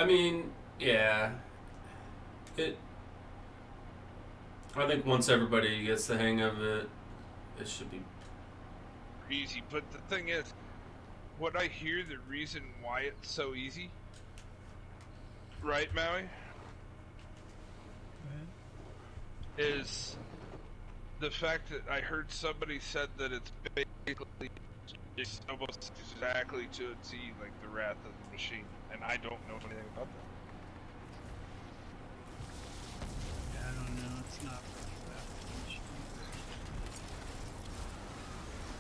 I mean, yeah. It. I think once everybody gets the hang of it, it should be. Easy, but the thing is, what I hear the reason why it's so easy, right, Maui, is the fact that I heard somebody said that it's basically it's almost exactly to a T like the Wrath of the Machine, and I don't know anything about that. Yeah, I don't know. It's not that much.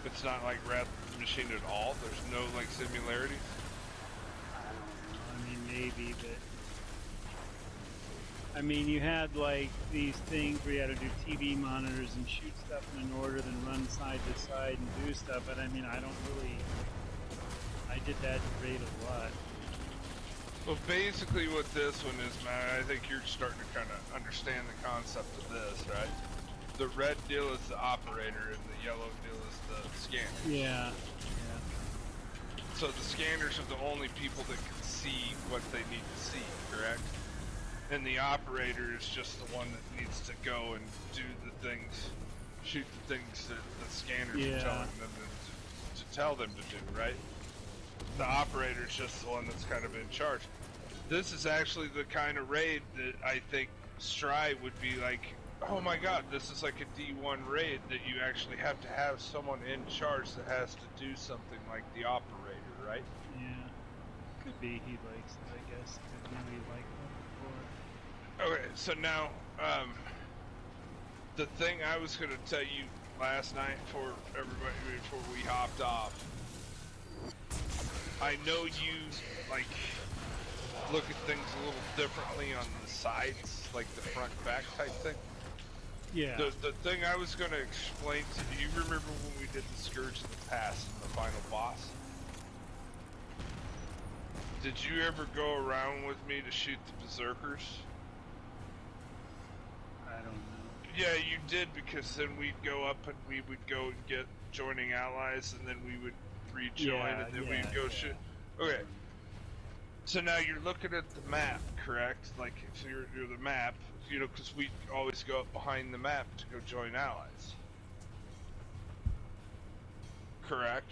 It's not like Wrath of the Machine at all. There's no like similarities. I don't know. I mean, maybe, but I mean, you had like these things where you had to do TV monitors and shoot stuff in an order, then run side to side and do stuff. But I mean, I don't really. I did that raid a lot. Well, basically what this one is, man, I think you're starting to kind of understand the concept of this, right? The red deal is the operator, and the yellow deal is the scanner. Yeah. So the scanners are the only people that can see what they need to see, correct? And the operator is just the one that needs to go and do the things, shoot the things that the scanners are telling them to tell them to do, right? The operator is just the one that's kind of in charge. This is actually the kind of raid that I think Stry would be like, oh my god, this is like a D1 raid that you actually have to have someone in charge that has to do something like the operator, right? Yeah. Could be he likes it, I guess. Could be he liked that before. Okay, so now, the thing I was going to tell you last night for everybody before we hopped off, I know you, like, look at things a little differently on the sides, like the front-back type thing. Yeah. The thing I was going to explain to you, you remember when we did the Scourge of the Past and the final boss? Did you ever go around with me to shoot the Berserkers? I don't know. Yeah, you did, because then we'd go up and we would go and get joining allies, and then we would rejoin, and then we'd go shoot. Okay. So now you're looking at the map, correct? Like, if you're the map, you know, because we always go up behind the map to go join allies. Correct?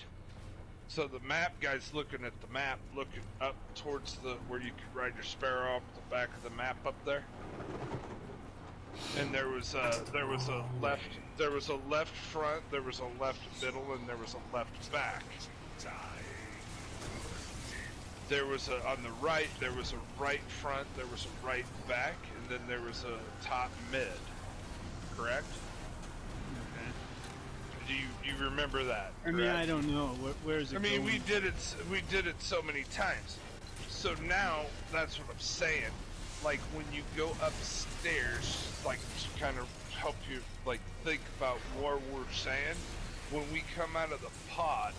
So the map guy's looking at the map, looking up towards the where you could ride your Sparrow up the back of the map up there. And there was a left front, there was a left middle, and there was a left back. There was on the right, there was a right front, there was a right back, and then there was a top mid. Correct? Okay. Do you remember that? I mean, I don't know. Where's it I mean, going? we did it so many times. So now that's what I'm saying. Like when you go upstairs, like to kind of help you like think about what we're saying. When we come out of the pod,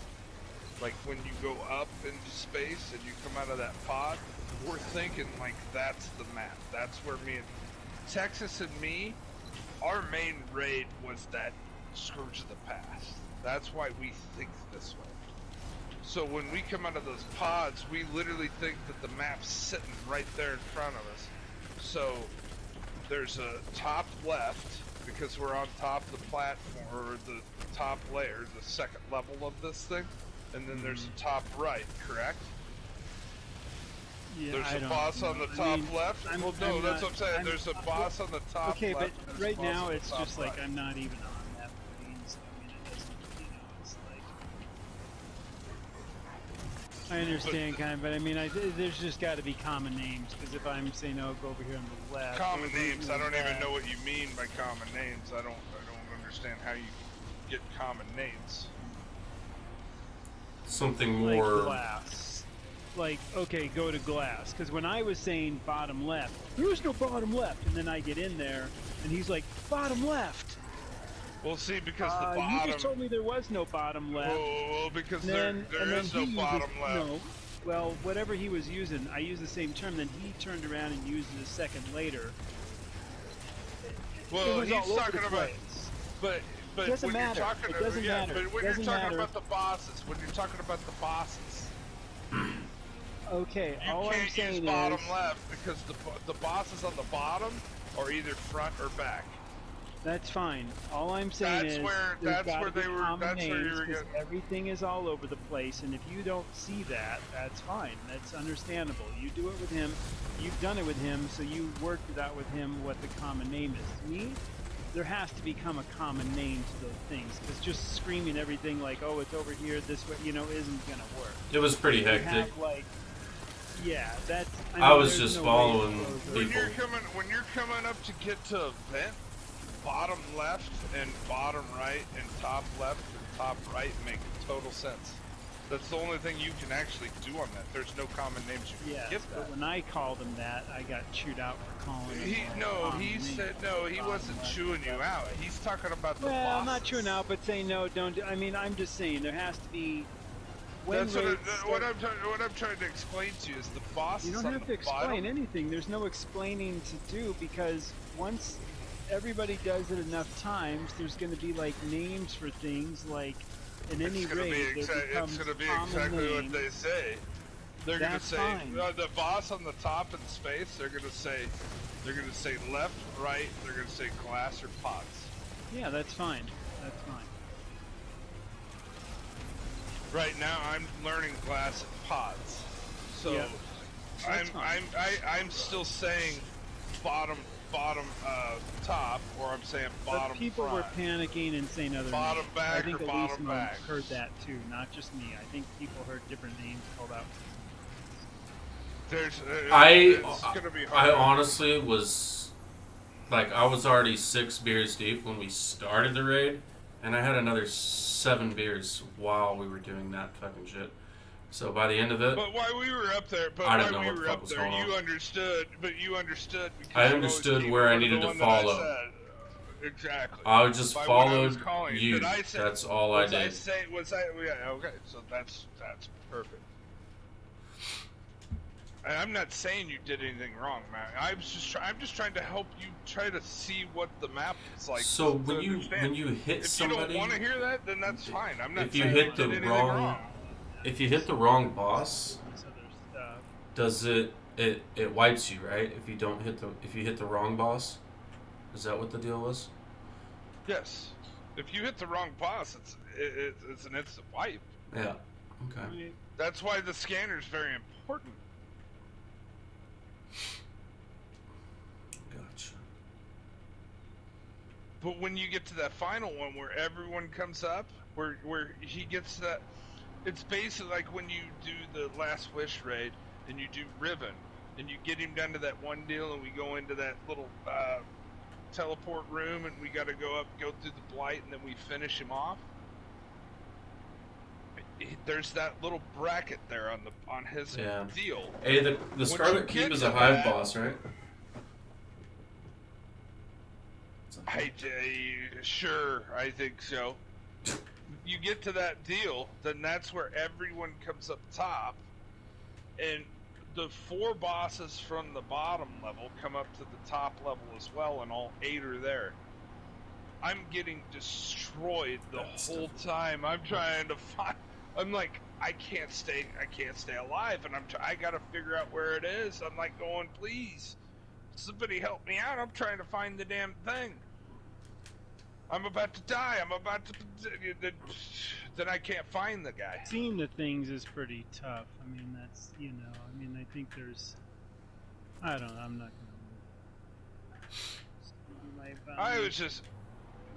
like when you go up into space and you come out of that pod, we're thinking like that's the map. That's where me and Texas and me, our main raid was that Scourge of the Past. That's why we think this way. So when we come out of those pods, we literally think that the map's sitting right there in front of us. So there's a top left, because we're on top of the platform, or the top layer, the second level of this thing. And then there's a top right, correct? Yeah, There's a boss on the top left. Well, no, that's what I'm saying. There's a boss on the top left. Okay, but and there's a right boss now on the it's top just like right. I'm not even on that plane, so I mean, it doesn't, it's like I understand kind of, but I mean, there's just got to be common names, because if I'm saying, oh, go over here on the left. Common names. I don't even know what you mean by common names. I don't understand how you get common names. Something Like more. glass. Like, okay, go to glass. Because when I was saying bottom left, there was no bottom left. And then I get in there, and he's like, bottom left. Well, see, because the bottom. You just told me there was no bottom left. Well, because and there is no bottom left. No. Well, whatever he was using, I used the same term. Then he turned around and used it a second later. Well, he's talking about. Place. But It doesn't when matter. you're talking, It doesn't matter. But when It you're doesn't talking matter. about the bosses, when you're talking about the bosses, Okay, You all I'm can't use saying bottom is left because the bosses on the bottom are either front or back. that's fine. All I'm saying That's is where there's that's got where to be they were. common That's where you names were because getting. everything is all over the place, and if you don't see that, that's fine. That's understandable. You do it with him. You've done it with him, so you worked it out with him what the common name is. To me, there has to become a common name to those things because just screaming everything like, "Oh, it's over here this way," isn't gonna work. It was pretty You hectic. have, like, yeah, that's. I was there's just no way following to close When it. people. when you're coming up to get to event, bottom left and bottom right and top left and top right make total sense. That's the only thing you can actually do on that. There's no common names you can Yes, give but that. when I called him that, I got chewed out for calling him. He said no. He Bottom wasn't left, chewing you out. He's talking about the Well, bosses. I'm not chewing out, but saying no, don't. I mean, I'm just saying there has to be. When That's raids what start- I'm trying to explain to you is the bosses You don't on have the to explain bottom. anything. There's no explaining to do because once everybody does it enough times, there's going to be like names for things like in any It's gonna be raid there becomes it's gonna be common exactly what names. they say. They're That's gonna say fine. the boss on the top in space. They're gonna say left, right. They're gonna say glass or pots. Yeah, that's fine. That's fine. Right now, I'm learning glass and pots. So Yeah, that's fine. I'm still saying bottom top, or I'm saying But bottom people front. were panicking and saying other Bottom names. back I think or bottom Elise back. heard that too, not just me. I think people heard different names called out. There's I it's gonna be I hard. honestly was like I was already 6 beers deep when we started the raid, and I had another 7 beers while we were doing that fucking shit. So by the end of it, But while we were up there, I didn't know what the fuck up was there, going on. you understood. But you understood because I you always understood keep where I one of the needed to one that I follow. said. Exactly. I just By what I was followed calling. you. Did I say, That's all I was I did. say? Was I? Yeah. Okay. So that's perfect. And I'm not saying you did anything wrong, man. I'm just trying to help you try to see what the map is like. So to when you understand. hit if somebody, you don't want to hear that, then that's fine. I'm not if you saying hit you the did anything wrong- if you hit the wrong boss, This other stuff. does it wipes you, right? If you hit the wrong boss, is that what the deal was? Yes. If you hit the wrong boss, it's an instant wipe. Yeah. Okay. Right. That's why the scanner is very important. Gotcha. But when you get to that final one where everyone comes up, where he gets that, it's basically like when you do the Last Wish raid and you do Riven, and you get him down to that one deal, and we go into that little teleport room, and we got to go through the blight, and then we finish him off. There's that little bracket there on his Yeah. deal. Hey, the you Scarlet Keep get is to a hive that- boss, right? Sure, I think so. You get to that deal, then that's where everyone comes up top, and the 4 bosses from the bottom level come up to the top level as well, and all 8 are there. I'm getting destroyed the That's whole definitely- time. I'm trying to find. I'm like, I can't stay alive, and I gotta figure out where it is. I'm like going, please, somebody help me out. I'm trying to find the damn thing. I'm about to die. Then I can't find the guy. Seeing the things is pretty tough. I mean, that's, I mean, I think there's, I don't know, I'm not gonna. I was just,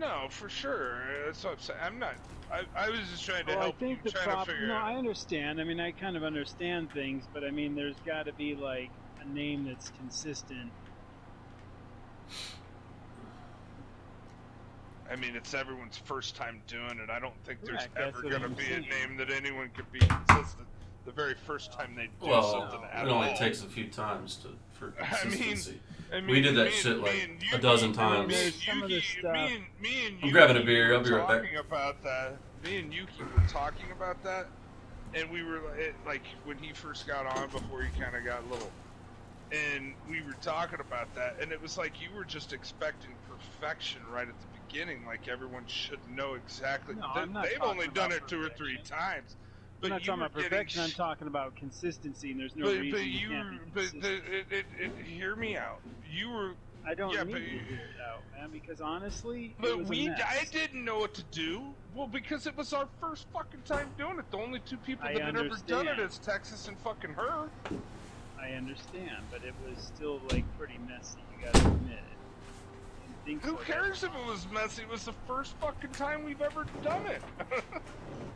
no, for sure. That's what I'm saying. I'm not. I was just trying to Well, I help you think the trying to problem. figure No, out. I understand. I mean, I kind of understand things, but I mean, there's got to be like a name that's consistent. I mean, it's everyone's first time doing it. I don't think there's Correct, that's ever what going to I'm be saying. a name that anyone could be consistent the very first time they do Well, something it at only all. takes a few times for I mean, consistency. I mean, We did that me shit and- like me and a Yuki- dozen me times. and There's some of this Yuki- stuff. me and I'm grabbing a beer, were I'll be right back. talking about that. Me and Yuki were talking about that, and we were like when he first got on, before he kind of got little, and we were talking about that, and it was like you were just expecting perfection right at the beginning, like everyone should know exactly. No, I'm not They've talking only done about it 2 or 3 perfection. times, I'm not you talking were about getting perfection. I'm sh- talking about consistency, and there's no reason you can't be consistent. hear me out. You were, I don't yeah, need but to hear it out, man, because honestly, it but was a mess. I didn't know what to do. Well, because it was our first fucking time doing it. The only two people I that had ever done it understand. is Texas and fucking her. I understand, but it was still like pretty messy. You gotta admit it. Didn't think Who so, cares that's if it was messy? It was the first fucking time we've ever done it.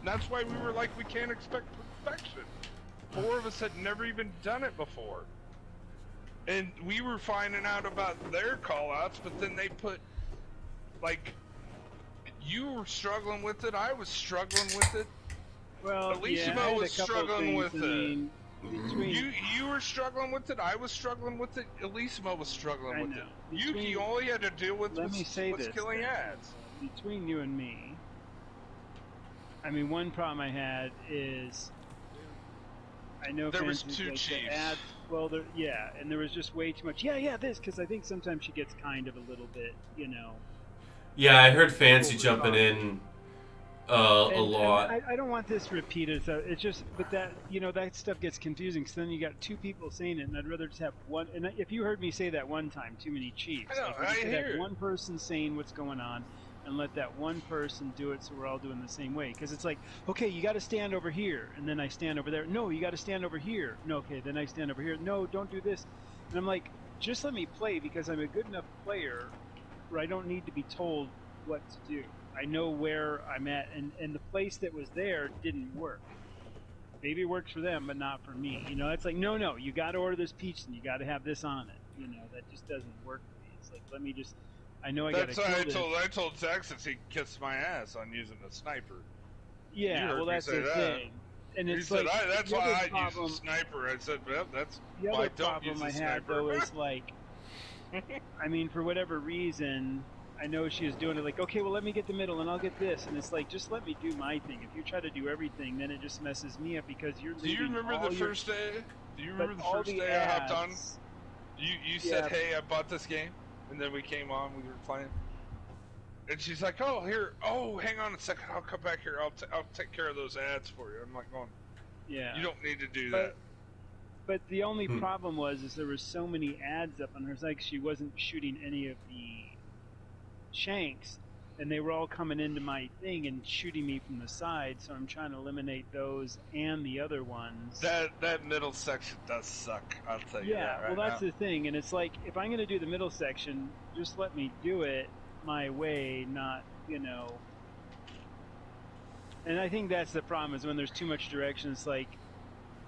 That's why we were like, we can't expect perfection. 4 of us had never even done it before. And we were finding out about their call-outs, but then they put, like, you were struggling with it, I was struggling with it. Well, Elishima yeah, I had was a couple struggling things. with I it. mean, between You were struggling with it, I was struggling with it, Elisma was struggling I with know. it. Yuki, Between- all you had to deal with let me say was this, killing then. ads. between you and me, I mean, one problem I had is I know There was fans 2 like the chiefs. ads. Well, yeah, and there was just way too much. Yeah, this because I think sometimes she gets kind of a little bit, you know. Yeah, I heard Fancy jumping in a And lot. I don't want this repeated, so it's just, but that that stuff gets confusing. So then you got 2 people saying it, and I'd rather just have one. And if you heard me say that one time, too many chiefs. I know, like, we I could hear have it. one person saying what's going on, and let that one person do it, so we're all doing the same way. Because it's like, okay, you got to stand over here, and then I stand over there. No, you got to stand over here. No, okay, then I stand over here. No, don't do this. And I'm like, just let me play because I'm a good enough player where I don't need to be told what to do. I know where I'm at, and the place that was there didn't work. Maybe it works for them, but not for me. It's like, no, you got to order this pizza, and you got to have this on it. That just doesn't work for me. It's like, let me just. I know I got to That's kill why this. I told Texas he kissed my ass on using a sniper. You Yeah, heard well, me that's say the that. thing. And He it's said, like that's the why other I use problem. a sniper. I said, well, that's The why I other don't problem use I a had sniper. though is like, I mean, for whatever reason, I know she was doing it like, okay, well, let me get the middle and I'll get this, and it's like, just let me do my thing. If you try to do everything, then it just messes me up because you're. Do you leaving remember all the your, first day? Do you but remember the all first the day I hopped on? ads- You said, Yeah. hey, I bought this game, and then we came on, we were playing. And she's like, oh, here, hang on a second, I'll come back here, I'll take care of those ads for you. I'm like going, Yeah. you don't need to do But- that. But the only Hmm. problem was there were so many ads up on her. It's like she wasn't shooting any of the shanks, and they were all coming into my thing and shooting me from the side. So I'm trying to eliminate those and the other ones. That middle section does suck, I'll tell you Yeah, that right well, that's now. the thing, and it's like if I'm going to do the middle section, just let me do it my way, not. And I think that's the problem is when there's too much direction. It's like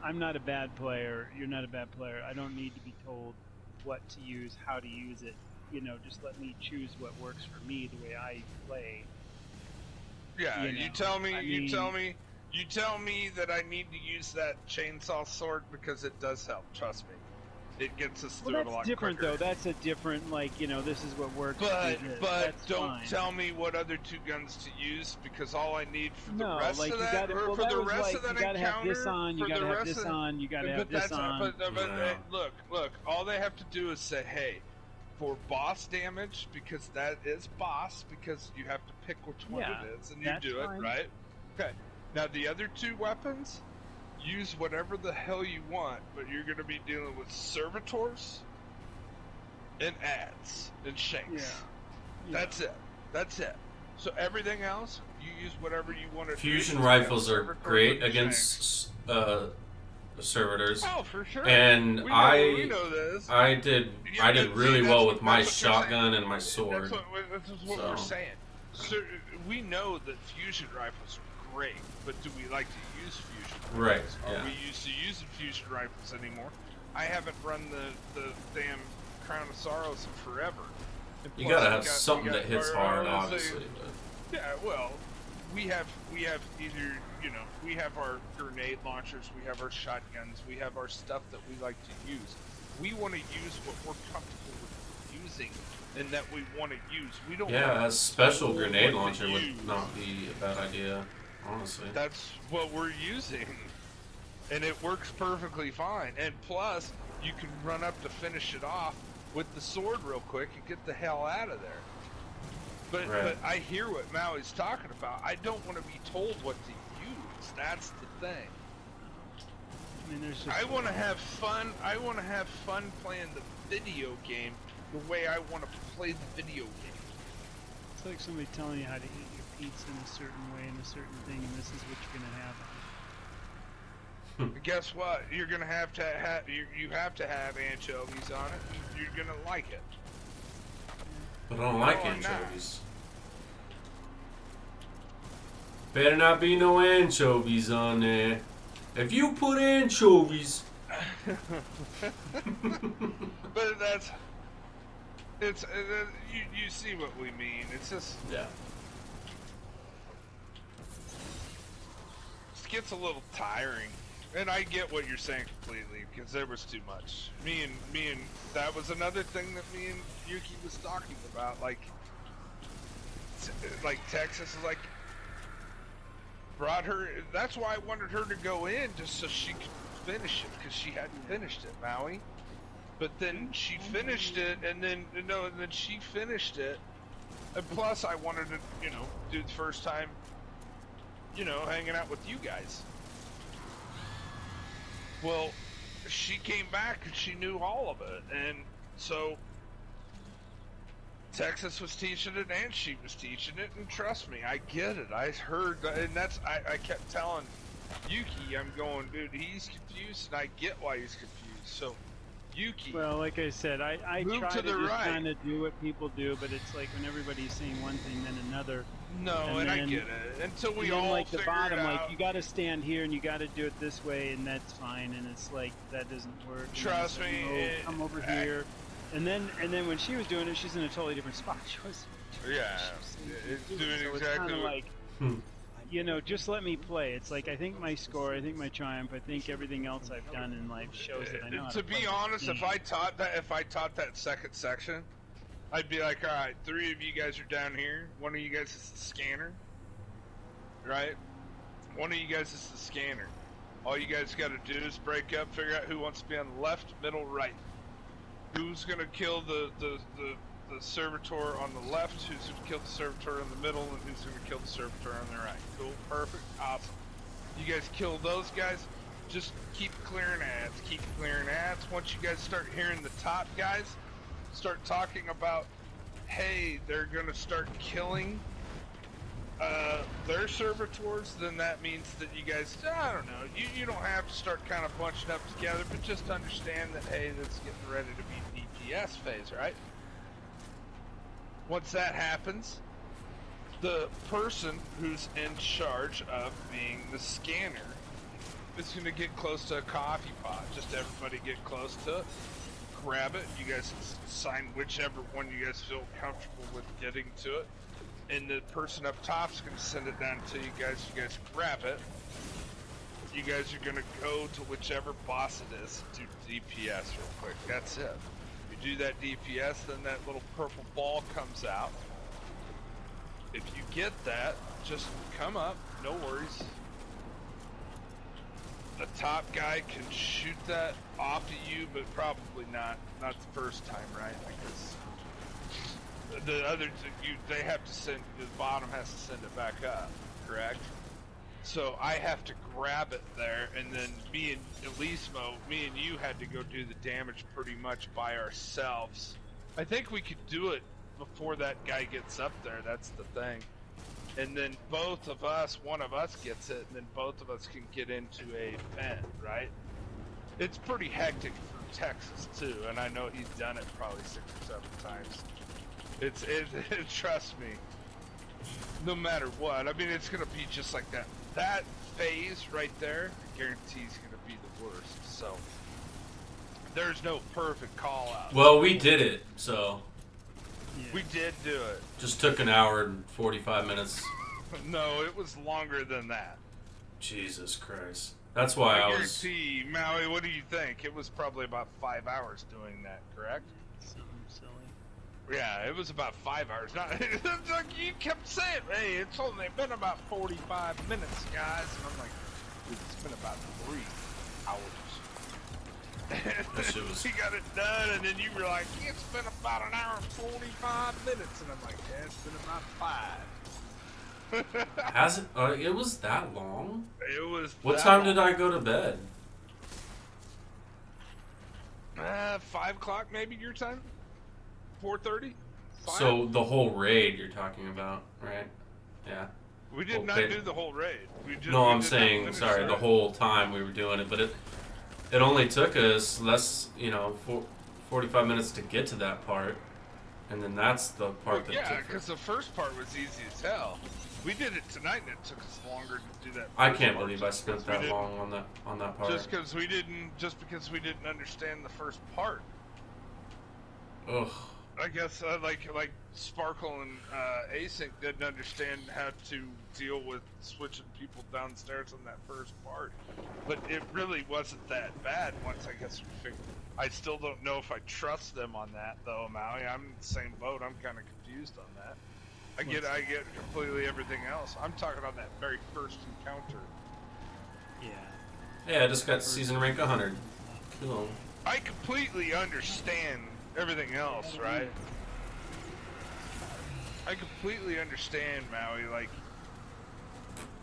I'm not a bad player. You're not a bad player. I don't need to be told what to use, how to use it. Just let me choose what works for me, the way I play. Yeah, you you know, tell me, I you mean- tell me that I need to use that chainsaw sword because it does help, trust me. It gets us Well, through it a that's lot different, quicker. though. That's a different, this is what works. But do this. but That's don't fine. tell me what other 2 guns to use because all I need for the No, rest like of you that gotta. Well, for that the was rest like of that you gotta encounter have this on. You for gotta the have rest this of, on. You gotta but have this that's on. but Yeah. look, all they have to do is say, hey, for boss damage because that is boss because you have to pick which one Yeah, it is and you that's do it fine. right. Okay, now the other 2 weapons, use whatever the hell you want, but you're going to be dealing with servitors and ads and shanks. Yeah. That's it. So everything else, you use whatever you want to do. Fusion Just rifles have are servitors great and against servitors, shanks. Oh, for sure. and we I know this. I did Yeah, I did but really see, well that's with what- my that's what you're saying. shotgun and my sword. That's what we're So. saying. So, we know that fusion rifles are great, but do we like to use fusion rifles? Right, Are yeah. we used to using fusion rifles anymore? I haven't run the damn Crown of Sorrows in forever. And You plus gotta we have got- something we got- that hits or- hard, let's say- obviously. But Yeah, well, we have either we have our grenade launchers, we have our shotguns, we have our stuff that we like to use. We want to use what we're comfortable with using, and that we want to use. We don't. yeah, wanna a special know grenade what to launcher use. would not be a bad idea, honestly. That's what we're using, and it works perfectly fine. And plus, you can run up to finish it off with the sword real quick and get the hell out of there. But Right. but I hear what Maui's talking about. I don't want to be told what to use. things. That's the thing. I mean, there's just. I want to have fun. I want to have fun playing the video game the way I want to play the video game. It's like somebody telling you how to eat your pizza in a certain way and a certain thing, and this is what you're gonna have. Guess what? You're gonna have to have you have to have anchovies on it. And you're gonna like it. But I don't like No, I'm not. anchovies. Better not be no anchovies on there. If you put anchovies. But that's it's you see what we mean. It's just Yeah. it gets a little tiring. And I get what you're saying completely because there was too much. Me and that was another thing that me and Yuki was talking about. Like Texas is like brought her. That's why I wanted her to go in just so she could finish it because she hadn't finished it, Maui. But then she finished it, and then she finished it. And plus, I wanted to, do the first time, hanging out with you guys. Well, she came back and she knew all of it, and so Texas was teaching it and she was teaching it, and trust me, I get it. I heard, and I kept telling Yuki, I'm going, dude, he's confused, and I get why he's confused. So, Yuki, Well, like I said, I Move try to to the just right. kind of do what people do, but it's like when everybody's saying one thing, then another. no, and I then- get it. Until we and then, all like the figure bottom, it like out. you got to stand here and you got to do it this way, and that's fine. And it's like that doesn't work. And Trust it's like, me, no, it- come over I- here. And then when she was doing it, she's in a totally different spot. She was. Yeah, she was it's doing doing so exactly It's kind of what- like, just let me play. It's like I think my score, I think my triumph, I think everything else I've done in life shows that I know. how To play be this honest, game. if I taught that second section, I'd be like, all right, 3 of you guys are down here. One of you guys is the scanner, right? One of you guys is the scanner. All you guys got to do is break up, figure out who wants to be on the left, middle, right. Who's gonna kill the servitor on the left? Who's gonna kill the servitor in the middle? And who's gonna kill the servitor on the right? Cool, perfect, awesome. You guys kill those guys. Just keep clearing ads. Keep clearing ads. Once you guys start hearing the top guys start talking about, hey, they're gonna start killing their servitors, then that means that you guys, I don't know, you don't have to start kind of bunching up together, but just understand that, hey, that's getting ready to be DPS phase, right? Once that happens, the person who's in charge of being the scanner is going to get close to a coffee pot. Just everybody get close to it, grab it. You guys sign whichever one you guys feel comfortable with getting to it. And the person up top is going to send it down to you guys. You guys grab it. You guys are going to go to whichever boss it is, do DPS real quick. That's it. You do that DPS, then that little purple ball comes out. If you get that, just come up, no worries. The top guy can shoot that off of you, but probably not the first time, right? Because the others, they have to send, the bottom has to send it back up, correct? So I have to grab it there, and then me and Elismo, me and you had to go do the damage pretty much by ourselves. I think we could do it before that guy gets up there, that's the thing. And then both of us, one of us gets it, and then both of us can get into a vent, right? It's pretty hectic for Texas too, and I know he's done it probably 6 or 7 times. Trust me, no matter what, I mean, it's gonna be just like that. That phase right there, I guarantee is gonna be the worst, so there's no perfect call out. Well, we did it, so Yeah. We did do it. just took an hour and 45 minutes. No, it was longer than that. Jesus Christ. That's why I was. guarantee, Maui, what do you think? It was probably about 5 hours doing that, correct? Something silly. Yeah, it was about 5 hours. Not, it's like you kept saying, hey, it's only been about 45 minutes, guys. And I'm like, dude, it's been about 3 hours. That shit was- We got it done, and then you were like, it's been about an hour and 45 minutes. And I'm like, yeah, it's been about 5. Has it? It was that long? It was. What that time long. did I go to bed? 5 o'clock maybe your time. 4:30. So the whole raid you're talking about, right? Yeah. We did not do the whole raid. No, we I'm did not saying, finish sorry, the raid. whole time we were doing it, but it only took us 45 minutes to get to that part, and then that's the part that Yeah, took. because the first part was easy as hell. We did it tonight, and it took us longer to do that. I first can't part believe I spent because we that didn't- long on that part. Just because we didn't understand the first part. Ugh. I guess like Sparkle and Async didn't understand how to deal with switching people downstairs on that first part, but it really wasn't that bad once I guess we figured. I still don't know if I trust them on that though, Maui. I'm in the same boat. I'm kind of confused on that. I get completely everything else. I'm talking on that very first encounter. Yeah. Yeah, I just got season rank 100. Cool. I completely understand everything else, right? I completely understand, Maui. Like,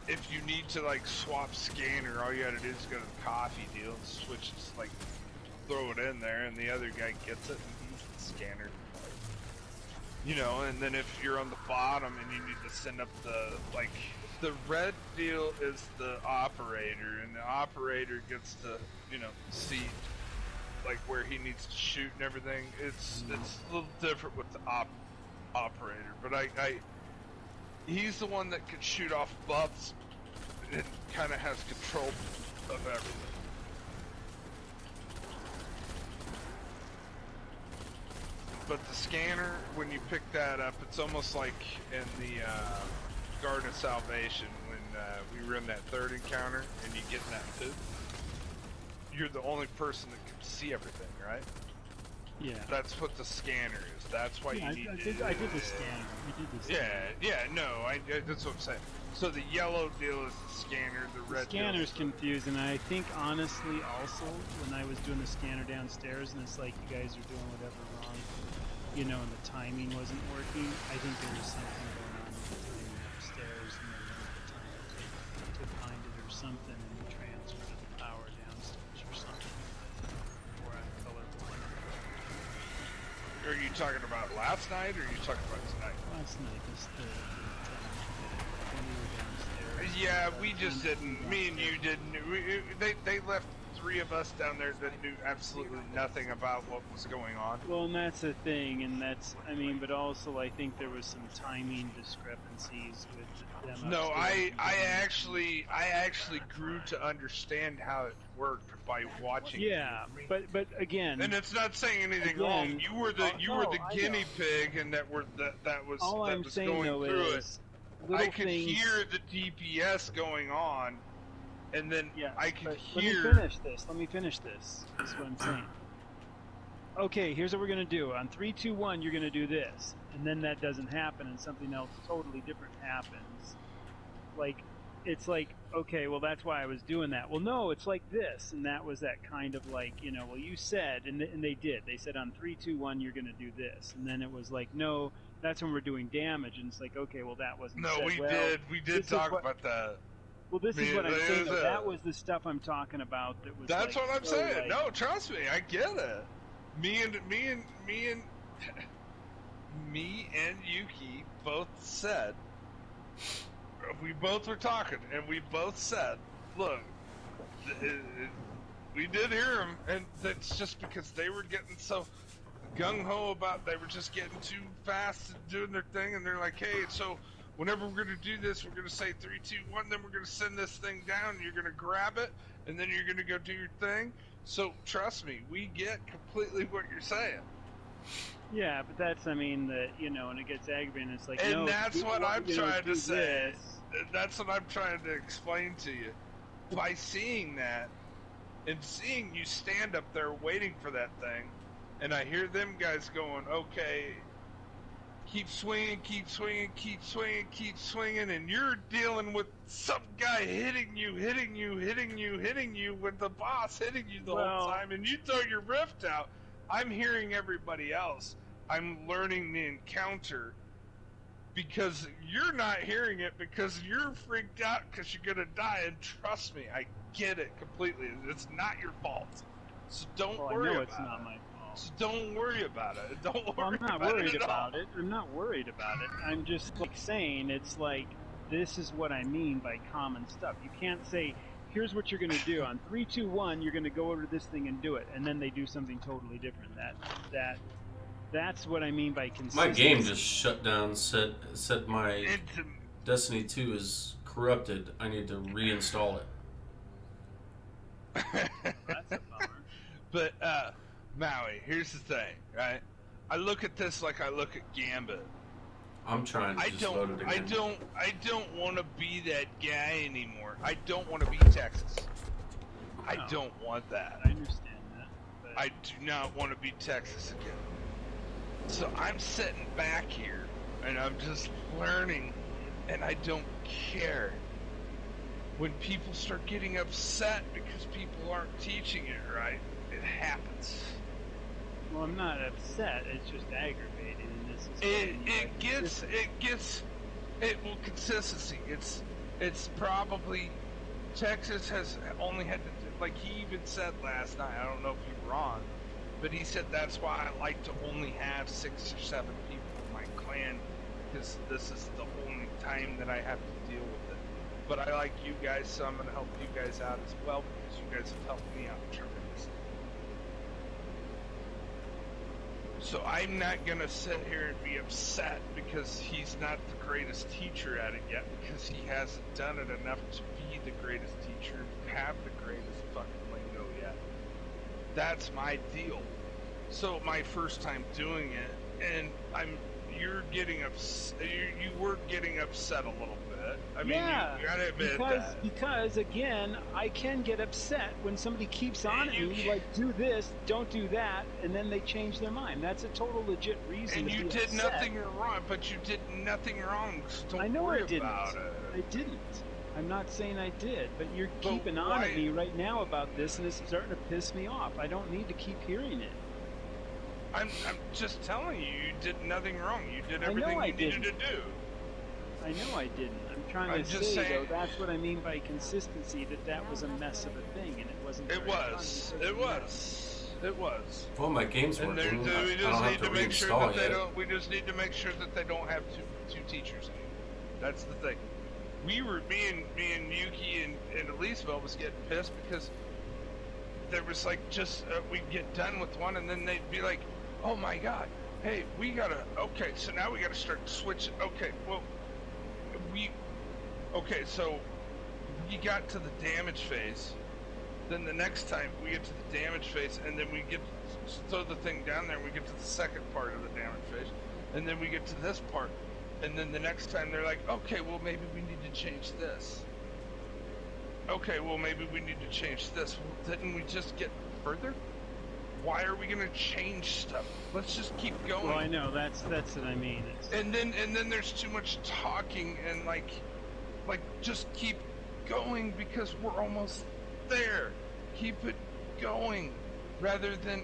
if you need to like swap scanner, all you gotta do is go to the coffee deal and switch, just like throw it in there, and the other guy gets it and uses the scanner. You know, and then if you're on the bottom and you need to send up the red deal is the operator, and the operator gets to, see like where he needs to shoot and everything. It's a little different with the operator, but he's the one that can shoot off buffs and kind of has control of everything. But the scanner, when you pick that up, it's almost like in the Garden of Salvation when we run that third encounter and you get in that pit. You're the only person that can see everything, right? Yeah. That's what the scanner is. That's why you need I did the scanner. We did the scanner. That's what I'm saying. So the yellow deal is the scanner, the red Scanner's deal is confusing, and I think honestly also when I was doing the scanner downstairs and it's like you guys are doing whatever wrong, and the timing wasn't working, I think there was something going on with the timing upstairs and then the time it took to find it or something and the transfer to the power downstairs or something. Or I'm colorblind. Are you talking about last night or are you talking about tonight? Last night was when we were downstairs. Yeah, we just didn't. Me and you didn't. They left 3 of us down there that knew absolutely nothing about what was going on. Well, and that's the thing, and but also I think there was some timing discrepancies with them. No, upstairs. I actually grew to understand how it worked by watching. Yeah, but again, And it's not saying anything Again, wrong. You were the I guinea know. pig, and that was all that I'm was saying going though through is it. little I could things. hear the DPS going on, and then Yeah, I could but hear. Let me finish this. This is what I'm saying. Okay, here's what we're gonna do. On 3, 2, 1, you're gonna do this, and then that doesn't happen, and something else totally different happens. Like, it's like, okay, well that's why I was doing that. Well, no, it's like this, and that was that kind of like, well you said, and they did. They said on 3, 2, 1 you're gonna do this, and then it was like, no, that's when we're doing damage, and it's like, okay, well that wasn't. No, said. we Well, did this is talk what- about that. Well, this is Man, what I'm saying. there's That was the stuff I'm talking about. That was. That's like, what I'm so, saying. like- No, trust me, I get it. Me and Yuki both said, we both were talking, and we both said, look, we did hear him, and that's just because they were getting so gung-ho about, they were just getting too fast and doing their thing, and they're like, hey, so whenever we're going to do this, we're going to say 3, 2, 1, then we're going to send this thing down, and you're going to grab it, and then you're going to go do your thing. So trust me, we get completely what you're saying. Yeah, but that's, and it gets aggravating. It's like, And no, that's what I'm trying to do say. this. That's what I'm trying to explain to you. By seeing that, and seeing you stand up there waiting for that thing, and I hear them guys going, okay, keep swinging, keep swinging, keep swinging, keep swinging, and you're dealing with some guy hitting you with the boss hitting you the whole time, and you throw your rift out. I'm hearing everybody else. I'm learning the encounter because you're not hearing it because you're freaked out because you're gonna die. And trust me, I get it completely. It's not your fault, so don't Well, worry I know about it's it. not my fault. So don't worry about it. Don't worry Well, I'm not about worried it at all. about it. I'm not worried about it. I'm just like saying it's like this is what I mean by common stuff. You can't say, here's what you're gonna do on 3, 2, 1. You're gonna go over to this thing and do it, and then they do something totally different. That's what I mean by consistency. My game just shut down. Said my It's, Destiny 2 is corrupted. I need to reinstall it. That's a bummer. but Maui, here's the thing, right? I look at this like I look at Gambit. I'm trying to I just load it again. I don't want to be that guy anymore. I don't want to be Texas. I No. don't want that. I understand that. But I do not want to be Texas again. So I'm sitting back here and I'm just learning, and I don't care. When people start getting upset because people aren't teaching it right, it happens. well, I'm not upset. It's just aggravating, and this is Well, consistency. It's probably Texas has only had to like he even said last night. I don't know if you're wrong, but he said that's why I like to only have 6 or 7 people in my clan because this is the only time that I have to deal with it. But I like you guys, so I'm gonna help you guys out as well because you guys have helped me out tremendously. So I'm not gonna sit here and be upset because he's not the greatest teacher at it yet because he hasn't done it enough to be the greatest teacher and have the greatest fucking lingo yet. That's my deal. So my first time doing it, and you're getting upset. You were getting upset a little bit. I mean, yeah, you gotta admit that. because again, I can get upset when somebody keeps on at You me, can- like do this, don't do that, and then they change their mind. That's a total legit reason. And to you be did upset. nothing wrong, but you did nothing wrong. So don't I know worry I didn't. about it. I didn't. I'm not saying I did, but you're But keeping on why- at me right now about this, and it's starting to piss me off. I don't need to keep hearing it. I'm just telling you, you did nothing wrong. You did I know everything I you needed to didn't. do. I know I didn't. I'm trying I'm to just say, saying- though, that's what I mean by consistency, that was a mess of a thing, and it wasn't It very fun was. because It of that. was. It was. Well, my game's And working. we I just don't have need to to make sure reinstall that they yet. don't. We just need to make sure that they don't have two teachers anymore. That's the thing. Me and Yuki and Elisabeth was getting pissed because there was like just we'd get done with one and then they'd be like, "Oh my god, hey, we gotta. Okay, so now we gotta start switching. Okay, well, so we got to the damage phase. Then the next time we get to the damage phase, and then we get throw the thing down there, and we get to the second part of the damage phase, and then we get to this part, and then the next time they're like, okay, well maybe we need to change this. Okay, well maybe we need to change this. Well, didn't we just get further? Why are we gonna change stuff? Let's just keep going. Well, I know that's what I mean. And then there's too much talking and like just keep going because we're almost there. Keep it going rather than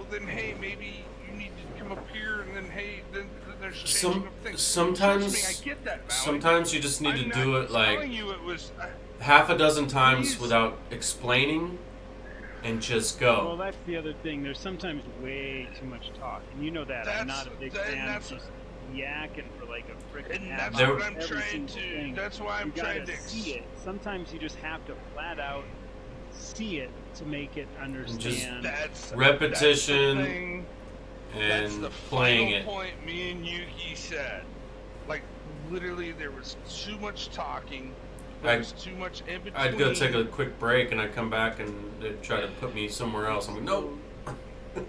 then hey maybe you need to come up here and then hey then there's changing of things. Sometimes Trust me, I get that, Maui. sometimes you just need I'm to not do it like telling you it was half a dozen times Please. without explaining and just Well, go. that's the other thing. There's sometimes way too much talk, and you know that. I'm not a big fan of just yakking for like a freaking and half that's hour what I'm every trying single to thing. that's why I'm You trying gotta to see it. Sometimes you just have to flat out see it to make it understand. that's Repetition that's the thing. That's And the playing final it. point me and Yuki said. Like, literally, there was too much talking. There was too much in between. I'd go take a quick break and I'd come back and they'd try to put me somewhere else. I'm like, nope. Yeah.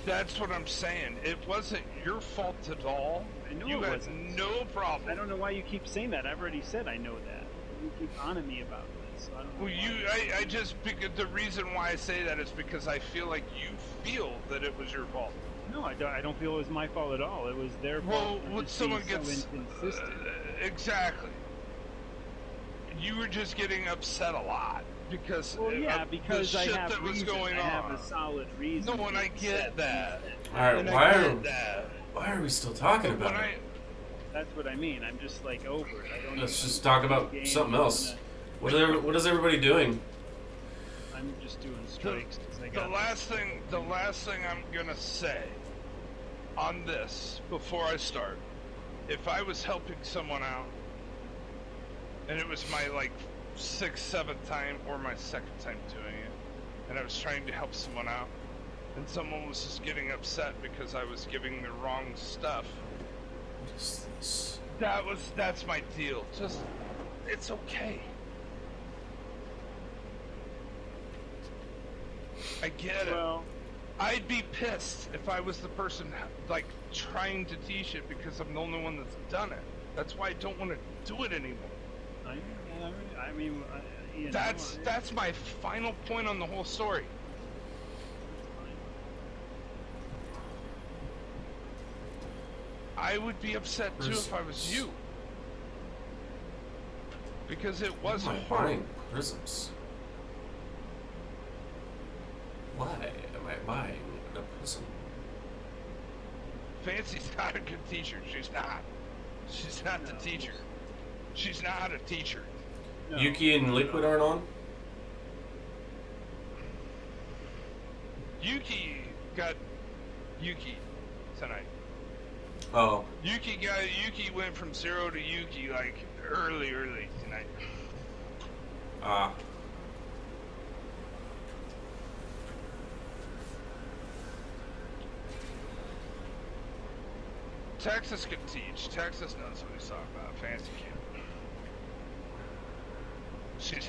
That's what I'm saying. It wasn't your fault at all. I know You it had wasn't. no problem. I don't know why you keep saying that. I've already said I know that. You keep on at me about this. So I don't know Well, why. I just because the reason why I say that is because I feel like you feel that it was your fault. No, I don't feel it was my fault at all. It was their Well, fault. for when just someone being gets so inconsistent. exactly, you were just getting upset a lot because Well, yeah, of because the I shit have that was reason. going I have on. a solid reason. No, and to I be get upset. that. All right, And why I are get that. why are we still talking But about it? That's what I mean. I'm just like over it. I don't. Let's even just talk about game. something else. What is everybody doing? I'm just doing strikes because I The got last thing I'm gonna say on this before I start, if I was helping someone out, and it was my like 6th, 7th time or my 2nd time doing it, and I was trying to help someone out, and someone was just getting upset because I was giving the wrong stuff. What is this? That's my deal. Just, it's okay. I get it. Well, I'd be pissed if I was the person like trying to teach it because I'm the only one that's done it. That's why I don't want to do it anymore. I mean, you know, That's my final point on the whole story. I would be upset too if I was you. Because it was Why am I hard. buying prisms? Why am I buying a prism? Fancy's not a good teacher. She's not. She's not the teacher. She's not a teacher. no. Yuki and Liquid aren't on? Yuki got Yuki tonight. Oh, Yuki went from 0 to Yuki like early tonight. ah. Texas can teach. Texas knows what he's talking about. Fancy can't. She's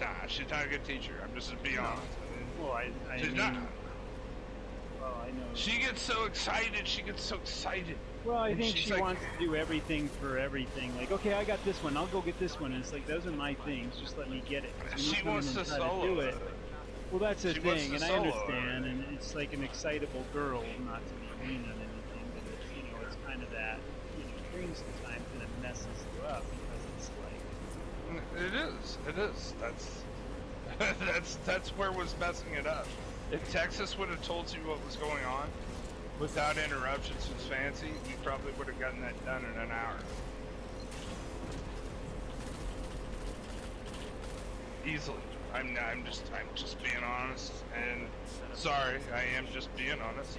not a good teacher. I'm just to be honest. Well, I She's mean, not. Well, I know. She gets so excited. Well, I And think she's she like- wants to do everything for everything. Like, okay, I got this one. I'll go get this one. And it's like, those are my things. Just let me get it. When you She come in wants and to try solo do it. Well, that's the She wants thing, to and I solo understand. it. And it's like an excitable girl, not to be mean on anything, but it's, you know, it's kind of that. You know, during sometimes and it messes you up because it's like. It is. That's where was messing it up. If Texas would have told you what was going on without interruptions with Fancy, we probably would have gotten that done in an hour. Easily. I'm just being honest, and sorry, I am just being honest.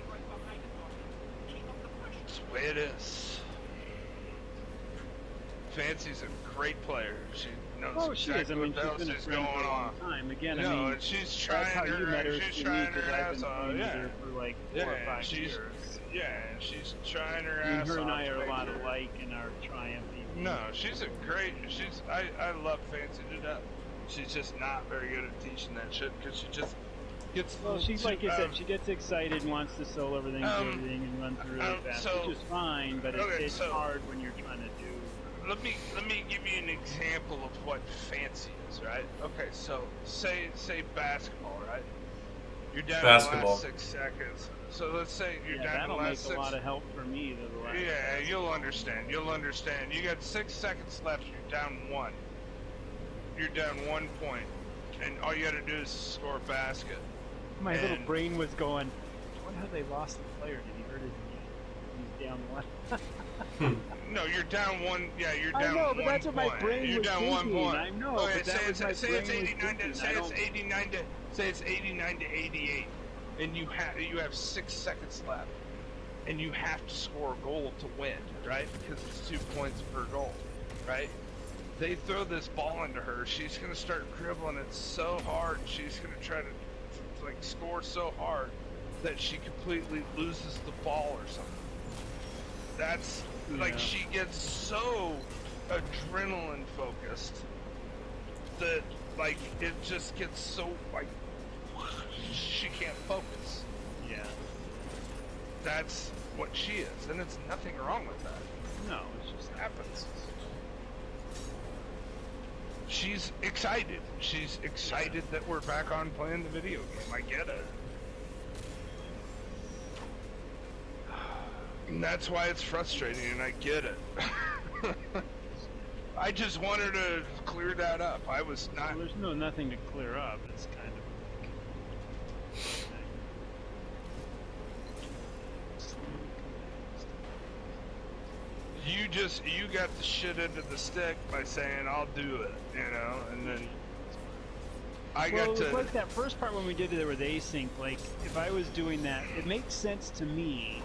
It's the way it is. Fancy's a great player. She knows Oh, she exactly is. I mean, what the she's else been a is friend going for a long on. time. Again, No, I mean, and she's that's trying how you met her. she's through trying me, 'cause her I've ass been off. playing with Yeah. her for like 4 or 5 she's years. and she's trying her I mean, ass her and off I to are a make lot her- alike in our Triumph EV. No, she's a great. I love Fancy to death. She's just not very good at teaching that shit because she just gets. Well, she's like I said, she gets excited and wants to solo everything, do everything, and run through really fast, so- which is fine. But okay, it's so- hard when you're trying to do. Let me give you an example of what Fancy is, right? Okay, so say basketball, right? You're down Basketball. to the last 6 seconds. So let's say you're Yeah, down to that'll the make last a 6. lot of help for me. The last Yeah, you'll understand. You got 6 seconds left. You're down 1. You're down 1 point, and all you got to do is score a basket. My little and- brain was going. I wonder how they lost the player. Did he hurt his knee? He's down one. No, you're down 1. Yeah, you're I down know, 1 but that's what my point. brain You're was down 1 thinking. point. I know, Okay, but that say was my it's brain was 89 to thinking. say I it's don't- 89 to say it's 89 to 88, and you have 6 seconds left, and you have to score a goal to win, right? Because it's 2 points per goal, right? They throw this ball into her. She's gonna start dribbling it so hard. She's gonna try to like score so hard that she completely loses the ball or something. That's like Yeah. she gets so adrenaline focused that like it just gets so like she can't focus. Yeah. That's what she is, and it's nothing wrong with that. No, it's just Happens. She's excited. She's excited that we're back on playing the video game. I get it. And that's why it's frustrating, and I get it. I just wanted to clear that up. I was not. Well, there's nothing to clear up. It's kind of. You got the shit into the stick by saying I'll do it, and then I Well, got it was to. like that first part when we did it with async. Like, if I was doing that, it makes sense to me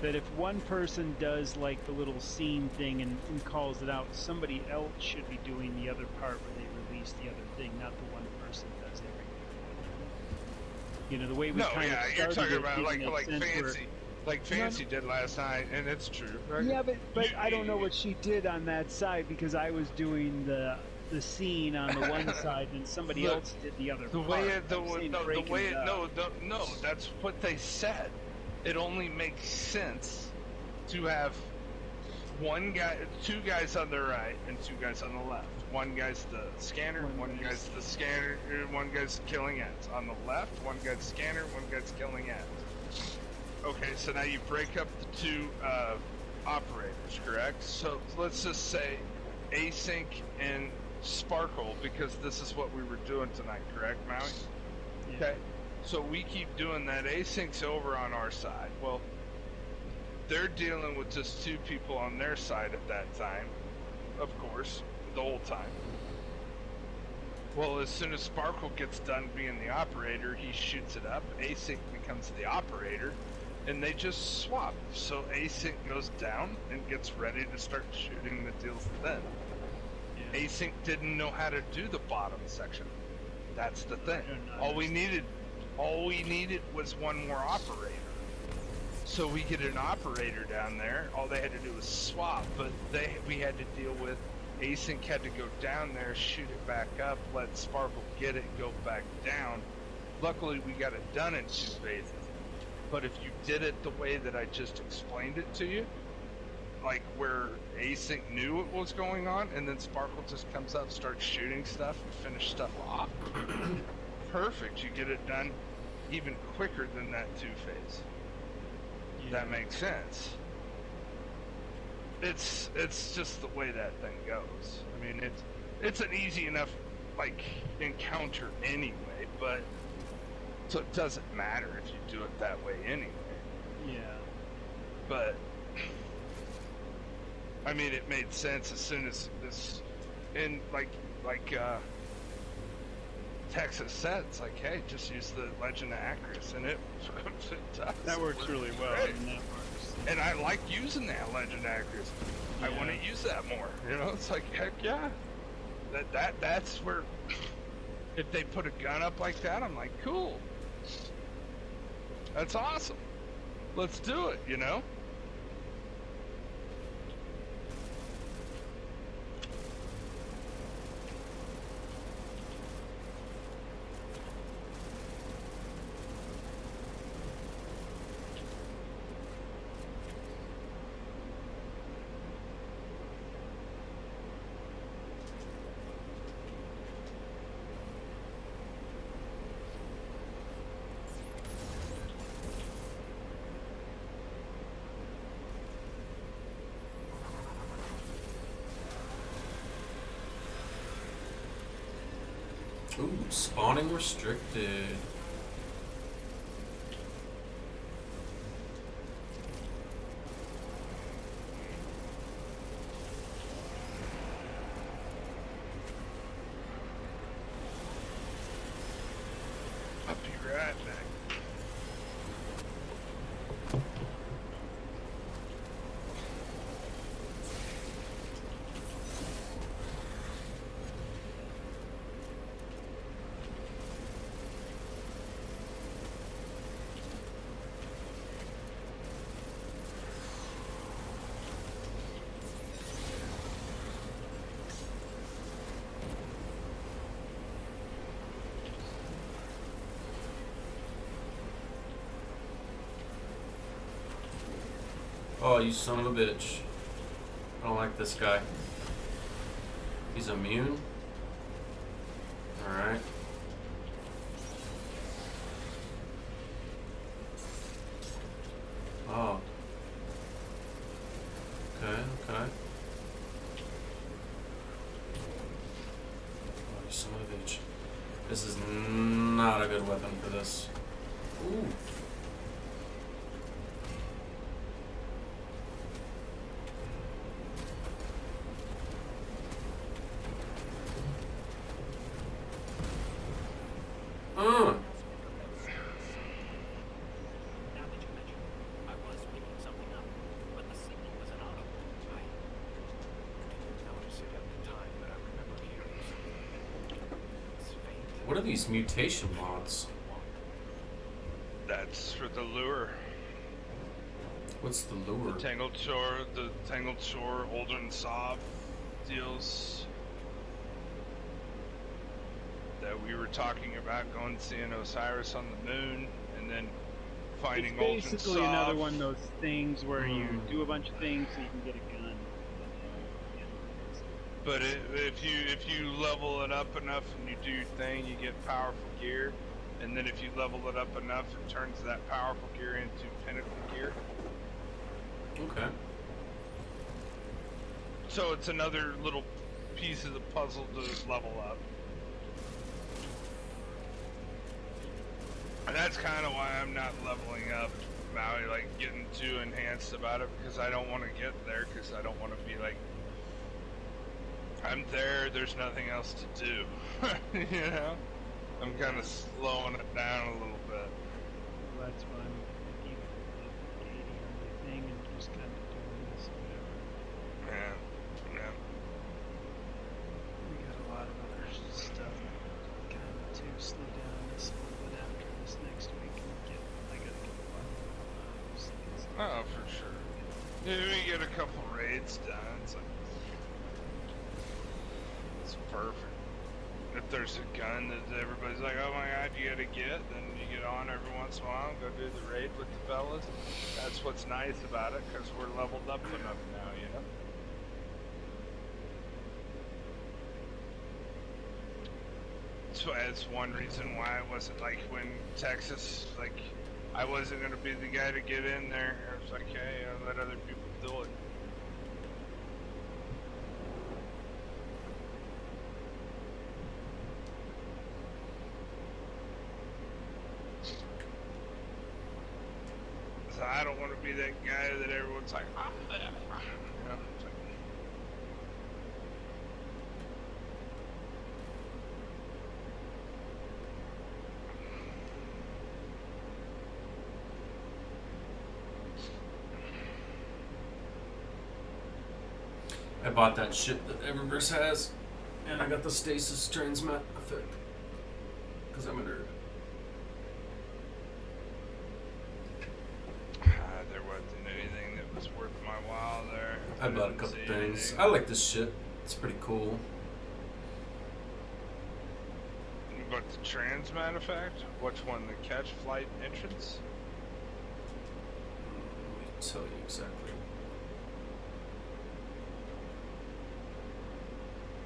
that if one person does like the little scene thing and calls it out, somebody else should be doing the other part where they release the other thing, not the one person does everything. The way we No, kind yeah, of you're started talking it about didn't like make sense where- fancy, like Fancy did last night, and it's true. Right? Yeah, but I don't know what she did on that side because I was doing the scene on the one side and somebody Look, else did the other The part. way it, I'm saying the breaking way it it, up. no, that's what they said. It only makes sense to have two guys on the right and two guys on the left. One guy's the scanner, one guy's the scanner, one guy's killing ads. On the left, one guy's scanner, one guy's killing ads. Okay, so now you break up the two operators, correct? So let's just say Async and Sparkle, because this is what we were doing tonight, correct, Maui? Yeah. Okay, so we keep doing that. Async's over on our side. Well, they're dealing with just two people on their side at that time, of course, the whole time. Well, as soon as Sparkle gets done being the operator, he shoots it up. Async becomes the operator, and they just swap. So Async goes down and gets ready to start shooting the deals then. Yeah. Async didn't know how to do the bottom section. That's the thing. I don't All we needed was one more operator. So we get an operator down there. All they had to do was swap, but we had to deal with Async had to go down there, shoot it back up, let Sparkle get it, go back down. Luckily, we got it done in 2 phases. But if you did it the way that I just explained it to you, like where Async knew what was going on, and then Sparkle just comes up, starts shooting stuff, and finish stuff off. Perfect. You get it done even quicker than that 2-phase. Yeah. That makes sense. It's just the way that thing goes. I mean, it's an easy enough like encounter anyway, but so it doesn't matter if you do it that way anyway. Yeah. But I mean, it made sense as soon as this, and like Texas said, it's like, hey, just use the Legend of Acris, and it does. That works really well. Great. I mean, that works. And I like using that Legend of Acris. I Yeah. want to use that more. It's like, heck yeah. That's where, if they put a gun up like that, I'm like, cool. That's awesome. Let's do it, Ooh, spawning restricted. I'll be right back. Oh, you son of a bitch. I don't like this guy. He's immune? Alright. Oh. Okay. Oh, you son of a bitch. This is not a good weapon for this. Ooh. What are these mutation mods? That's for the lure. What's the lure? The Tangled Shore, Holden Sob deals that we were talking about, going seeing Osiris on the moon, and then finding It's Holden basically Sob. another one of those things where you do a bunch of things so you can get a gun. But if you level it up enough and you do your thing, you get powerful gear, and then if you level it up enough, it turns that powerful gear into pinnacle gear. Okay. So it's another little piece of the puzzle to level up. And that's kind of why I'm not leveling up Maui, like getting too enhanced about it, because I don't want to get there, because I don't want to be like, I'm there, there's nothing else to do. You know? I'm kind of slowing it down a little bit. Well, that's why I'm keeping the 80 on my thing and just kind of doing this whatever. Yeah. We got a lot of other stuff kind of to slow down this a little bit after this next week and I gotta get a lot of those things. Oh, for sure. Yeah, we get a couple raids done. It's perfect. If there's a gun that everybody's like, oh my god, you gotta get, then you get on every once in a while and go do the raid with the fellas. That's what's nice about it, because we're leveled up enough now, you know? So that's one reason why I wasn't like when Texas, like, I wasn't gonna be the guy to get in there. I was like, hey, I'll let other people do it. So I don't want to be that guy that everyone's like, ah, you know, it's like, I bought that shit that Eververse has, and I got the stasis transmat effect because I'm a nerd. there wasn't anything that was worth my while there. I bought a didn't couple see things. anything. I like this shit. It's pretty cool. But the transmat effect? Which one? The catch flight entrance? Let me tell you exactly.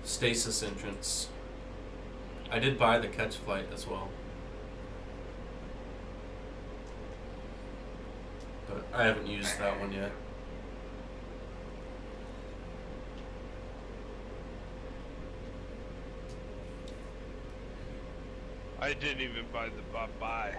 Stasis entrance. I did buy the catch flight as well. But I haven't used that one yet. I didn't even buy the buy.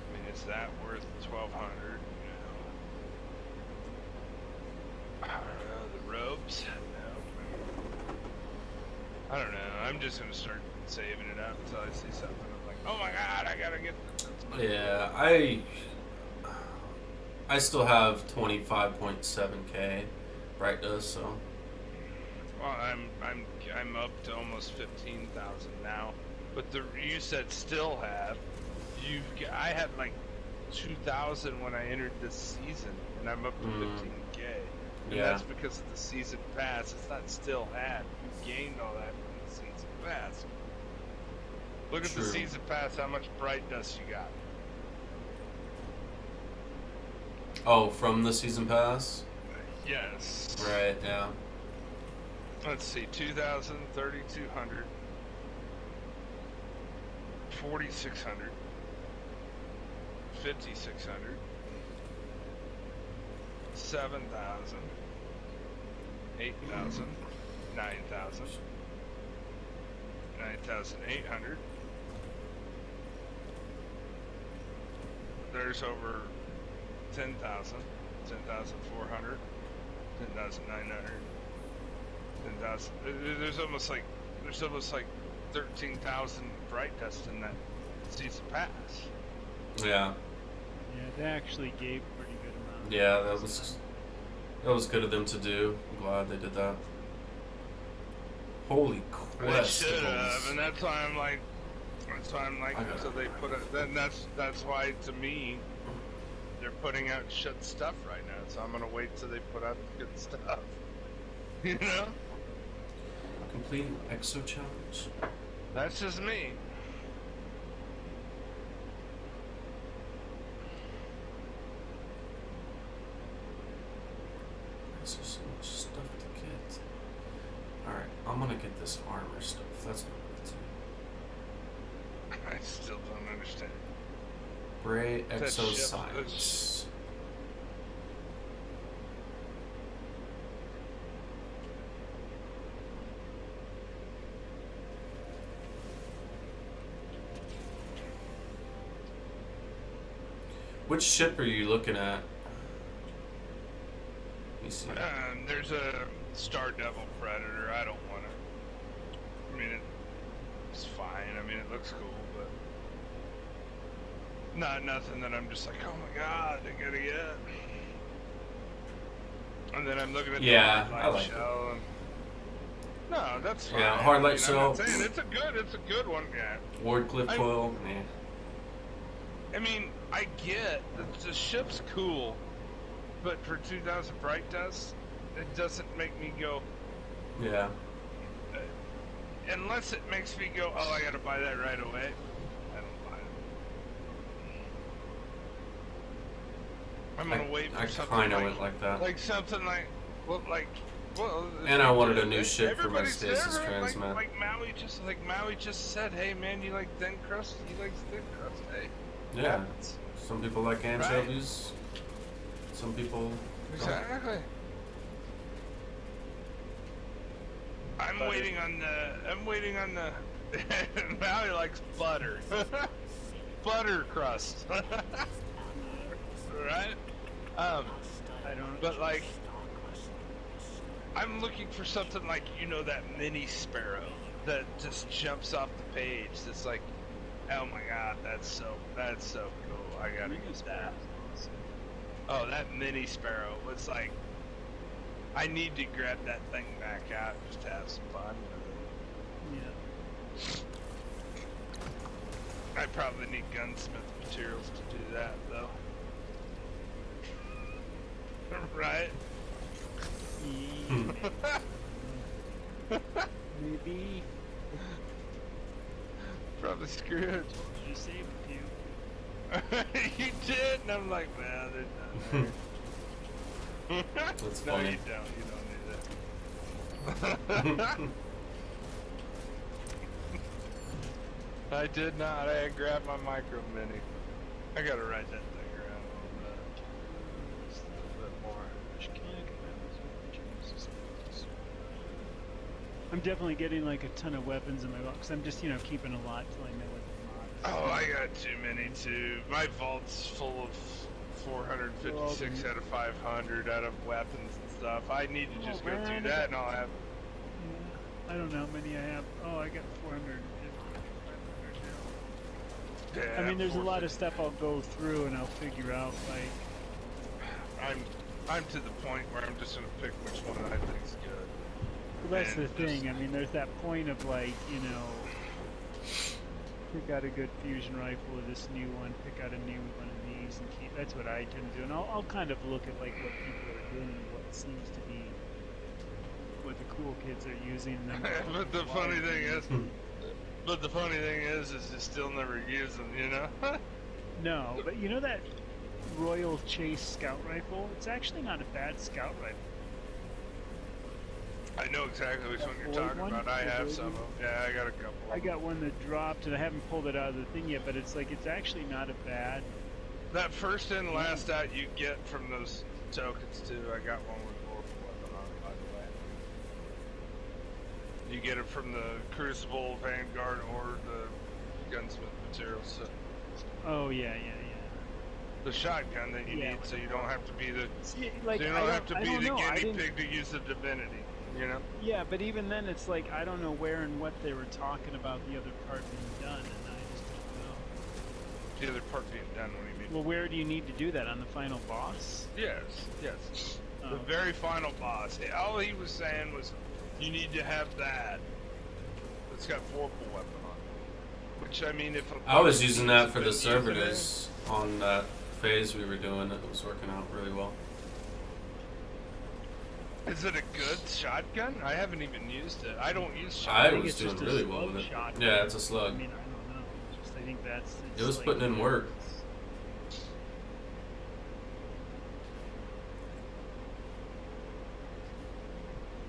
I mean, is that worth 1,200? I don't know. The robes? No. I don't know. I'm just gonna start saving it up until I see something. I'm like, oh my god, I gotta get this. Yeah, I still have 25.7k brightness, so Well, I'm up to almost 15,000 now, but you said still have. I had like 2,000 when I entered this season, and I'm up to 15k. And Yeah. that's because of the season pass. It's not still had. You gained all that from the season pass. Look at the True. season pass. How much bright dust you got? Oh, from the season pass? Yes. Right, yeah. Let's see, 2,000, 3,200, 4,600, 5,600, 7,000, 8,000, 9,000, 9,800. There's over 10,000, 10,400, 10,900. 10,000. There's almost like 13,000 bright dust in that season pass. Yeah. Yeah, they actually gave pretty good amount. Yeah, that was good of them to do. I'm glad they did that. Holy They should have, questions. and that's why I'm like, I got so it. they put it. Then that's why to me, they're putting out shit stuff right now. So I'm gonna wait till they put out the good stuff. You know, Complete an exo challenge. that's just me. There's just so much stuff to get. Alright, I'm gonna get this armor stuff. That's what I'm gonna do. I still don't understand. Bray That Exo ship- Science. Which ship are you looking at? Let me see. There's a Star Devil Predator. I don't want it. I mean, it's fine. I mean, it looks cool, but not nothing that I'm just like, oh my god, I gotta get. And then I'm looking at Yeah, the I Hard Light like it. shell. And... No, that's fine. Yeah, Hard Light I'm Shell. not saying it's a good one. Yeah. Wardcliff I- Coil. Nah. I mean, I get the ship's cool, but for 2,000 bright dust, it doesn't make me go. Yeah. Unless it makes me go, oh, I gotta buy that right away. I don't buy it. I'm gonna wait for I something kind of like, went like that. something like, well. And I wanted a new ship for my everybody's stasis there, transmat. Like Maui just said, hey man, you like thin crust? He likes thin crust. Hey, Yeah. happens. Some people like anchovies. Some people don't. Exactly. I'm waiting on the. Maui likes butter. Butter crust. Right? I don't. But like, I'm looking for something like, that mini sparrow that just jumps off the page. That's like, oh my god, that's so cool. I gotta get that. Oh, that mini sparrow was like, I need to grab that thing back out just to have some fun with it. Yeah. I probably need gunsmith materials to do that though. Right? Maybe. Probably screwed. You saved a few. You did, and I'm like, man, there's not there. That's No, funny. you don't. You don't need that. I did not. I had grabbed my micro mini. I gotta write that thing around a little bit. Just a little bit more. I'm definitely getting like a ton of weapons in my box. I'm just, keeping a lot till I know what the mods. Oh, I got too many too. My vault's full of 456 out of 500 out of weapons and stuff. I need to just go man, through that and I'll have. Yeah. I don't know how many I have. Oh, I got 450, 500 now. Yeah, I mean, there's a lot 450. of stuff I'll go through and I'll figure out, like, I'm to the point where I'm just gonna pick which one I think's good. well, that's And the thing. I mean, there's that point of, like, pick out a good fusion rifle with this new one, pick out a new one of these, and keep. That's what I tend to do. And I'll kind of look at, like, what people are doing and what seems to be what the cool kids are using. And then But the funny thing is you still never use them, no, but you know that Royal Chase scout rifle? It's actually not a bad scout rifle. I know exactly which That one you're Ford talking one? about. I The have Ford some of one? them. Yeah, I got a couple. I got one that dropped, and I haven't pulled it out of the thing yet, but it's actually not a bad. That first in, last out you get from those tokens too. I got one with Mortal Weapon on it, by the way. You get it from the Crucible, Vanguard, or the Gunsmith materials. So Oh, yeah. the shotgun that you Yeah. need, so you don't have to be the See, like, so you I don't have to I be don't the know. I guinea didn't- pig to use the divinity. Yeah, but even then, it's like I don't know where and what they were talking about the other part being done, and I just don't know. The other part being done. What do you mean? Well, where do you need to do that? On the final boss? Yes. Oh, The very final boss. All he was saying was, you need to have that. It's got vorpal weapon on it. Which, I mean, if I was using that for the using it- servitors on that phase we were doing. It was working out really well. Is it a good shotgun? I haven't even used it. I don't use I shotgun. think was it's doing just a really well slug with it. shotgun. Yeah, it's a I slug. mean, I don't know. Just I think that's. It was putting in work.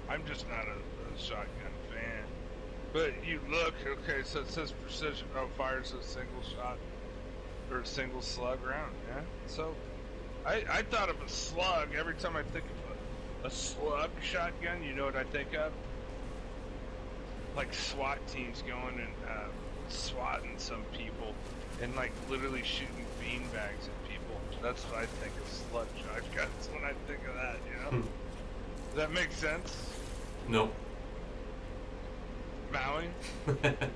I'm just not a shotgun fan. But you look, okay, so it says precision. Oh, fires a single shot or a single slug round. Yeah. So I thought of a slug every time I think of a slug shotgun. You know what I think of? Like SWAT teams going and swatting some people and like literally shooting beanbags at people. That's what I think of slug shotguns when I think of that. You know? Does that make sense? Nope. Maui? I don't know.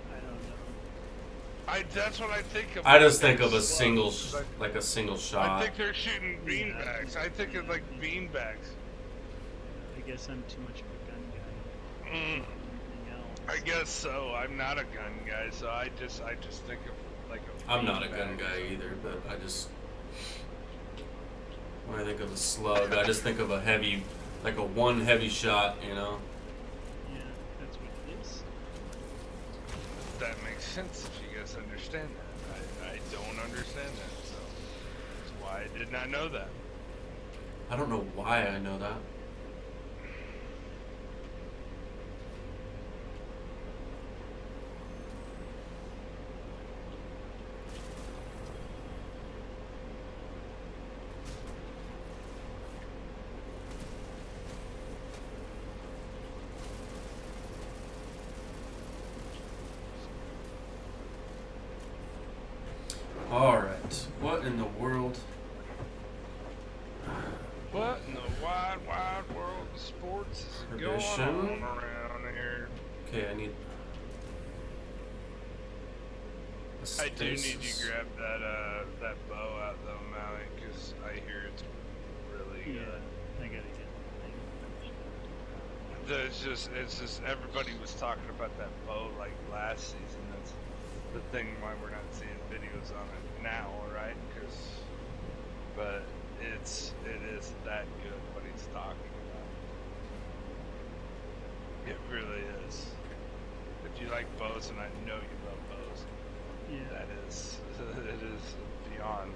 That's what I think of. I just think of a slugs. single, Like, like a single I shot. think they're shooting beanbags. I think of like beanbags. I guess I'm too much of a gun guy. Mm, Anything else? I guess so. I'm not a gun guy, so I just think of like a. I'm not a beanbag gun or guy something. either, but I just when I think of a slug, I just think of a heavy, like a one heavy shot. You know. Yeah, that's what it is. That makes sense if you guys understand that. I don't understand that, so that's why I did not know that. I don't know why I know that. Alright, what in the world? What in the wide, wide world of sports is going Tradition. on around here? Okay, I need. a I do need you stasis. to grab that bow out though, Mally, because I hear it's really Yeah, good. I gotta get the thing. It's just everybody was talking about that bow like last season. That's the thing why we're not seeing videos on it now, right? But it is that good what he's talking about. It really is. If you like bows, and I know you love bows, Yeah. that is it is beyond.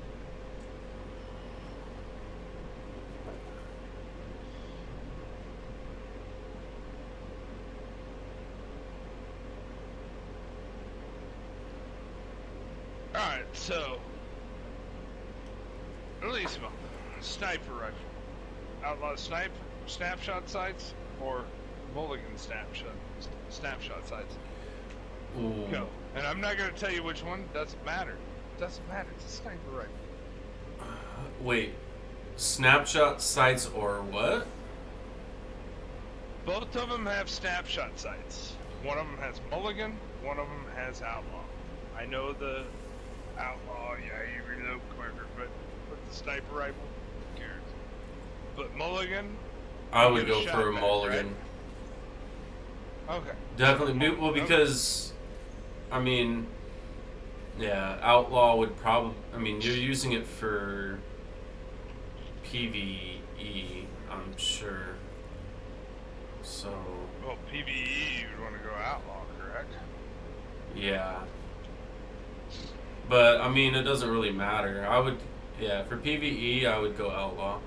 Alright, so Relismo, sniper rifle. Outlaw snapshot sights or mulligan snapshot sights. Ooh. Go. And I'm not gonna tell you which one, doesn't matter. Doesn't matter, it's a sniper rifle. Wait, snapshot sights or what? Both of them have snapshot sights. One of them has mulligan, one of them has outlaw. I know the outlaw, yeah, you reload quicker, but with the sniper rifle, who cares? But mulligan, I you would get a go shot for a back, mulligan. right? Okay. Definitely. Well, Okay. because, I mean, yeah, outlaw would probably. I mean, you're using it for PvE, I'm sure. So, Well, PvE, you'd want to go outlaw, correct? yeah. But I mean, it doesn't really matter. I would, yeah, for PvE, I would go outlaw.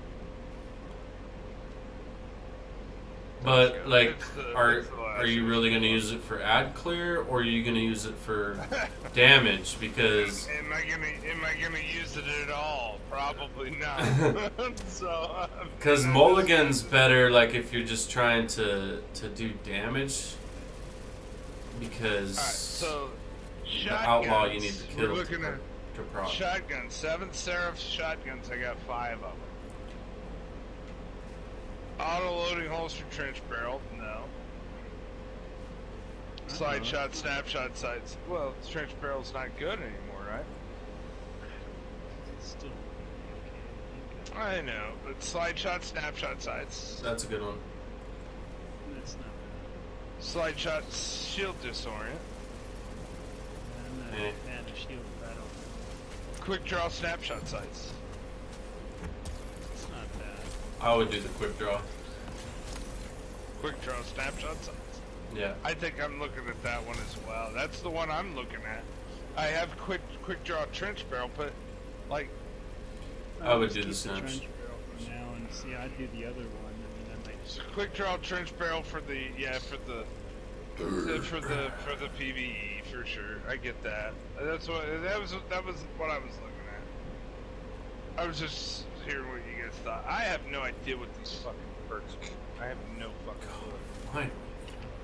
But It's like, the are last you really resort. gonna use it for ad clear, or are you gonna use it for damage? Because Am I gonna use it at all? Probably not. So. because mulligan's better, like if you're just trying to do damage. Because Alright, so the outlaw you shotguns, need to we're kill looking at to proc. shotguns. 7th Seraph shotguns. I got 5 of them. Auto-loading holster trench barrel. No. Slide shot, snapshot sights. Well, trench barrel's not good anymore, right? I know, but slide shot, snapshot sights. That's a good one. That's not bad. Slide shot, shield disorient. I'm not Eh. a fan of shield battle. Quick draw, snapshot sights. It's not bad. I would do the quick draw. Quick draw, snapshot sights. Yeah. I think I'm looking at that one as well. That's the one I'm looking at. I have quick draw trench barrel, but like I would just do the keep snaps. trench barrel for now and see. I'd do the other one. I mean, I might just. quick draw trench barrel for the for the PVE for sure. I get that. That was what I was looking at. I was just hearing what you guys thought. I have no idea what these fucking perks mean. I have no fucking clue. Why?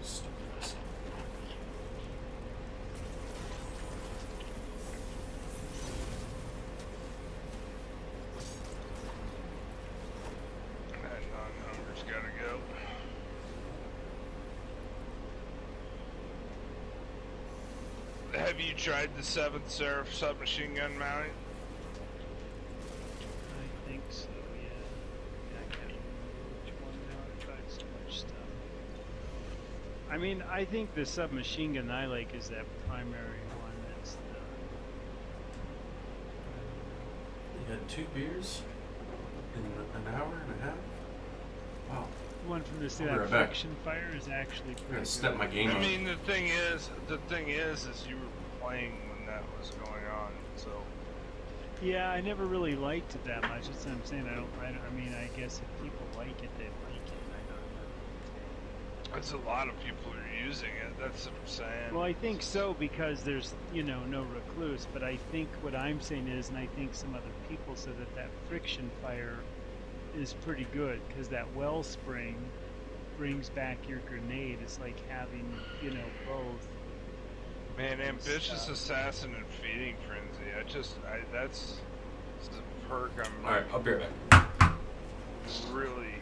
Stupid ass. That non-hunger's gotta go. Have you tried the 7th Seraph submachine gun mounting? I think so. Yeah. I can't remember which one now. I've tried so much stuff. I mean, I think the submachine gun I like is that primary one. That's the. You had 2 beers in an hour and a half? Wow. The one from this I'll be that right back. friction fire is actually I'm pretty gonna good. step my game I up. mean, the thing is you were playing when that was going on, so. Yeah, I never really liked it that much. That's what I'm saying. I mean, I guess if people like it, they like it. I don't know. That's a lot of people are using it. That's what I'm saying. Well, I think so because there's, no recluse. But I think what I'm saying is, and I think some other people said that friction fire is pretty good because that wellspring brings back your grenade. It's like having, both. Man, ambitious assassin and feeding frenzy. That's the perk I'm Alright, I'll be right back. really.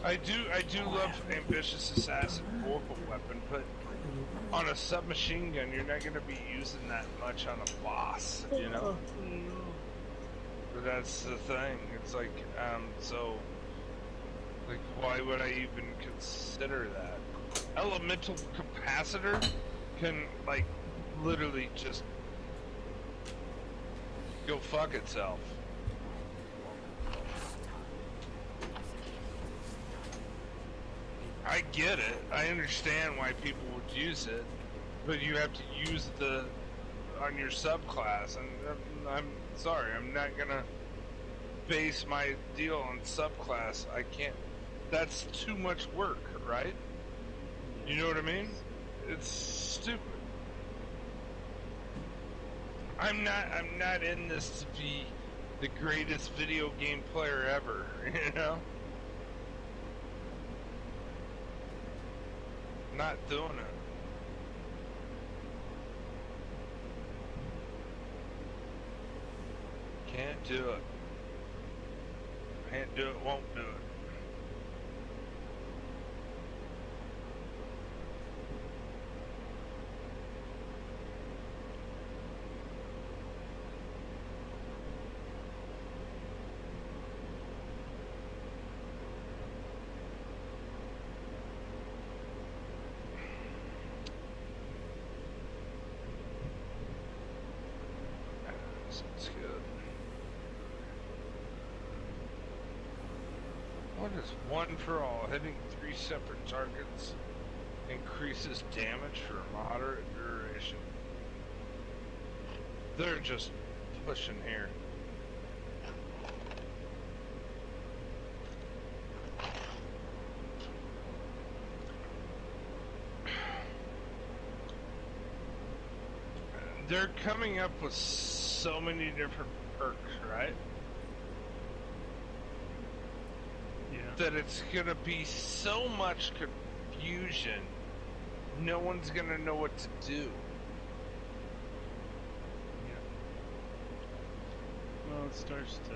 I do love ambitious assassin vorpal weapon, but on a submachine gun, you're not gonna be using that much on a boss, But that's the thing. It's like, why would I even consider that? Elemental capacitor can, literally just go fuck itself. I get it. I understand why people would use it, but you have to use on your subclass, and I'm sorry, I'm not gonna base my deal on subclass. I can't. That's too much work, right? You know what I mean? It's stupid. I'm not in this to be the greatest video game player ever, Not doing it. Can't do it. Can't do it, won't do it. Sounds good. What is one for all? Hitting 3 separate targets increases damage for a moderate duration. They're just pushing here. They're coming up with so many different perks, right? Yeah. That it's gonna be so much confusion. No one's gonna know what to do. Well, it starts to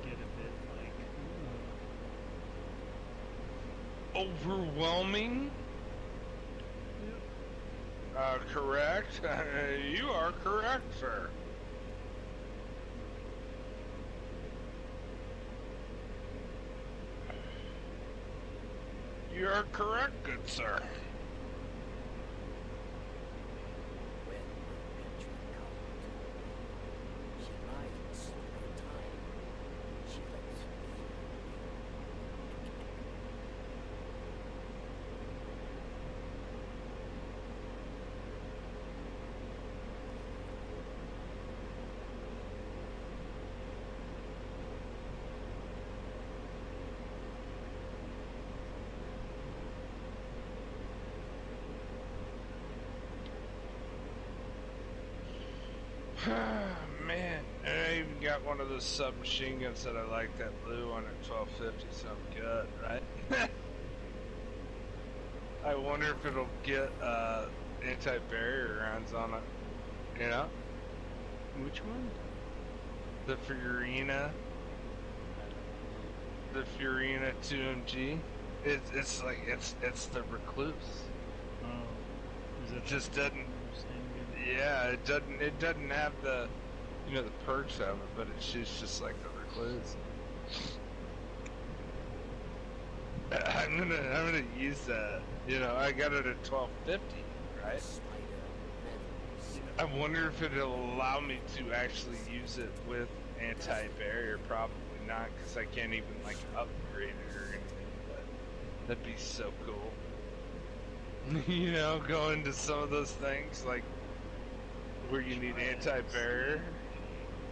get a bit Overwhelming? Correct. You are correct, sir. You are correct, good sir. When adventure comes, she lies for time. She lets fear Man, and I even got one of those submachine guns that I like, that blue one at 1250, so I'm good, right? I wonder if it'll get anti-barrier rounds on it, you know? Which one? The Furina. The Furina 2MG. It's like, it's the Recluse. Oh, is It that just doesn't, same yeah, it doesn't have the, you know, the perks of it, but it's just like the Recluse. I'm gonna use that. You know, I got it at 1250, right? spider venom. I wonder if it'll allow me to actually use it with anti-barrier. Probably not, because I can't even like upgrade it or anything. But that'd be so cool. You know, going to some of those things like where you need anti-barrier.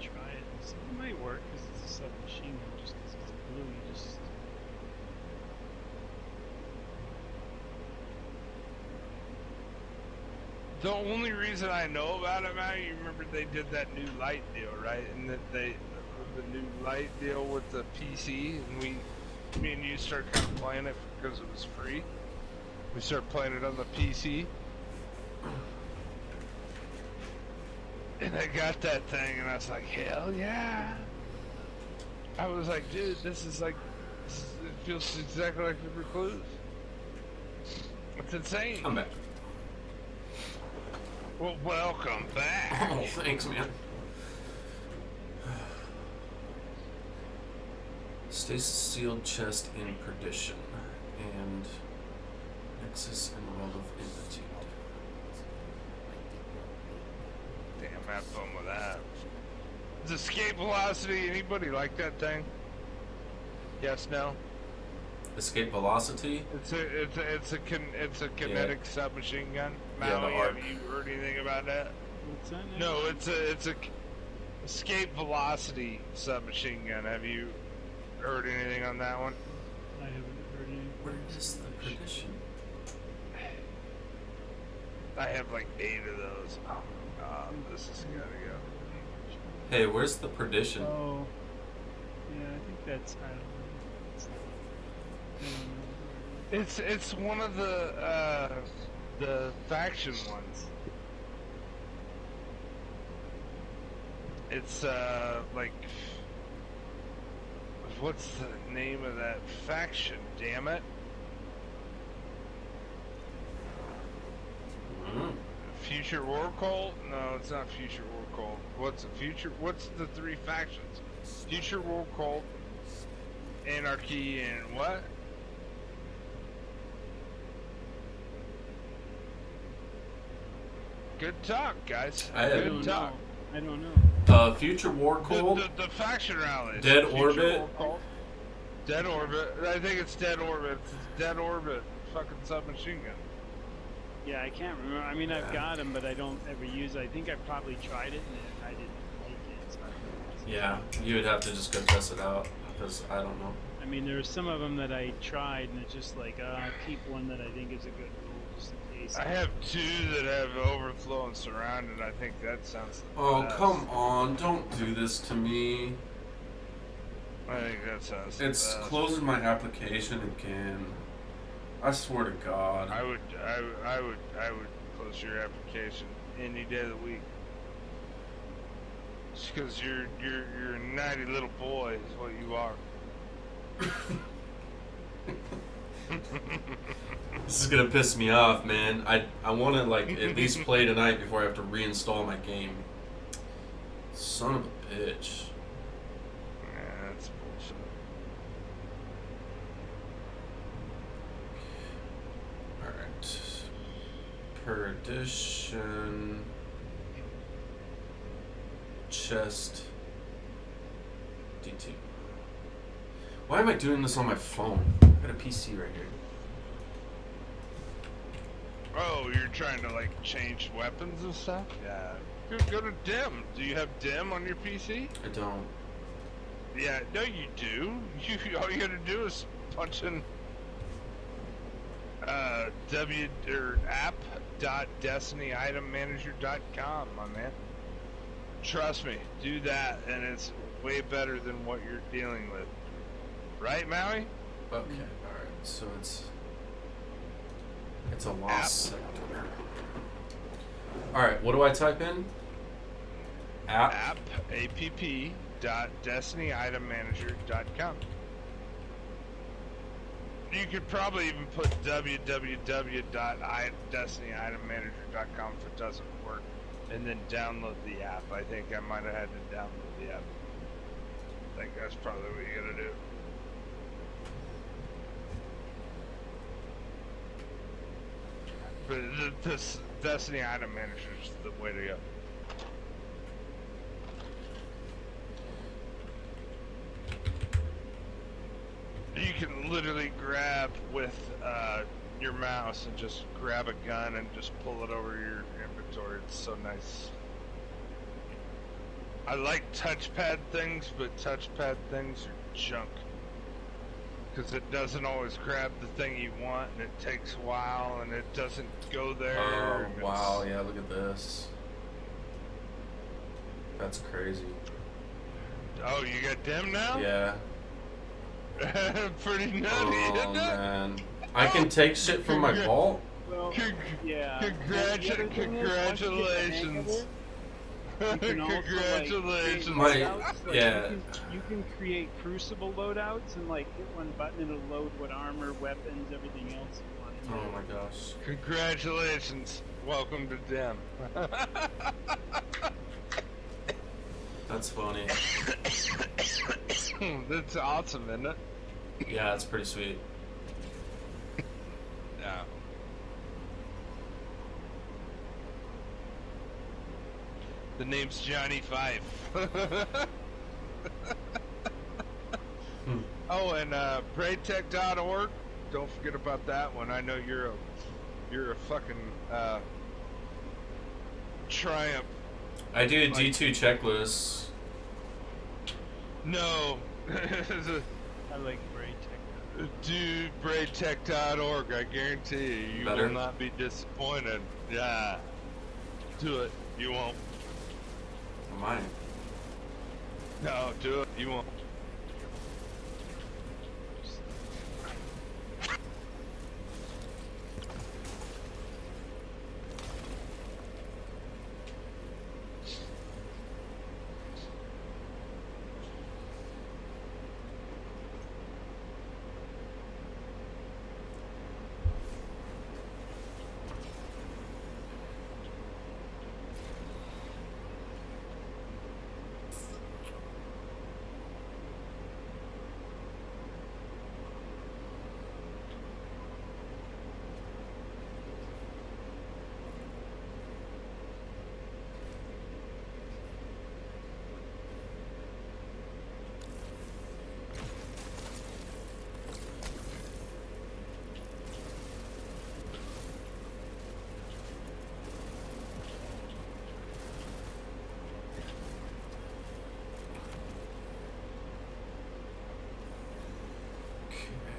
Try it. It might work because it's a submachine gun. Just because it's blue, you just. The only reason I know about it, man, you remember they did that new light deal, right? And that the new light deal with the PC, and me and you started kind of playing it because it was free. We started playing it on the PC, and I got that thing, and I was like, hell yeah! I was like, dude, it feels exactly like the Recluse. It's insane. I'm back. Well, welcome back. Oh, thanks, man. Stasis sealed chest in perdition and Nexus and World of Infinitude. Damn, have fun with that. Is escape velocity, anybody like that thing? Yes, no? Escape velocity? It's a kinetic submachine gun. Yeah, the Maui, arc. have you heard anything about that? What's that now? No, it's a escape velocity submachine gun. Have you heard anything on that one? I haven't heard any. Where is the perdition? I have like 8 of those. Oh my god, this is gotta go. Hey, where's the perdition? Oh. Yeah, I think that's. I don't know. It's one of the faction ones. It's like, what's the name of that faction? Damn it! Mm. Future War Cult? No, it's not Future War Cult. What's the 3 factions? Future War Cult, Anarchy, and what? Good talk, guys. I have- Good talk. I don't know. Future War Cult? The faction rallies. Dead Future Orbit? War Cult. Dead Orbit. I think it's Dead Orbit. It's Dead Orbit. Fucking submachine gun. Yeah, I can't remember. I mean, Yeah. I've got them, but I don't ever use it. I think I probably tried it and I didn't like it. So I don't know. Yeah, you would have to just go test it out, because I don't know. I mean, there are some of them that I tried, and it's just like, I'll keep one that I think is a good rule, just in case. I have 2 that have overflow and surrounded. I think that sounds the Oh, best. come on, don't do this to me. I think that sounds the It's best. closing my application again. I swear to God. I would close your application any day of the week. Just because you're a naughty little boy is what you are. This is gonna piss me off, man. I want to like at least play tonight before I have to reinstall my game. Son of a bitch. Yeah, that's bullshit. Perdition. Chest. D2. Why am I doing this on my phone? I got a PC right here. Oh, you're trying to like change weapons and stuff? Yeah. Go to DIM. Do you have DIM on your PC? I don't. Yeah, no, you do. All you gotta do is punch in app.destinyitem.manager.com, my man. Trust me, do that, and it's way better than what you're dealing with. Right, Maui? Okay, alright. So it's a lost sector. Alright, what do I type in? App. app.destinyitem.manager.com. You could probably even put www.destinyitem.manager.com if it doesn't work, and then download the app. I think I might have had to download the app. I think that's probably what you gotta do. But this Destiny Item Manager is the way to go. You can literally grab with your mouse and just grab a gun and just pull it over your inventory. It's so nice. I like touchpad things, but touchpad things are junk. Because it doesn't always grab the thing you want, and it takes a while, and it doesn't go there. Oh, and wow, yeah, look at this. That's crazy. Oh, you got DIM now? Yeah. Pretty nutty, Oh, isn't it? man. I can take shit from my vault? Well, yeah. Congratulations. You can also, Congratulations. Like, My- create loadouts, yeah. You can create Crucible loadouts and like hit one button, it'll load what armor, weapons, everything else you want in Oh there. my gosh. Congratulations. Welcome to DIM. That's funny. That's awesome, isn't it? Yeah, it's pretty sweet. Yeah. The name's Johnny Five. Oh, and BraidTech.org. Don't forget about that one. I know you're a fucking Triumph. I do a D2 checklist. No. I like Braid Tech. Dude, BraidTech.org. I guarantee you Better. will not be disappointed. Yeah. Do it. You won't. Mine. No, do it. You won't.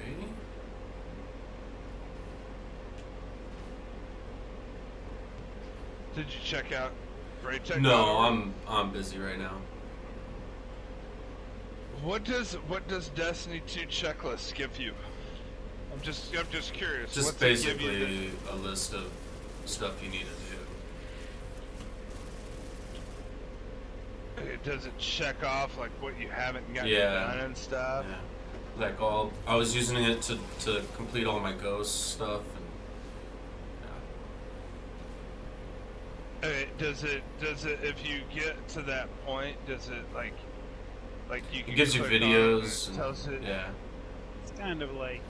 Okay. Did you check out BraidTech.org? No, I'm busy right now. What does Destiny 2 checklist give you? I'm just curious. Just What's it give you basically a list of stuff you need to does it check off like what you haven't gotten Yeah. done and do. stuff? Yeah. Like I was using it to complete all my ghost stuff and Does it if you get to that point, does it like you can it gives you click on it videos. and it tells it? Yeah. It's kind of like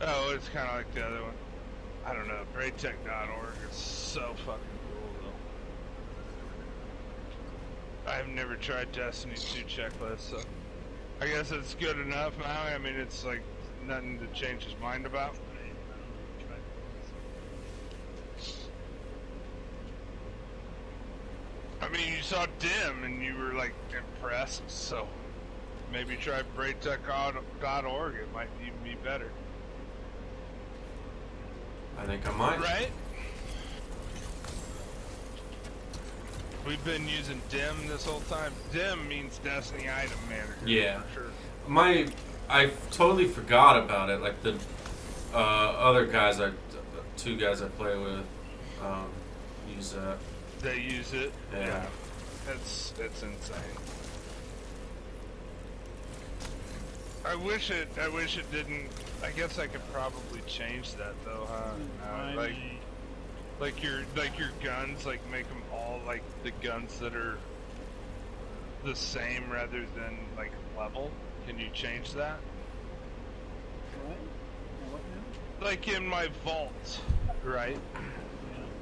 Oh, it's kind of like the other one. I don't know. Raytech.org is so fucking cool, though. I've never tried Destiny 2 checklist, so I guess it's good enough now. I mean, it's like nothing to change his mind about. I mean, you saw Dim and you were like impressed, so maybe try Braytech.org. It might even be better. I think I might. Right? We've been using Dim this whole time. Dim means Destiny Item Manager. Yeah. For sure. I totally forgot about it. Like the other guys, two guys I play with, use that. They use it. Yeah. It's insane. I wish it didn't. I guess I could probably change that though, huh? Like your guns, like make them all like the guns that are the same rather than like level. Can you change that? What? What now? Like in my vault, right?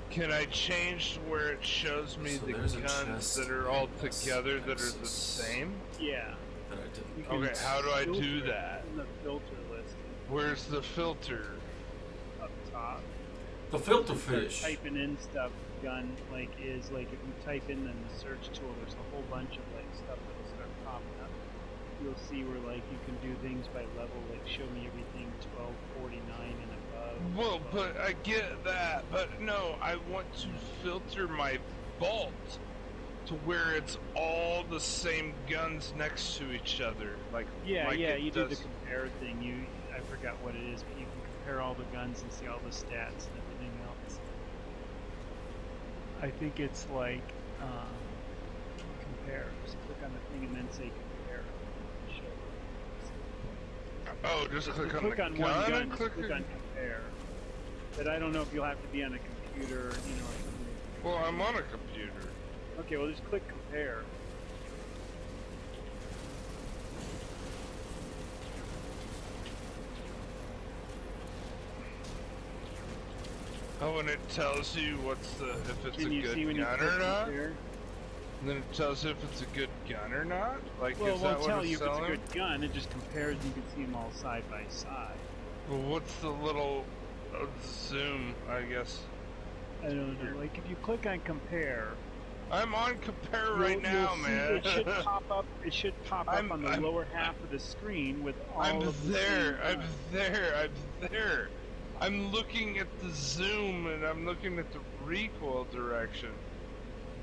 Can I change where it shows me So the there's a guns chest that are all that's together that are the Nexus. same? Yeah. That I didn't. You can Okay, how do I filter do it that? in the filter list Where's the filter? up top. The filter Start fish. typing in stuff. Gun is like if you type in the search tool, there's a whole bunch of like stuff that'll start popping up. You'll see where like you can do things by level, like show me everything 1249 and above. Well, but I get that, but no, I want to filter my vault to where it's all the same guns next to each other. Like Yeah, like yeah, it you do the does- compare thing. I forgot what it is, but you can compare all the guns and see all the stats and everything else. I think it's like compare. Just click on the thing and then say compare. Show. Oh, just click on the on gun one gun. and Just click. click on compare. But I don't know if you'll have to be on a computer, or something. Well, I'm on a computer. Okay, well just click compare. Oh, and it tells you if it's Can a you see when good you gun click or not. compare? And then it tells you if it's a good gun or not. Like, Well, is it that won't what tell it's you if it's a telling? good gun. It just compares. You can see them all side by side. Well, what's the little zoom? I guess I don't know. Like if you click on compare, I'm on compare right you'll now, see man. It should pop up. It should pop up on the I'm- lower half of the screen with all I'm of the there. same I'm guns. there. I'm there. I'm looking at the zoom and I'm looking at the recoil direction.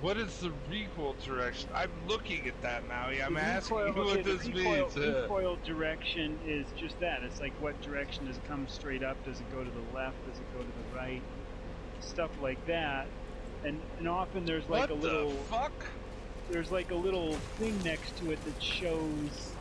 What is the recoil direction? I'm looking at that, Maui. I'm The asking recoil- you what okay, this the means. recoil direction is just that. It's like what direction does it come straight up? Does it go to the left? Does it go to the right? Stuff like that. And often there's like what a little the fuck? there's like a little thing next to it that shows.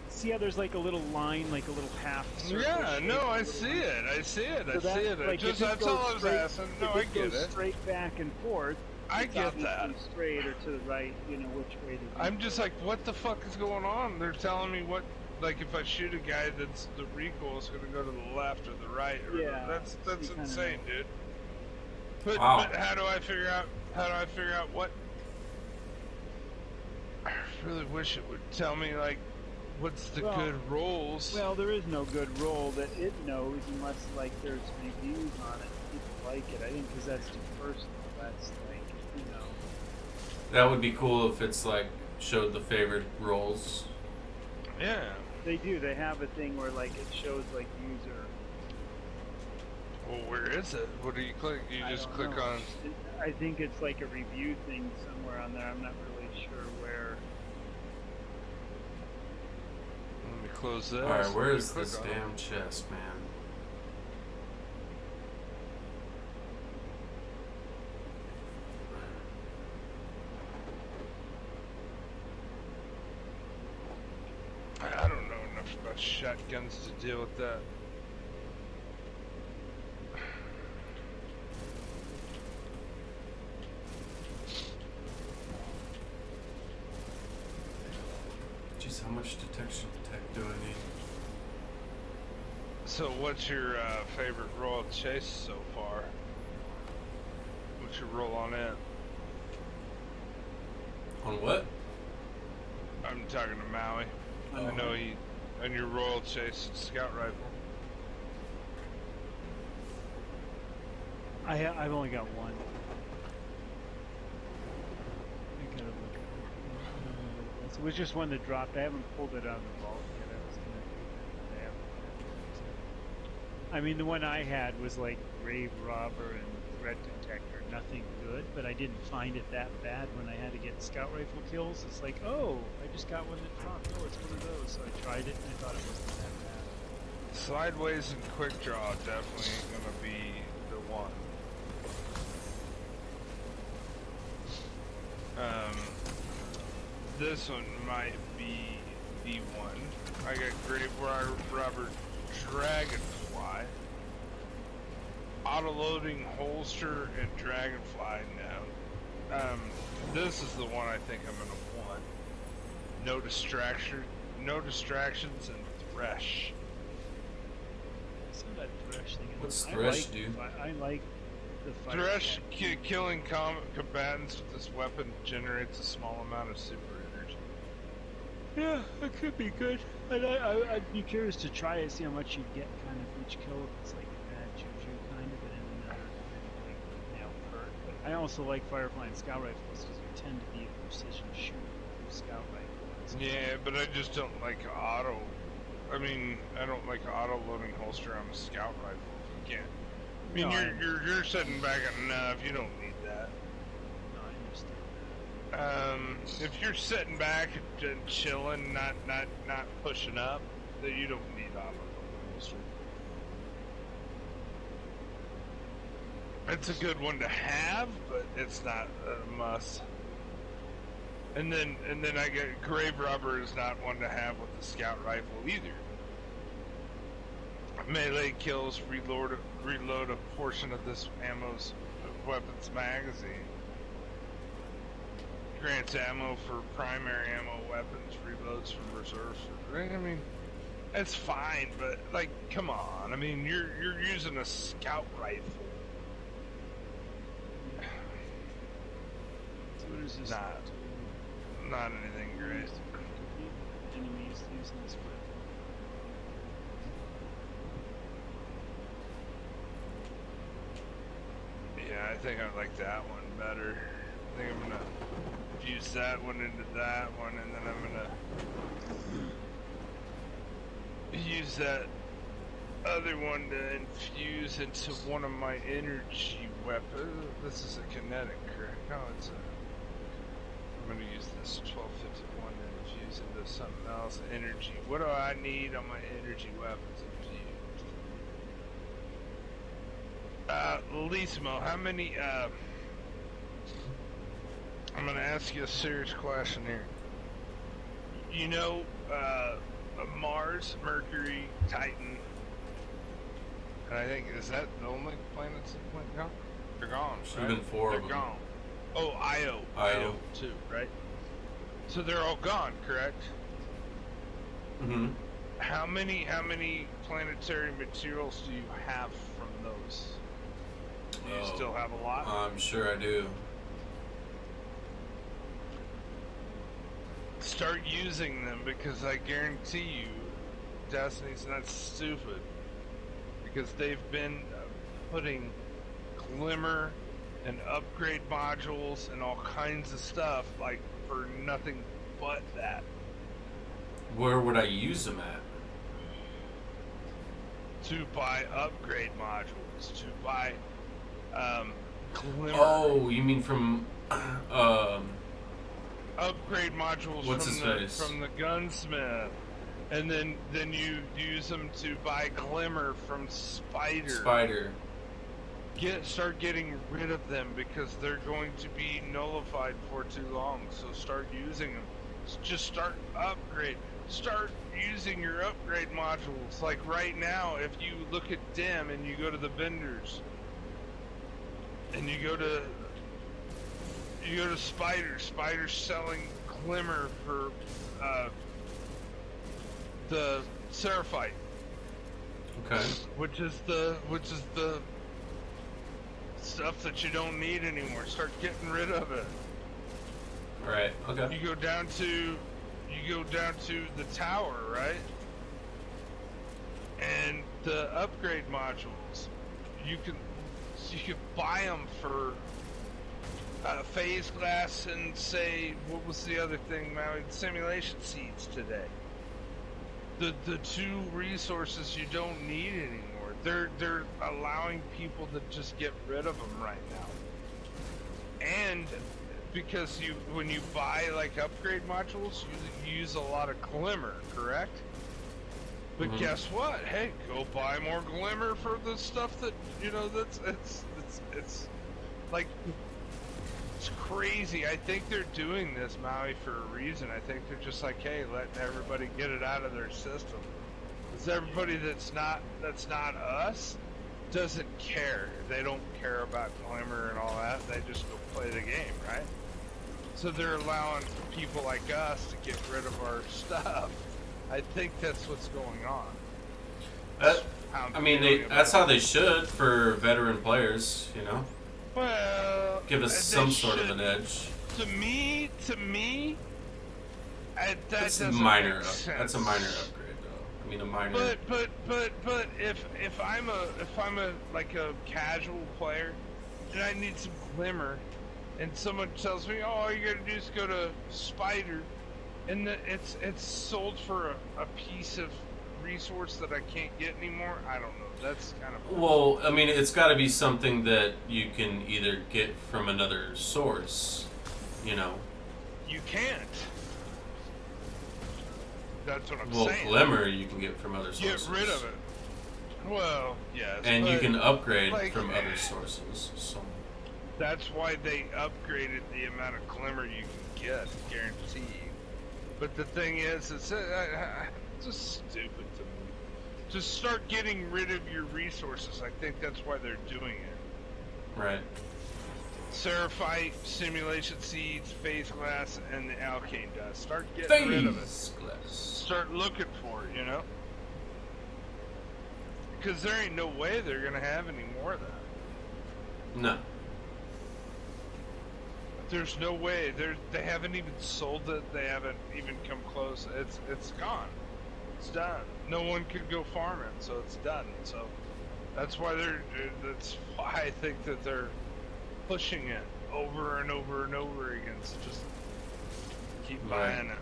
See how there's like a little line, like a little half circle? Yeah, shape, no, a I little see line? it. I see it. So I see it. like, if it That's goes all I was straight- asking. No, if I it get goes it. straight back and forth. I it's get that. obviously straight or to the right, which way to. I'm just like, what the fuck is going on? They're telling me what, like, if I shoot a guy, that's the recoil is going to go to the left or the right. Or Yeah, that's you kinda insane, know. dude. But, Wow. but how do I figure out? How do I figure out what? I really wish it would tell me like, what's the Well- good rolls. Well, there is no good roll that it knows unless like there's reviews on it. People like it. I think because that's too personal. That's like That would be cool if it's like showed the favorite rolls. Yeah. they do. They have a thing where like it shows like user. Well, where is it? What do you click? You I just don't click know. on. I think it's like a review thing somewhere on there. I'm not really sure where. Let me close this. Alright, Let where me is click this on it. damn chest, man? I don't know enough about shotguns to deal with that. Jeez, how much detection tech do I need? So what's your favorite Royal Chase so far? What's your roll on it? On what? I'm talking to Maui. Oh. I know he, and your Royal Chase scout rifle. I've only got one. I gotta look at it. It was just one that dropped. I haven't pulled it out of the vault yet. I was gonna do that, but I haven't. I mean, the one I had was like Grave Robber and Threat Detector. Nothing good, but I didn't find it that bad when I had to get scout rifle kills. It's like, oh, I just got one that dropped. Oh, it's one of those. So I tried it and I thought it wasn't that bad. Sideways and quick draw definitely gonna be the one. This one might be the one. I got Grave Robber Dragonfly, auto-loading holster, and Dragonfly now. This is the one I think I'm gonna want. No distractions, and Thresh. So that Thresh thing. What's I Thresh like, do? I like the fire. Thresh killing combatants with this weapon generates a small amount of super energy. Yeah, that could be good. And I'd be curious to try it, see how much you get kind of each kill. If it's like a bad juju kind of, and then another kind of like nail perk. But I also like Firefly and Scout Rifles because you tend to be a precision shooter with Scout Rifles. Yeah, but I just don't like auto. I mean, I don't like auto-loading holster on a scout rifle. You can't. I mean, No, you're sitting back enough. You don't need that. No, I understand. If you're sitting back and chilling, not pushing up, then you don't need auto-loading holster. It's a good one to have, but it's not a must. And then I get Grave Robber is not one to have with the scout rifle either. Melee kills reload a portion of this ammo's weapons magazine. Grants ammo for primary ammo weapons, reloads from reserves. I mean, it's fine, but like, come on. I mean, you're using a scout rifle. So what is this? Not anything great. Enemies using this weapon. Yeah, I think I like that one better. I think I'm gonna fuse that one into that one, and then I'm gonna use that other one to infuse into one of my energy weapons. This is a kinetic, correct? No, it's a... I'm gonna use this 1251 to infuse into something else. Energy. What do I need on my energy weapons infused? Lismo, how many, I'm gonna ask you a serious question here. You know, Mars, Mercury, Titan, and I think, is that the only planets that went gone? They're gone, Should've right? been 4 They're of them. gone. Oh, Io too, right? So they're all gone, correct? Mm-hmm. How many planetary materials do you have from those? Do you still have a lot? I'm sure I do. Start using them, because I guarantee you Destiny's not stupid, because they've been putting glimmer and upgrade modules and all kinds of stuff like for nothing but that. Where would I use them at? To buy upgrade modules, to buy glimmer. Oh, you mean from Upgrade modules What's his face? from the gunsmith, and then you use them to buy glimmer from Spider. Start getting rid of them, because they're going to be nullified for too long. So start using them. Just start using your upgrade modules. Like right now, if you look at DIM and you go to the vendors and you go to Spider's selling glimmer for the Seraphite. Okay. which is the stuff that you don't need anymore. Start getting rid of it. Right. Okay. You go down to the tower, right? And the upgrade modules, you can buy them for phase glass and say, what was the other thing, Maui? Simulation seeds today. The two resources you don't need anymore. They're allowing people to just get rid of them right now. And because when you buy like upgrade modules, you use a lot of glimmer, correct? But guess what? Hey, go buy more glimmer for the stuff that it's like, it's crazy. I think they're doing this, Maui, for a reason. I think they're just like, hey, letting everybody get it out of their system. Because everybody that's not us doesn't care. They don't care about glimmer and all that. They just go play the game, right? So they're allowing people like us to get rid of our stuff. I think that's what's going on. That's how they should for veteran players, you know? Well, Give us some sort of an edge. To me, that That's doesn't minor. make sense. That's a minor upgrade, though. I mean, a minor. But if I'm a like a casual player and I need some glimmer, and someone tells me, oh, all you gotta do is go to Spider, and it's sold for a piece of resource that I can't get anymore. I don't know. That's kind of Well, I mean, it's got to be something that you can either get from another source, you know. you can't. That's what I'm Well, saying. glimmer you can get from other sources. Get rid of it. Well, yes. And you but can upgrade like, from other sources. So. that's why they upgraded the amount of glimmer you can get, guaranteed. But the thing is, it's just stupid to me. Just start getting rid of your resources. I think that's why they're doing it. Right. Seraphite, simulation seeds, phase glass, and the alkane dust. Start getting rid of it. Phase glass. Start looking for it, you know? Because there ain't no way they're gonna have any more of that. No. There's no way. They haven't even sold it. They haven't even come close. It's gone. It's done. No one could go farm it, so it's done. So that's why that's why I think that they're pushing it over and over and over again. So just keep buying it.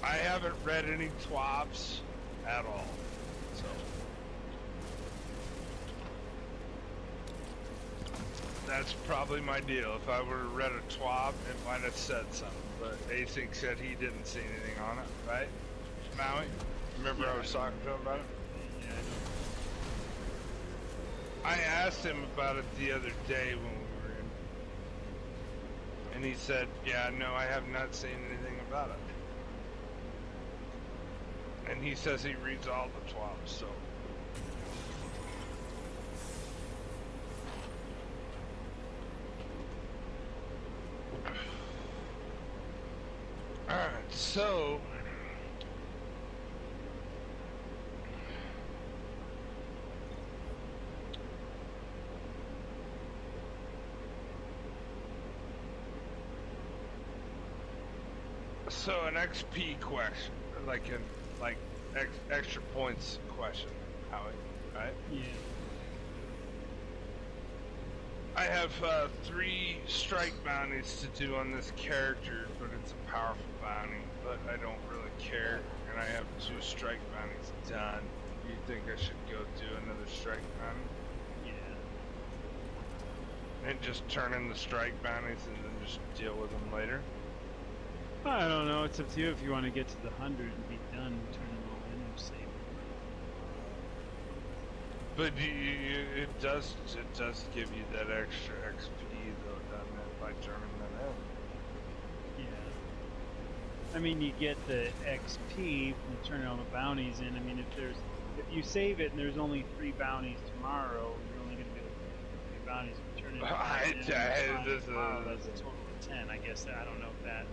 I haven't read any TWABs at all. So that's probably my deal. If I would have read a TWAB, it might have said something. But Async said he didn't see anything on it, right? Maui? Remember I was talking to him about it? Yeah, I asked him about it the other day when we were in. And he said, yeah, no, I have not seen anything about it. And he says he reads all the TWABs, so. Alright, so an XP question, like extra points question, Howie, right? yeah. I have 3 strike bounties to do on this character, but it's a powerful bounty, but I don't really care, and I have 2 strike bounties done. You think I should go do another strike bounty? Yeah. And just turn in the strike bounties and then just deal with them later? I don't know. It's up to you if you want to get to the 100 and be done, turn them all in and save. But it does give you that extra XP though, doesn't it, by turning them in? Yeah. I mean, you get the XP from turning all the bounties in. I mean, if you save it and there's only 3 bounties tomorrow, you're only going to be able to do 3 bounties. If you turn it in tomorrow, that's a total of 10. I guess I don't know if that.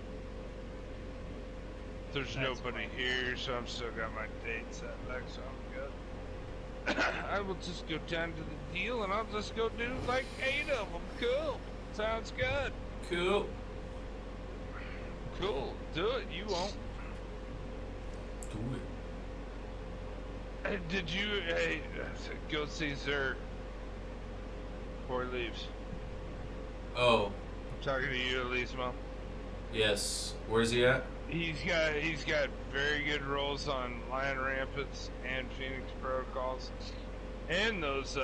There's That's nobody fine. here, so I'm still got my date set back, so I'm good. I will just go down to the deal, and I'll just go do like 8 of them. Cool. Sounds good. Cool. Cool. Do it. You won't. Do it. Hey, did you? Hey, go see Zer before he leaves. Oh, I'm talking to you, Elismo. yes. Where's he at? He's got very good rolls on Lion Rampants and Phoenix Protocols, and those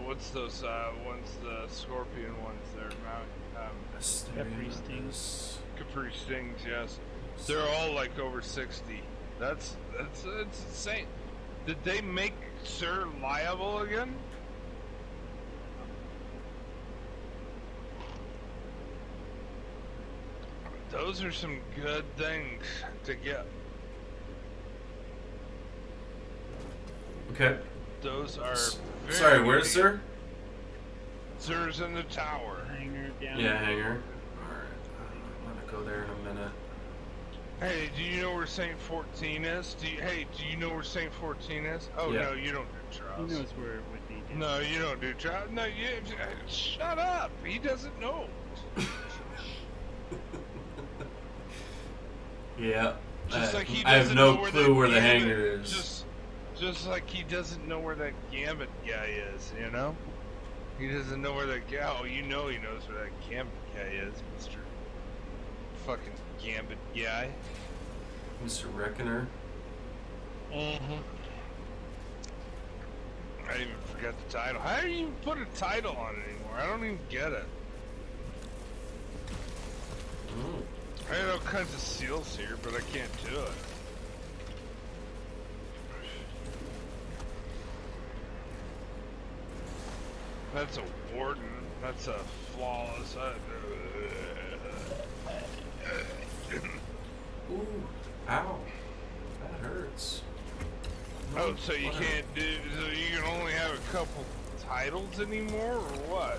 what's those ones, the Scorpion ones there, Capri Stings. Capri Stings, yes. They're all like over 60. That's insane. Did they make Sir liable again? Those are some good things to get. Okay. Those are very Sorry, where's good. Sir? Sir's in the tower. Hanger down. Yeah, hangar. Alright. I'm gonna go there in a minute. Hey, do you know where Saint 14 is? Do you know where Saint 14 is? Oh Yeah. no, you don't do He trials. knows where it would be. Down. No, you don't do trials. No, shut up. He doesn't know. Yeah. Just like he I have doesn't no know where clue that where the Gambit- hangar is. Just like he doesn't know where that Gambit guy is, you know? He doesn't know where that guy. Oh, you know he knows where that Gambit guy is, Mister fucking Gambit guy. Mr. Reckoner. Mm-hmm. I even forgot the title. How do you even put a title on it anymore? I don't even get it. Mm. I had all kinds of seals here, but I can't do it. That's a warden. That's a flawless. Ooh. Ow. That hurts. Oh, so you Whatever. can't do. So you can only have a couple titles anymore, or what?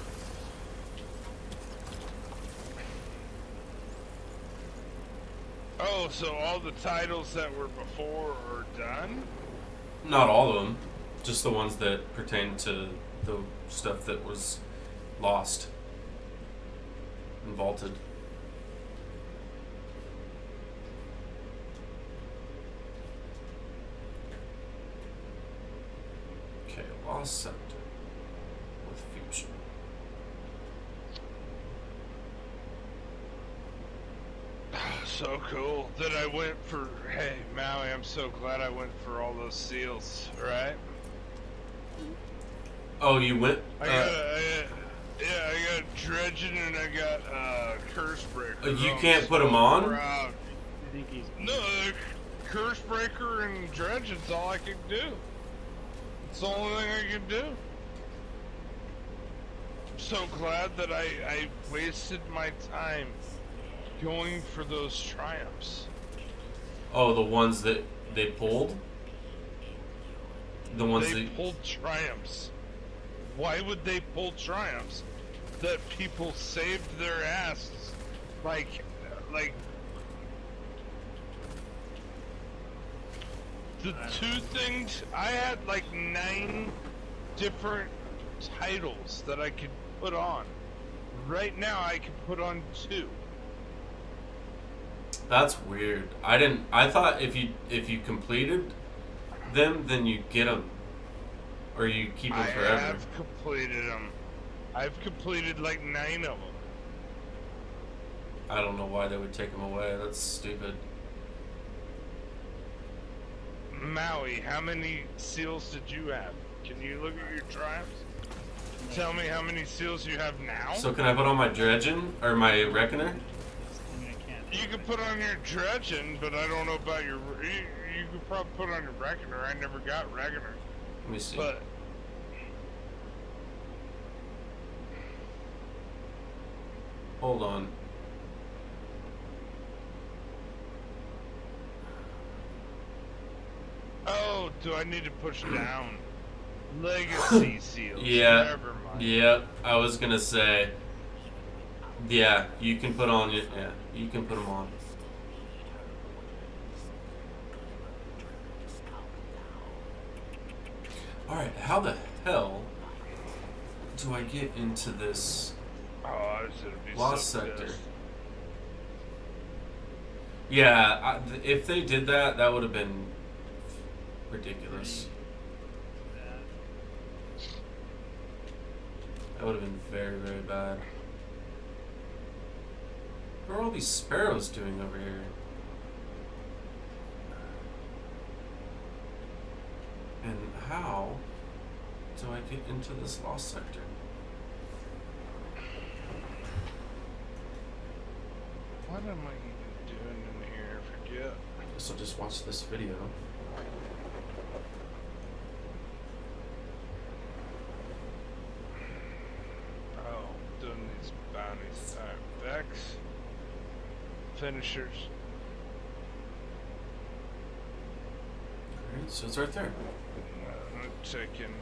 Oh, so all the titles that were before are done? Not all of them. Just the ones that pertain to the stuff that was lost and vaulted. Okay, lost scepter with fusion. So cool that I went for. Hey, Maui, I'm so glad I went for all those seals, right? Oh, you went? I got Dredgen and I got Cursebreaker. You I'm can't put 'em so on? proud. I think he's. No, Cursebreaker and Dredgen's all I can do. It's the only thing I can do. I'm so glad that I wasted my time going for those triumphs. Oh, the ones that they pulled? The ones They that... pulled triumphs. Why would they pull triumphs? That people saved their asses. Like the two things, I had like 9 different titles that I could put on. Right now I can put on 2. That's weird. I thought if you completed them, then you get them. Or you keep them I forever. have completed them. I've completed like 9 of them. I don't know why they would take them away. That's stupid. Maui, how many seals did you have? Can you look at your triumphs? Tell me how many seals you have now? So can I put on my Dredgen? Or my Reckoner? I mean, I can't. You could put on your Dredgen, but I don't know about your... You could probably put on your Reckoner. I never got Reckoner. Let me see. But... Hold on. Oh, do I need to push down? Legacy seals. Yeah. Never mind. Yeah, I was gonna say. Yeah, you can put on it. Yeah, you can put them on. Alright, how the hell do I get into this Oh, I should be lost so sector? pissed. Yeah, if they did that, that would have been ridiculous. That would have been very, very bad. What are all these sparrows doing over here? And how do I get into this lost sector? What am I even doing in here? I forget. Guess I'll just watch this video. Oh, doing these bounties. Alright, Vex. Finishers. Alright, so it's right there. I'm taking.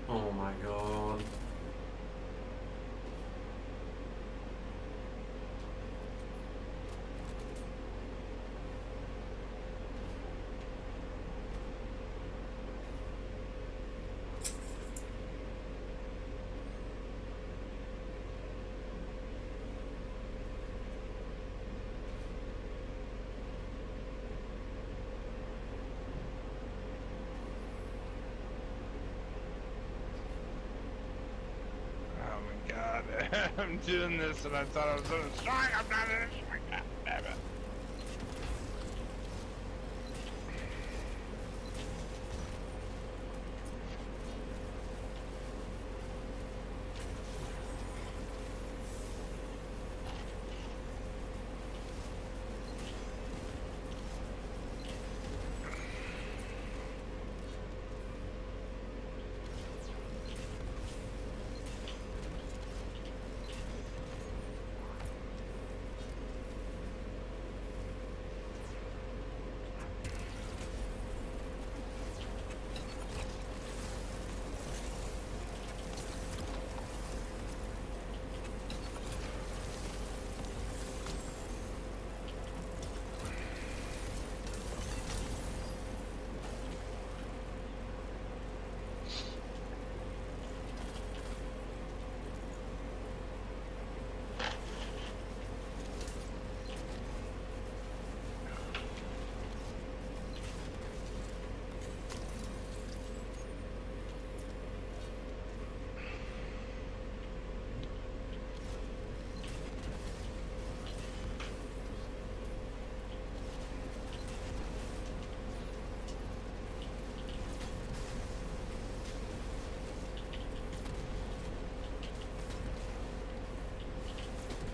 Oh my god. Oh my god. I'm doing this and I thought I was doing a strike. I'm not in a strike. God damn it.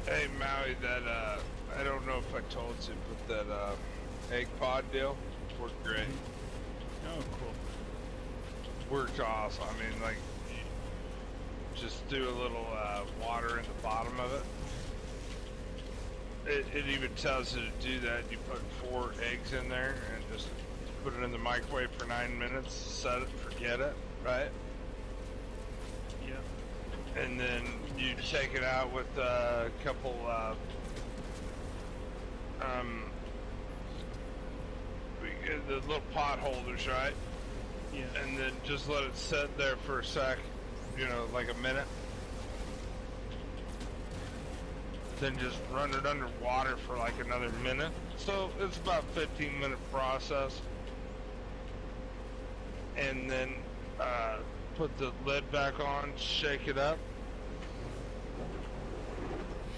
Hey Maui, that I don't know if I told you, but that egg pod deal worked great. Oh, cool. Worked awesome. I mean, like, you just do a little water in the bottom of it. It even tells you to do that. You put 4 eggs in there and just put it in the microwave for 9 minutes. Set it, forget it, right? Yeah. And then you take it out with a couple the little pot holders, right? Yeah. And then just let it sit there for a sec, you know, like a minute. Then just run it under water for like another minute. So it's about a 15-minute process. And then put the lid back on, shake it up,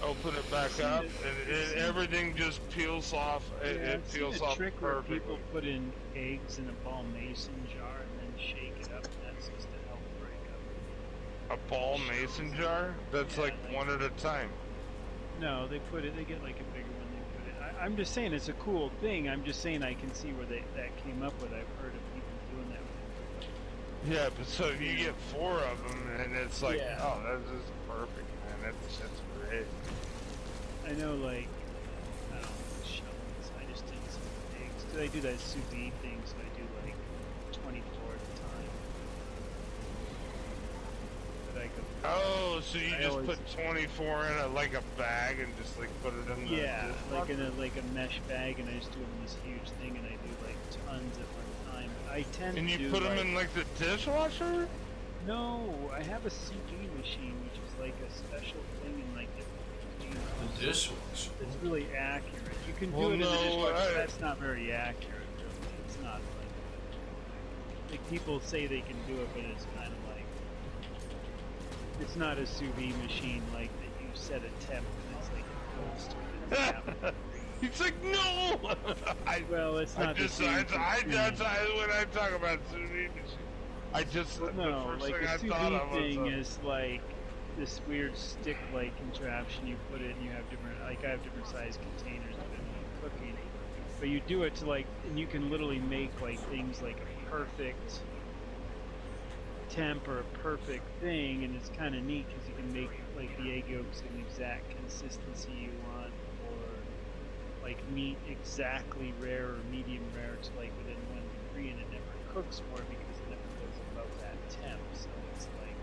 open it back up, and everything just peels off. It peels off trick where perfectly. people put in eggs in a ball mason jar and then shake it up. And that's just to help break up. A ball mason jar? That's Yeah, like like- one at a time. No, they put it. They get like a bigger one. They put it. I'm just saying it's a cool thing. I'm just saying I can see where that came up with. I've heard of people doing that with it. Yeah, but so you get 4 of them, and it's like, Yeah. oh, that's just perfect, man. That's great. I know, like, I don't know, shells. I just did some eggs. 'Cause I do that sous vide thing, so I do like 24 at a time. But bag of. Oh, so you I just always- put 24 in like a bag and just like put it in the Yeah, like in dishwasher? a mesh bag, and I just do them in this huge thing, and I do like tons at one time. I tend And to you do put them like, in like the dishwasher? No, I have a CG machine, which is like a special thing in like The dishwasher. it's really accurate. You can Well, do it in the no, dishwasher. I- That's not very accurate. Really. It's not like people say they can do it, but it's kind of like it's not a sous vide machine like that. You set a temp and it's like a toaster. That's happening. He's like, no! I, Well, it's I not the just, same. that's when I talk about sous vide machine. I just, Well, the no, first like thing a I sous thought vide of was, thing is like this weird stick-like contraption. You put it, and you have different, like I have different size containers depending on cooking. But you do it to like, and you can literally make like things like a perfect temp or a perfect thing, and it's kind of neat because you can make like the egg yolks in the exact consistency you want, or like meat exactly rare or medium rare to like within 1 degree, and it never cooks more because it never goes above that temp. So it's like,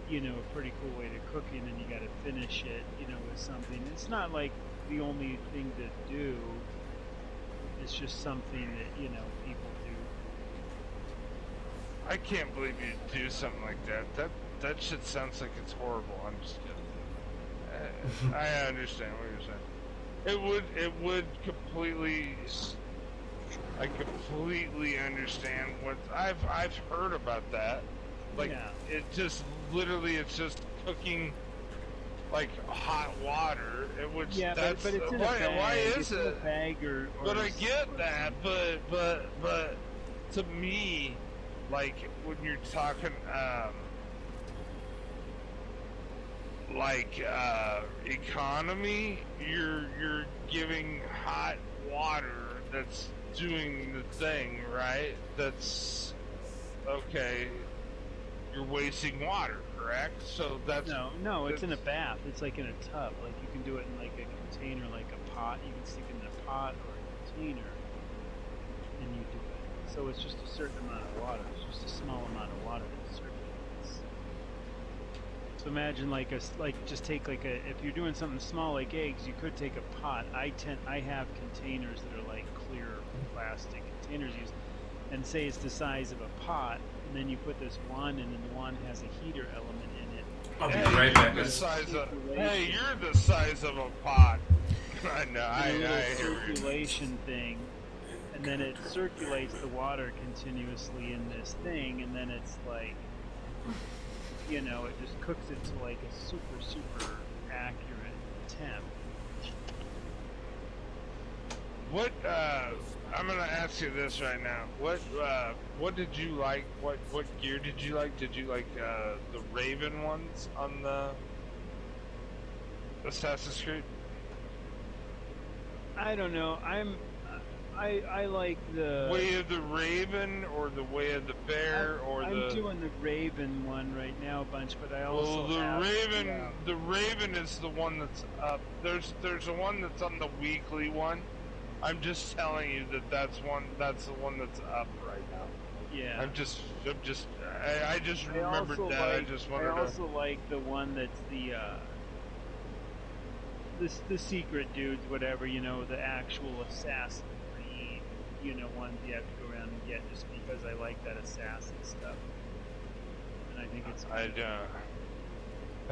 you know, a pretty cool way to cook it, and you got to finish it, you know, with something. It's not like the only thing to do. It's just something that, you know, people do. I can't believe you do something like that. That shit sounds like it's horrible. I'm just kidding. I understand what you're saying. It would completely. I completely understand what I've heard about that. Like Yeah. it just literally it's just cooking like hot water. Which Yeah, that's but it's in why, a bag. why is it's in it? a bag or But I or get that, but to me, like when you're talking like economy, you're giving hot water that's doing the thing, right? That's okay. You're wasting water, correct? So that's No, it's in a that's- bath. It's like in a tub. Like you can do it in like a container, like a pot. You can stick it in a pot or a container, and you do it. So it's just a certain amount of water. It's just a small amount of water that circulates. So imagine just take like if you're doing something small like eggs, you could take a pot. I have containers that are like clear plastic containers used, and say it's the size of a pot, and then you put this wand in, and the wand has a heater element in it. I'll be Hey, right you're back, the guys. size of. Hey, you're the size of a pot. I know. I And a little hear you. circulation thing, and then it circulates the water continuously in this thing, and then it's like, you know, it just cooks it to like a super accurate temp. What I'm gonna ask you this right now. What did you like? What gear did you like? Did you like the Raven ones on the Assassin's Creed? I don't know. I like the. Way of the Raven or the Way of the Bear or I'm the doing the Raven one right now a bunch, but I also well, the have, Raven. yeah. The Raven is the one that's up. There's a one that's on the weekly one. I'm just telling you that's the one that's up right now. Yeah. I just remembered also that. I like- just wanted I to. also like the one that's the secret dudes, whatever, you know, the actual Assassin Creed, you know, ones you have to go around and get just because I like that assassin stuff. And I think it's I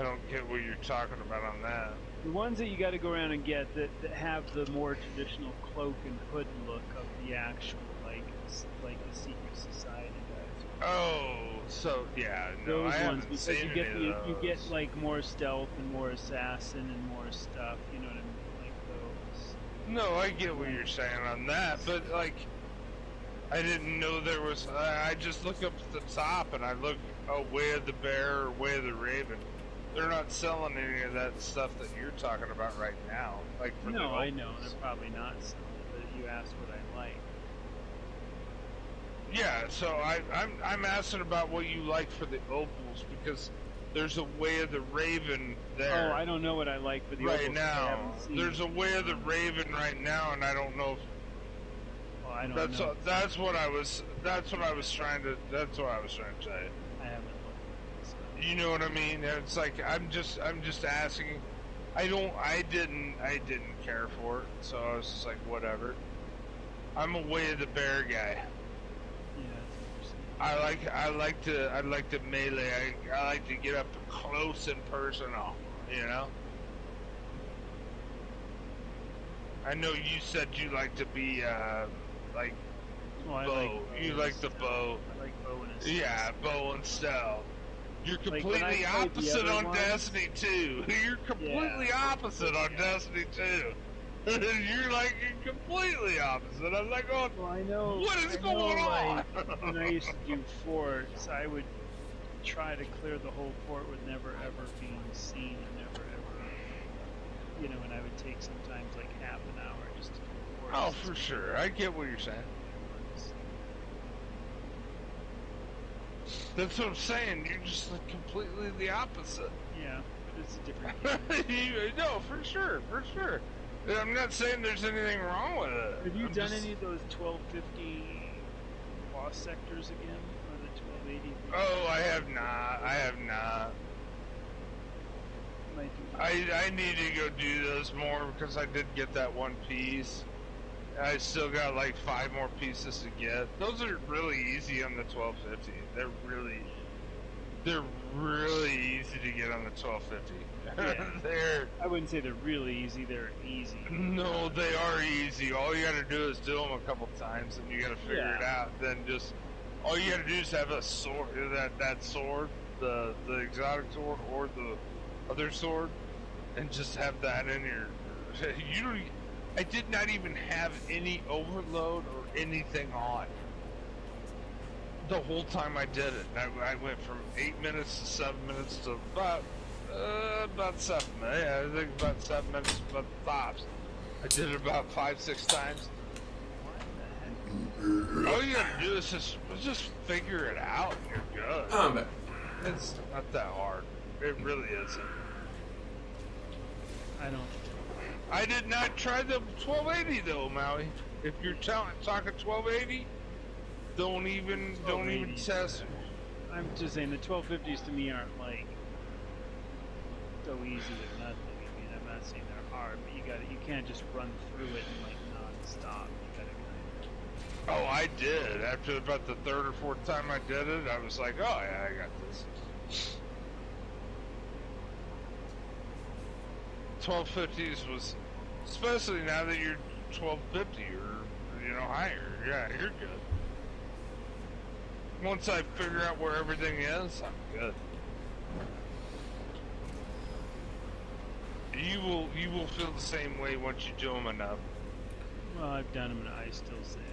don't get what you're talking about on that. the ones that you got to go around and get that have the more traditional cloak and hood look of the actual like the secret society guys. Oh, so yeah, no, Those I ones haven't because seen you get any of you get those. like more stealth and more assassin and more stuff. You know what I mean? Like those. No, I get what you're saying on that, but like, I didn't know there was. I just look up at the top and I look, oh, Way of the Bear or Way of the Raven. They're not selling any of that stuff that you're talking about right now. Like for the No, I know opals. they're probably not selling, but you asked what I like. Yeah, so I'm asking about what you like for the opals because there's a Way of the Raven there. Oh, I don't know what I like for the right opals, 'cause I now. haven't seen There's a it. Way of the Raven right now, and I don't know if Well, I don't that's know. that's what I was trying to tell you. I haven't looked. You know what I mean? It's like I'm just asking. I didn't care for it, so I was just like, whatever. I'm a way of the bear guy. Yeah. I like to melee. I like to get up close and personal. You know. I know you said you like to be like Well, I bow. like You bow like and the stealth. bow. I like bow and stealth. Yeah, bow and stealth. You're Like, when I completely played the opposite other on ones- Destiny 2. You're completely Yeah. opposite on Yeah. Destiny 2. You're like completely opposite. I'm like, oh, Well, I know. what is I know, going on? like, when I used to do forts, I would try to clear the whole fort with never ever being seen and never ever, you know, and I would take sometimes like half an hour just to do the forts. Oh, for sure. I get what you're saying. That's what I'm saying. You're just like completely the opposite. Yeah, but it's a different game. No, for sure, for sure. I'm not saying there's anything wrong with it. Have you I'm done just- any of those 1250 boss sectors again, or the 1280? Oh, I have not. I have not. Might do that. I need to go do those more because I did get that one piece. I still got like 5 more pieces to get. Those are really easy on the 1250. They're really easy to get on the 1250. Yeah. I wouldn't say they're really easy. They're easy. No, they are easy. All you gotta do is do them a couple times, and you gotta figure it Yeah. out. Then just all you gotta do is have a sword, that sword, the exotic sword or the other sword, and just have that in your. You don't. I did not even have any overload or anything on the whole time I did it. I went from 8 minutes to 7 minutes to about 7 minutes. Yeah, I think about 7 minutes, about the tops. I did it about 5-6 times. All you gotta do is just figure it out and you're good. I'm back. It's not that hard. It really isn't. I don't. I did not try the 1280 though, Maui. If you're talking 1280, don't even 1280s test it. I'm just saying the 1250s to me aren't like so easy with nothing. I mean, I'm not saying they're hard, but you can't just run through it and like non-stop. You gotta kind Oh, I did. After about the 3rd or 4th time I did it, I was like, oh yeah, I got this. 1250s was, especially now that you're 1250 or higher. Yeah, you're good. Once I figure out where everything is, I'm good. You will feel the same way once you do them enough. of. Well, I've done them, and I still say it.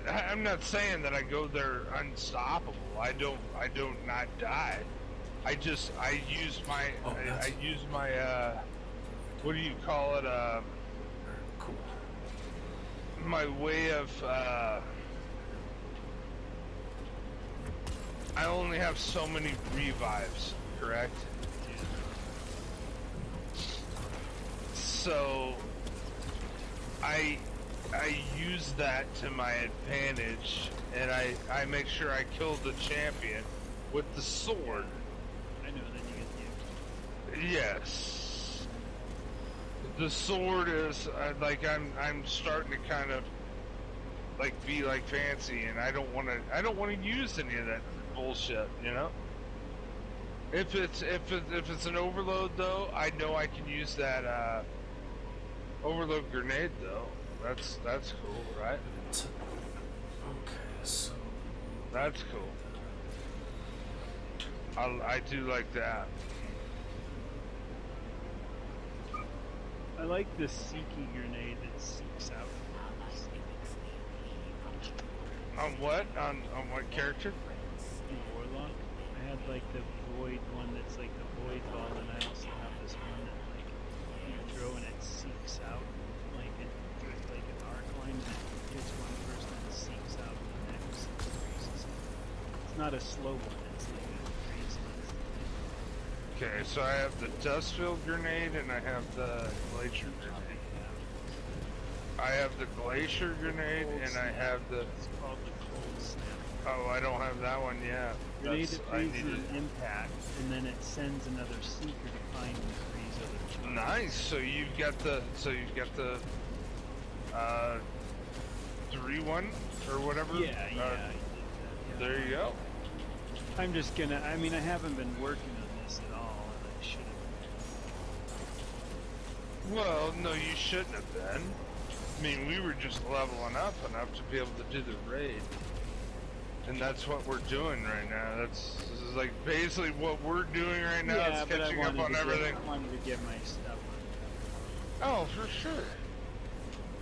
I'm not saying that I go there unstoppable. I don't not die. I use my Oh, that's- I use my what do you call it, Cool. my way of I only have so many revives, correct? So I use that to my advantage, and I make sure I kill the champion with the sword. I know. Then you get the. Yes. The sword is like I'm starting to kind of like be like fancy, and I don't want to use any of that bullshit, you know. If it's an overload though, I know I can use that overload grenade though. That's cool, right? Okay, so That's cool. I do like that. I like the Seeky grenade that seeks out. On what? On what character? In Warlock, I had like the Void one that's like the Void Ball, and I also have this one that like you throw and it seeks out, like an arc line, and it hits one person and seeks out the next. And freezes it. It's not a slow one; it's like a freeze one. Okay, so I have the Dustfield grenade and I have the Glacier grenade. I have the Glacier grenade and I have the. It's called the Cold Snap. Oh, I don't have that one yet. Grenade That's, that I freezes need an impact, and then it sends another seeker to find and freeze other it. targets. Nice. So you've got the 3-1 or whatever. Yeah, I did that, yeah. There you go. I'm just gonna. I mean, I haven't been working on this at all, and I should have. Well, no, you shouldn't have been. I mean, we were just leveling up enough to be able to do the raid. And that's what we're doing right now. This is like basically what we're doing right now. Yeah, is but catching up on everything. I wanted to get my stuff on. Oh, for sure.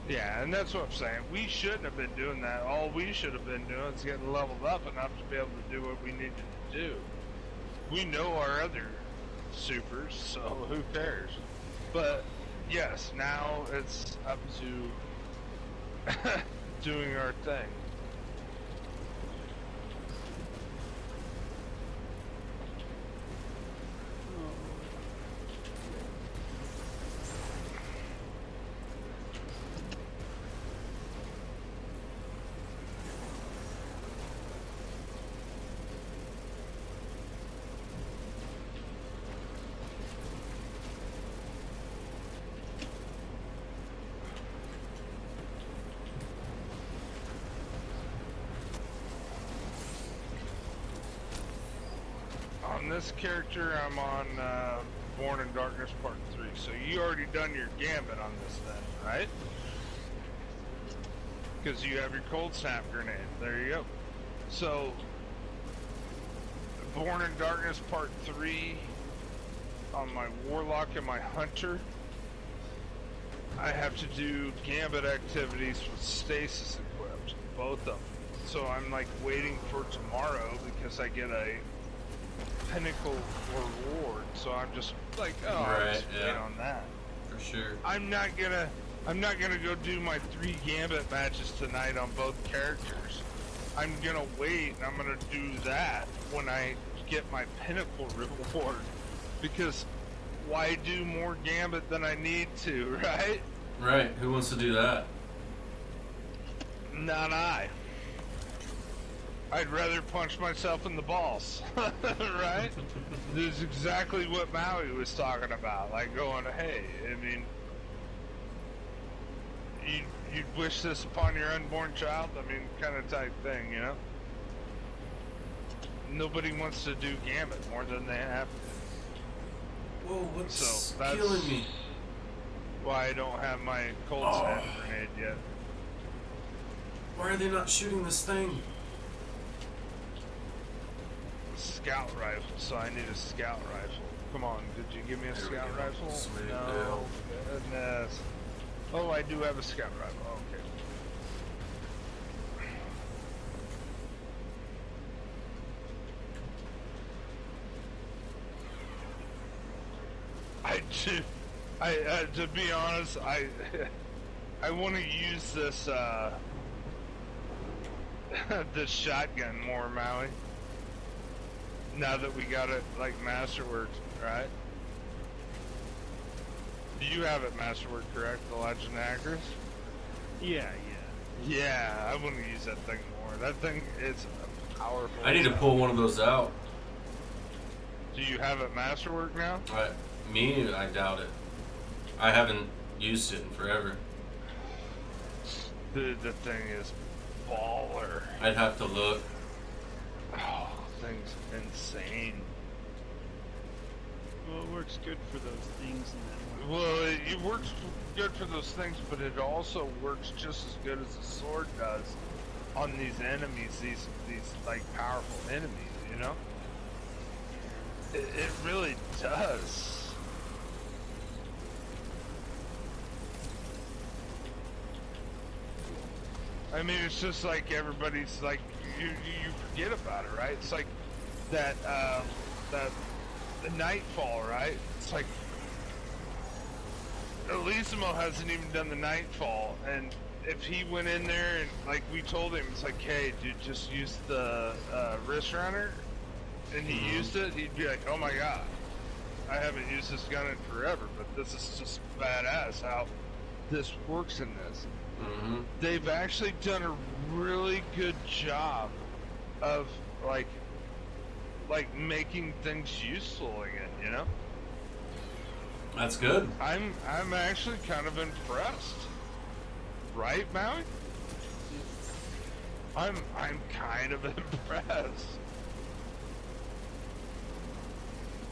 Yeah, and that's what I'm saying. We shouldn't have been doing that. All we should have been doing is getting leveled up enough to be able to do what we needed to do. We know our other supers, so who cares? But yes, now it's up to doing our thing. On this character, I'm on Born in Darkness Part 3. So you already done your gambit on this then, right? Because you have your cold snap grenade. There you go. So, Born in Darkness Part 3, on my Warlock and my Hunter, I have to do gambit activities with stasis equipped, both of them. So I'm like waiting for tomorrow because I get a pinnacle reward. So I'm just like, oh, I'll just wait on that. For sure. I'm not gonna go do my 3 gambit matches tonight on both characters. I'm gonna wait and I'm gonna do that when I get my pinnacle reward. Because why do more gambit than I need to, right? Right. Who wants to do that? Not I. I'd rather punch myself in the balls, right? This is exactly what Maui was talking about. Like going, hey, I mean, you'd wish this upon your unborn child? I mean, kind of type thing, you know? Nobody wants to do gambit more than they have to. Whoa, what's So, that's killing me? why I don't have my cold snap grenade yet. Why are they not shooting this thing? Scout rifle, so I need a scout rifle. Come on, did you give me a There we scout go. rifle? Sweet No, deal. goodness. Oh, I do have a scout rifle. Okay. I do. To be honest, I want to use this this shotgun more, Maui. Now that we got it like Masterworks, right? Do you have it Masterwork, correct? The Legend Acres? Yeah. Yeah, I want to use that thing more. That thing is powerful. I need to pull one of those out. Do you have it Masterwork now? I doubt it. I haven't used it in forever. Dude, the thing is baller. I'd have to look. Oh, thing's insane. Well, it works good for those things in that one. Well, it works good for those things, but it also works just as good as a sword does on these enemies, these like powerful enemies, you know? It really does. I mean, it's just like everybody's like, you forget about it, right? It's like that, the Nightfall, right? It's like, Elisimo hasn't even done the Nightfall, and if he went in there and, like, we told him, it's like, hey, dude, just use the, wrist runner, and he used it, he'd be like, oh my god, I haven't used this gun in forever, but this is just badass how this works in this. Mm-hmm. They've actually done a really good job of like making things useful again, you know? That's good. I'm actually kind of impressed. Right, Maui? I'm kind of impressed.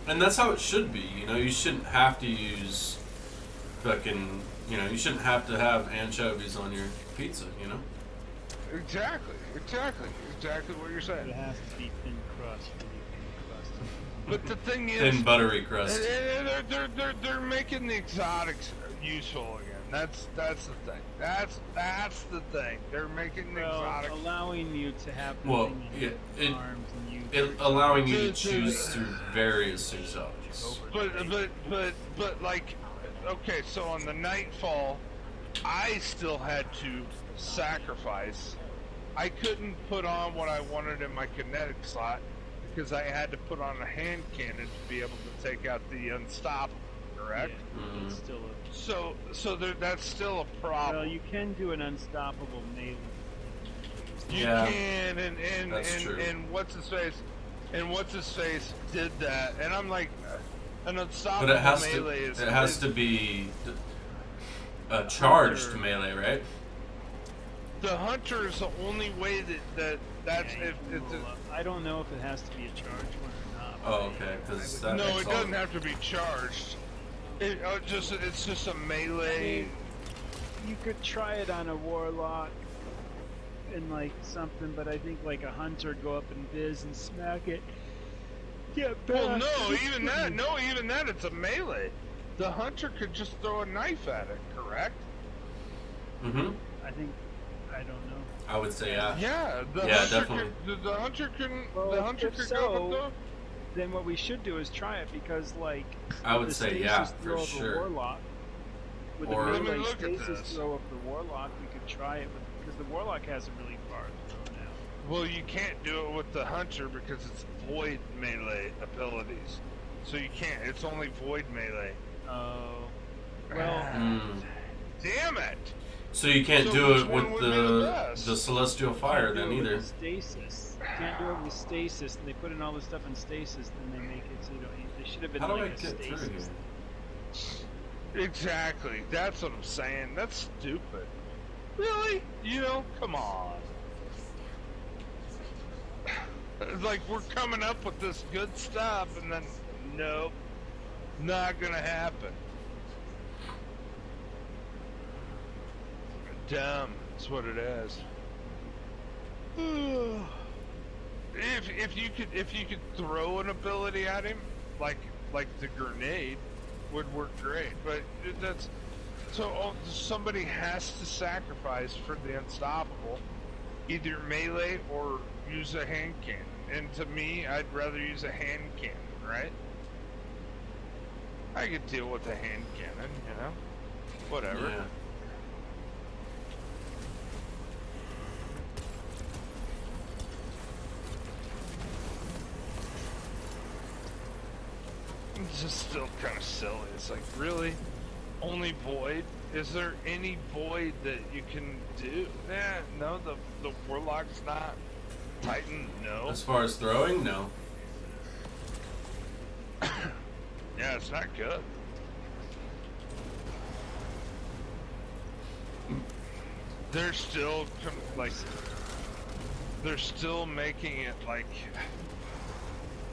And that's how it should be. You know, you shouldn't have to use fucking. You know, you shouldn't have to have anchovies on your pizza. You know. Exactly what you're It saying. has to be thin crust, really thin crust. But the thing is, Thin buttery crust. they're making the exotics useful again. That's the thing. That's the thing. They're making the Well, exotics. allowing you to have the Well, thing in yeah, your it- arms and use It allowing you to choose through various exotics. But like, okay, so on the Nightfall, I still had to sacrifice. I couldn't put on what I wanted in my kinetic slot because I had to put on a hand cannon to be able to take out the unstoppable. Correct. Yeah, it's still So that's still a problem. well, you can do an unstoppable melee. You Yeah, can, that's true. and what's his face did that, and I'm like, an unstoppable But it melee has to be a charged Hunter. melee, right? The hunter is the only way that's Yeah, if you can it's roll up. I don't know if it has to be a charged one or not. Oh, okay, because that no, makes it all doesn't have to be charged. It's just a melee. You could try it on a warlock and like something, but I think like a hunter go up and biz and smack it. Yeah, Well, no, even that, it's a melee. The hunter could just throw a knife at it, correct? Mm-hmm. I don't know. I would say yeah. Yeah, the Yeah, hunter definitely. the hunter can. Well, the hunter if could so, go with Then what we should do is try it because like I would the say stasis yeah, throw for of the sure. warlock. With Or- the Let me melee look at stasis this. throw of the warlock, we could try it with because the warlock has a really far throw now. Well, you can't do it with the hunter because it's void melee abilities. So you can't. It's only void melee. Oh, well, Mm. Damn it! So you can't So do which it one with would be the the best? celestial fire can't do then it with either. the stasis. You can't do it with stasis, and they put in all this stuff in stasis, then they make it so you don't. They should have been How do I like a get through stasis. here? Exactly. That's what I'm saying. That's stupid. Really? You know? Come on. Like we're coming up with this good stuff, and then nope, not gonna happen. Dumb. That's what it is. If you could throw an ability at him, like the grenade, would work great. But that's so somebody has to sacrifice for the unstoppable, either melee or use a hand cannon. And to me, I'd rather use a hand cannon, right? I could deal with a hand cannon, you know, whatever. Yeah. It's just still kind of silly. It's like, really? Only void? Is there any void that you can do? No, the warlock's not. Titan, no. As far as throwing, no. Yeah, it's not good. They're still they're still making it like,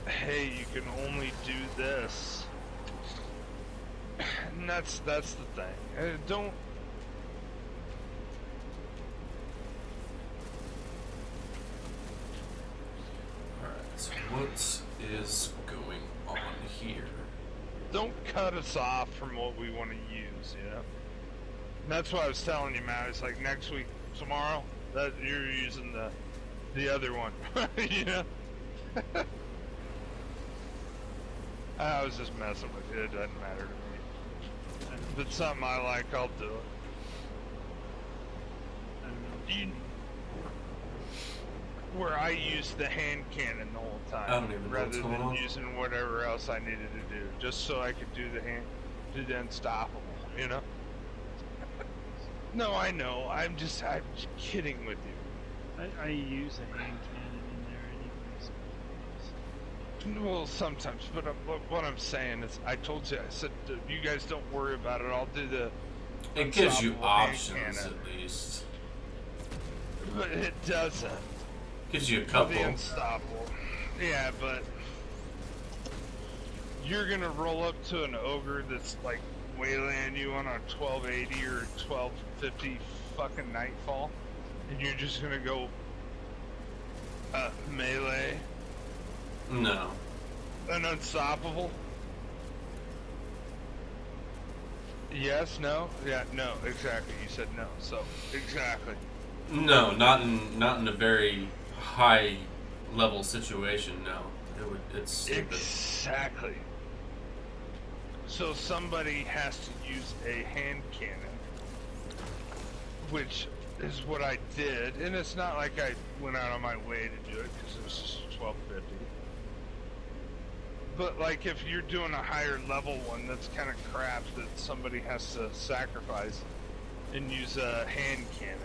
hey, you can only do this. And that's the thing. Don't. Alright, so what is going on here? Don't cut us off from what we want to use, you know? And that's what I was telling you, Matt. It's like next week, tomorrow, that you're using the other one, you know? I was just messing with you. It doesn't matter to me. If it's something I like, I'll do it. I don't know. You, where I use the hand cannon the whole time, I don't even know rather what's going than on. using whatever else I needed to do, just so I could do the unstoppable, you know? No, I know. I'm just kidding with you. I use a hand cannon in there Well, sometimes, but what I'm saying is, I told you, I said, you guys don't worry about it. I'll do the. It gives you unstoppable hand options cannon." at least. But it doesn't. Gives you a The couple. unstoppable. Yeah, but you're gonna roll up to an ogre that's like waylaying you on a 1280 or 1250 fucking nightfall, and you're just gonna go melee No. an unstoppable. Yes, no, yeah, no, exactly. You said no, so exactly. No, not in a very high level situation. No, it's stupid. Exactly. So somebody has to use a hand cannon, which is what I did, and it's not like I went out on my way to do it because it was just 1250. But like if you're doing a higher level one, that's kind of crap that somebody has to sacrifice and use a hand cannon.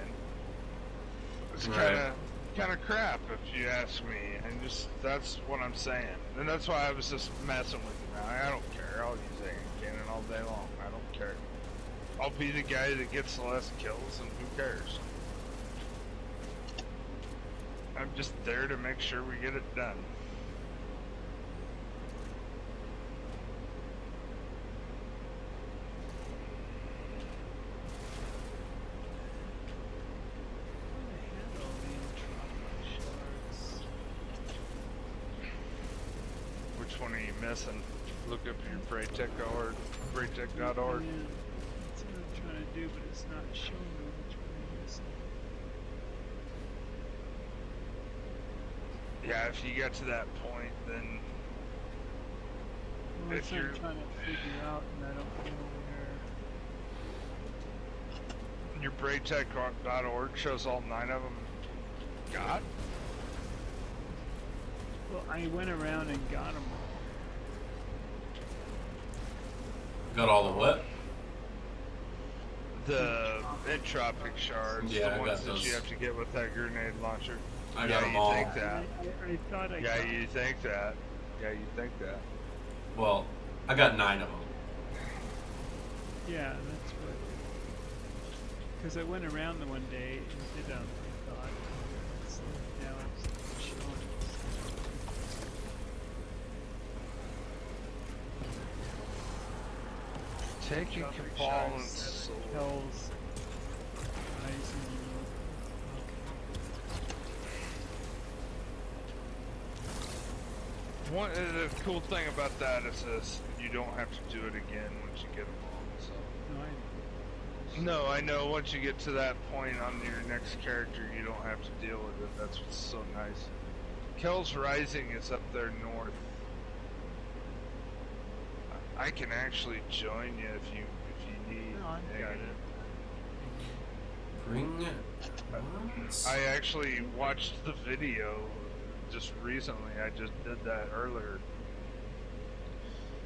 It's Right. kind of crap if you ask me, and just that's what I'm saying, and that's why I was just messing with you. Now I don't care. I'll use a hand cannon all day long. I don't care. I'll be the guy that gets the less kills, and who cares? I'm just there to make sure we get it done. I had all the entropic shards. Which one are you missing? Look up your Braytech.org. Braytech.org. Yeah, that's what I'm trying to do, but it's not showing me which one I'm missing. Yeah, if you get to that point, then Well, If that's what I'm you're- trying to figure out, and I don't know where. your Braytech.org shows all 9 of them. God? Well, I went around and got them all. Got all the what? The entropic shards, Yeah, I the got ones that those. you have to get with that grenade launcher. I yeah, got them you all. think that. I thought I Yeah, got you think that. Yeah, you think that. Well, I got 9 of them. Yeah, that's what. Because I went around the one day and did them. I thought, it's, now it's not showing. Take your Entropic Cabal and shards, Soul. Hell's Rising. One, the cool thing about that is this, you don't have to do it again once you get them all. So. Okay. No, I know once you get to that point on your next character, you don't have to deal with it. That's what's so nice. Kel's Rising is up there north. I can actually join you if you need. No, I got it. Bring what? I actually watched the video just recently. I just did that earlier.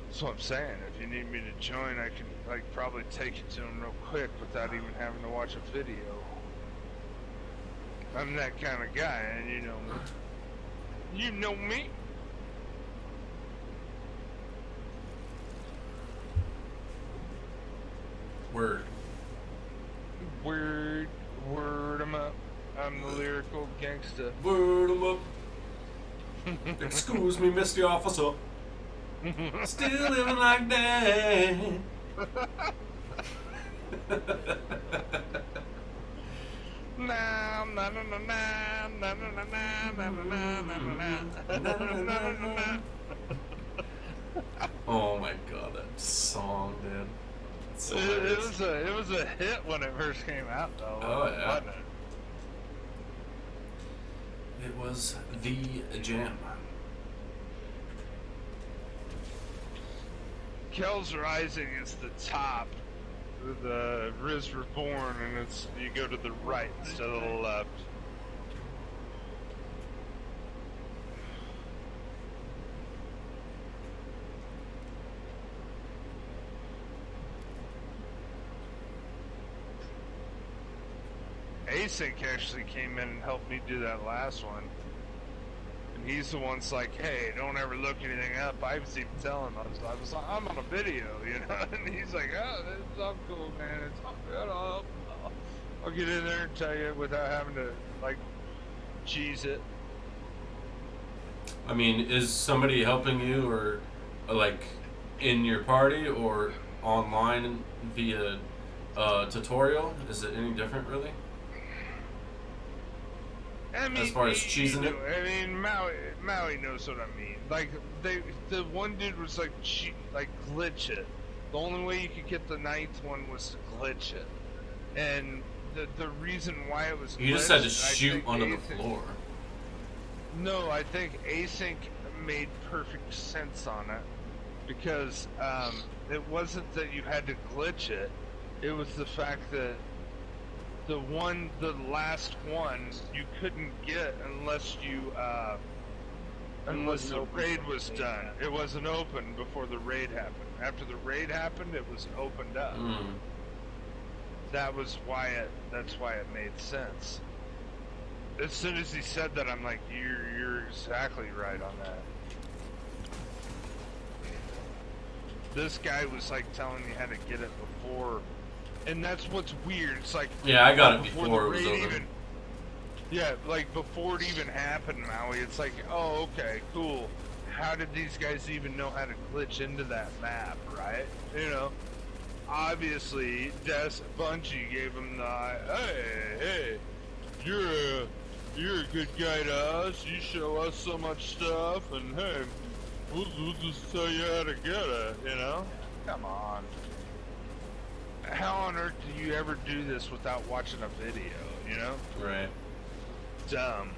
That's what I'm saying. If you need me to join, I can like probably take it to him real quick without even having to watch a video. I'm that kind of guy, and you know me. You know me. Word. Word 'em up. I'm the lyrical gangsta. Word 'em up. Excuse me, Mr. Officer. Still living like that. Na, na, na, na, na, na, na, na, na, na, na, na, na, na, na, na. Oh my god, that song, dude. It's so It hilarious. was a hit when it first came out, though. Oh, yeah. Wasn't it? It was the jam. Kel's Rising is the top. The Riz Reborn, and it's you go to the right instead of the left. Async actually came in and helped me do that last one. And he's the one's like, hey, don't ever look anything up. I was even telling him, I'm on a video, you know? And he's like, oh, it's all cool, man. It's all good. I'll get in there and tell you without having to, like, cheese it. I mean, is somebody helping you, or like in your party, or online via tutorial? Is it any different, really? I mean, As far as cheesing it? I mean, Maui knows what I mean. Like, the one dude was like, glitch it. The only way you could get the 9th one was to glitch it. And the reason why it was You just glitched, had to shoot onto the floor. No, I think async made perfect sense on it. Because it wasn't that you had to glitch it. It was the fact that the last one, you couldn't get unless the raid was done. It wasn't open before the raid happened. After the raid happened, it was opened up. That's why it made sense. As soon as he said that, I'm like, you're exactly right on that. This guy was like telling me how to get it before. And that's what's weird. It's like, yeah, I got it before it was over. Yeah, like before it even happened, Maui. It's like, oh, okay, cool. How did these guys even know how to glitch into that map, right? You know, obviously, Bungie gave them the, hey, you're a good guy to us. You show us so much stuff, and hey, we'll just tell you how to get it. You know, come on. How on earth do you ever do this without watching a video, you know? Right. Dumb.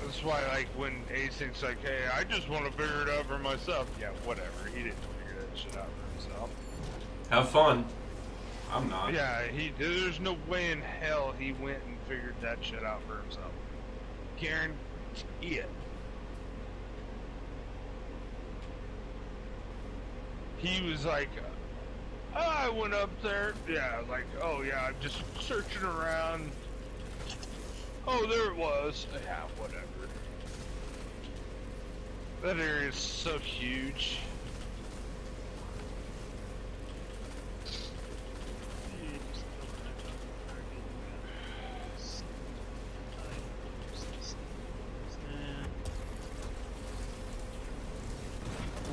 That's why, like, when Async's like, hey, I just want to figure it out for myself. Yeah, whatever. He didn't figure that shit out for himself. Have fun. I'm not. Yeah, there's no way in hell he went and figured that shit out for himself. Guarantee it. He was like, I went up there. Yeah, like, oh yeah, I'm just searching around. Oh, there it was. Yeah, whatever. That area is so huge.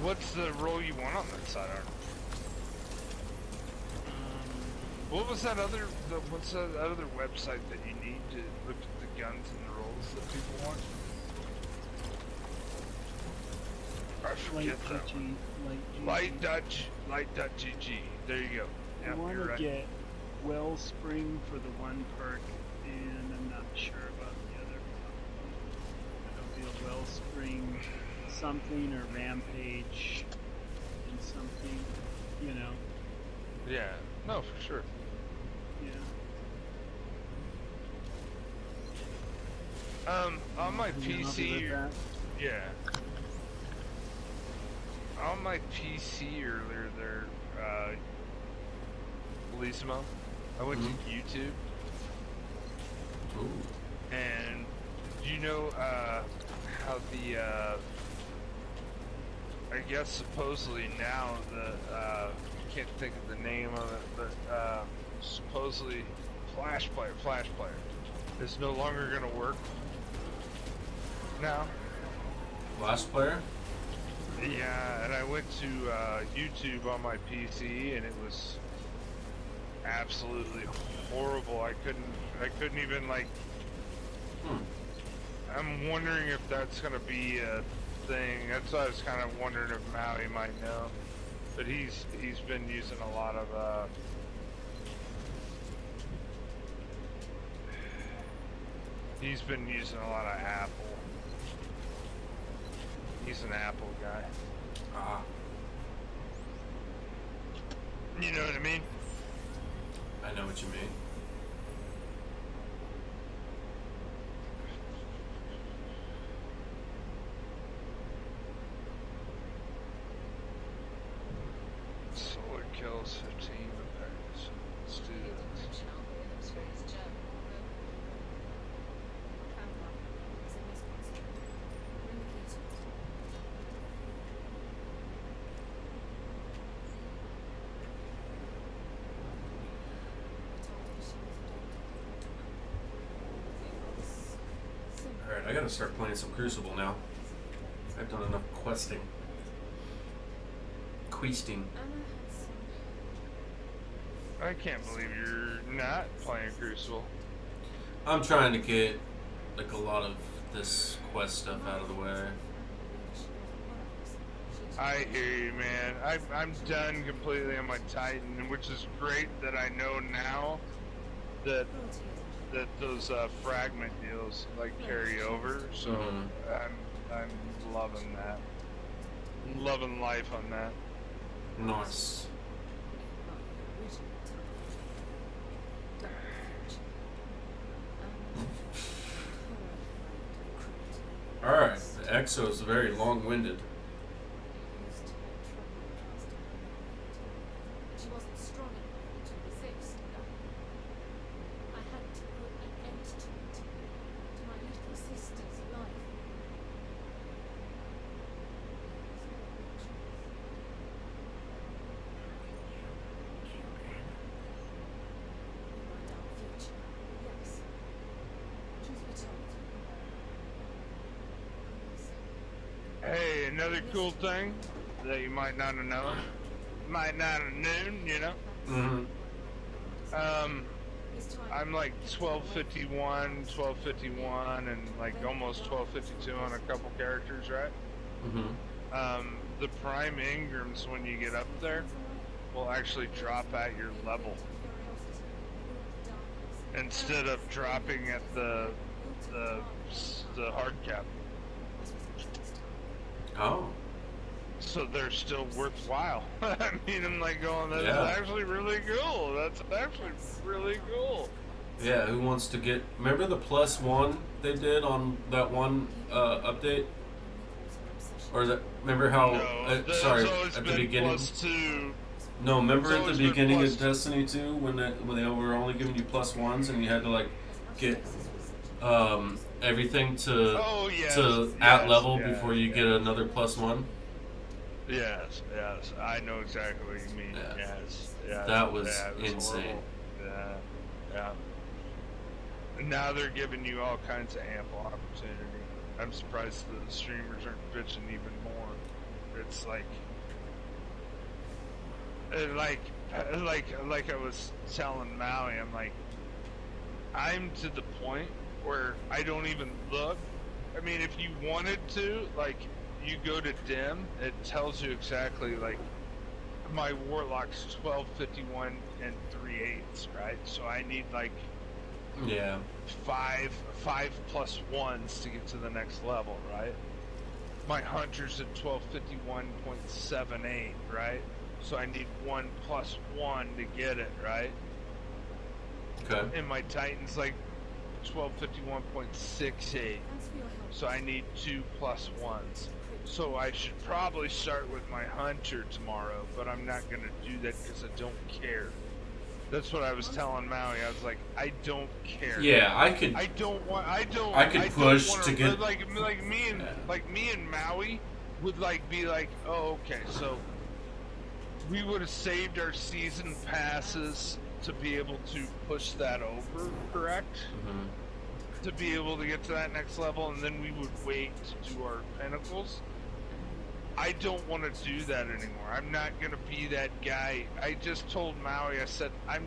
What's the role you want on that side, Arnold? What was that other? What's that other website that you need to look at the guns and the roles that people want? I forget that one. Light.gg. There you go. I Yep, want you're to right. get Wellspring for the one perk, and I'm not sure about the other one. It'll be a Wellspring something or Rampage and something, you know. Yeah. No, for sure. Yeah. On my Can you help me PC, with that? yeah. On my PC earlier there, Belisimo, I went to YouTube, Ooh. and do you know, how the, I guess supposedly now I can't think of the name of it, but, supposedly Flash Player is no longer gonna work now. Last player? Yeah, and I went to YouTube on my PC, and it was absolutely horrible. I couldn't even, like. I'm wondering if that's gonna be a thing. That's why I was kind of wondering if Maui might know, but he's been using a lot of he's been using a lot of Apple. He's an Apple guy. Ah. You know what I mean? I know what you mean. Solar kills 15 repairs. Let's do this. I gotta start playing some Crucible now. I've done enough questing. Questing. I can't believe you're not playing Crucible. I'm trying to get like a lot of this quest stuff out of the way. I hear you, man. I'm done completely on my Titan, which is great that I know now that those fragment deals like carry over. So I'm loving that. I'm loving life on that. Nice. Alright, the EXO is very long-winded. She wasn't strong enough to resist. I had to put an end to it, to my little sister's life. My dark future, yes. Truth be told. Hey, another cool thing that you might not have known, might not have known, you know. I'm like 1251, 1251, and like almost 1252 on a couple characters, right? The prime Ingrams, when you get up there, will actually drop at your level instead of dropping at the hard cap. Oh. So they're still worthwhile. I mean, I'm like going, that's Yeah. actually really cool. That's actually really cool. Yeah, who wants to get... Remember the +1 they did on that one update? Or that... Remember how... No, that's sorry, always at the been beginning... +2. No, remember It's at the always been beginning of +2. Destiny 2 when they were only giving you +1s and you had to like get everything to Oh, yes, at yes, level yeah, before you yeah. get another +1? Yes, I know exactly what you mean. Yeah. Yes. That was it insane. horrible. Yeah. And now they're giving you all kinds of ample opportunity. I'm surprised the streamers aren't bitching even more. It's like I was telling Maui, I'm like, I'm to the point where I don't even look. I mean, if you wanted to, like, you go to dim, it tells you exactly, like, my warlock's 1251 and 3/8, right? So I need like Yeah. five plus ones to get to the next level, right? My hunter's at 1251.78, right? So I need 1 + 1 to get it, right? Okay. And my Titan's like 1251.68. Thanks for your help. So I need 2 + 1s. So I should probably start with my hunter tomorrow, but I'm not gonna do that because I don't care. That's what I was telling Maui. I was like, I don't care. Yeah, I could. I don't want. I don't. I could don't push wanna, to get- like me and Maui would like be like, oh, okay, so we would have saved our season passes to be able to push that over, correct? To be able to get to that next level, and then we would wait to do our pinnacles. I don't want to do that anymore. I'm not going to be that guy. I just told Maui, I said, I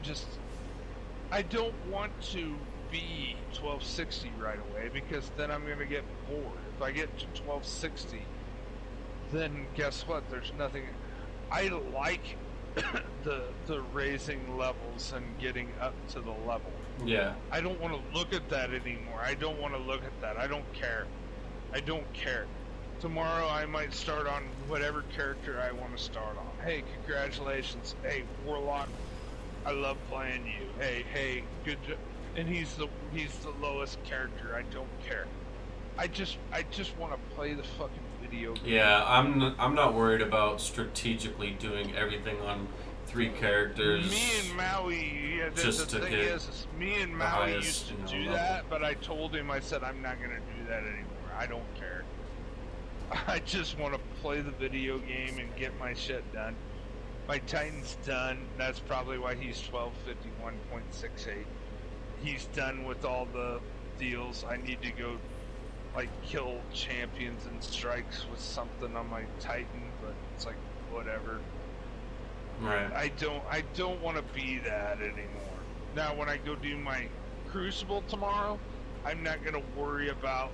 don't want to be 1260 right away because then I'm going to get bored. If I get to 1260, then guess what? There's nothing. I like the raising levels and getting up to the level. Yeah. I don't want to look at that anymore. I don't want to look at that. I don't care. Tomorrow I might start on whatever character I want to start on. Hey, congratulations. Hey, Warlock, I love playing you. Hey, good job. And he's the lowest character. I don't care. I just want to play the fucking video game. Yeah, I'm not worried about strategically doing everything on 3 characters. Me and Maui, yeah, the Just to thing get is me and the Maui highest, used to do level. that, but I told him, I said, I'm not going to do that anymore. I don't care. I just want to play the video game and get my shit done. My Titan's done. That's probably why he's 1251.68. He's done with all the deals. I need to go like kill champions and strikes with something on my Titan, but it's like whatever. Right. I don't want to be that anymore. Now when I go do my Crucible tomorrow, I'm not gonna worry about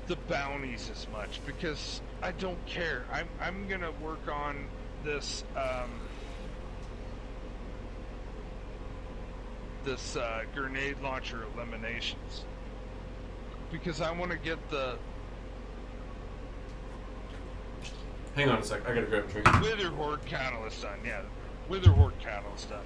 the bounties as much because I don't care. I'm gonna work on this grenade launcher eliminations because I want to get the Hang on a sec. I gotta grab a drink. Wither Horde Catalyst done. Yeah, Wither Horde Catalyst done.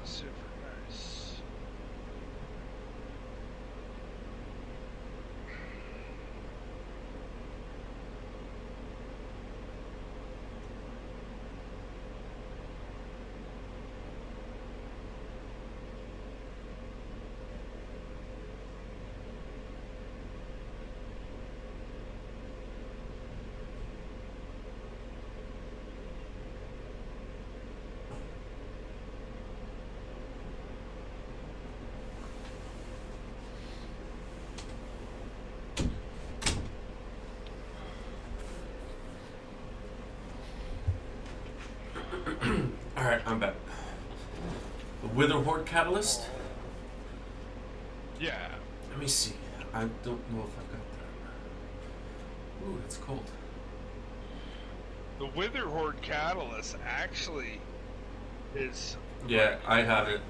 Super nice. Alright, I'm back. The Wither Horde Catalyst? Yeah. Let me see. I don't know if I've got that. Ooh, it's cold. The Wither Horde Catalyst actually is. Yeah, I have it.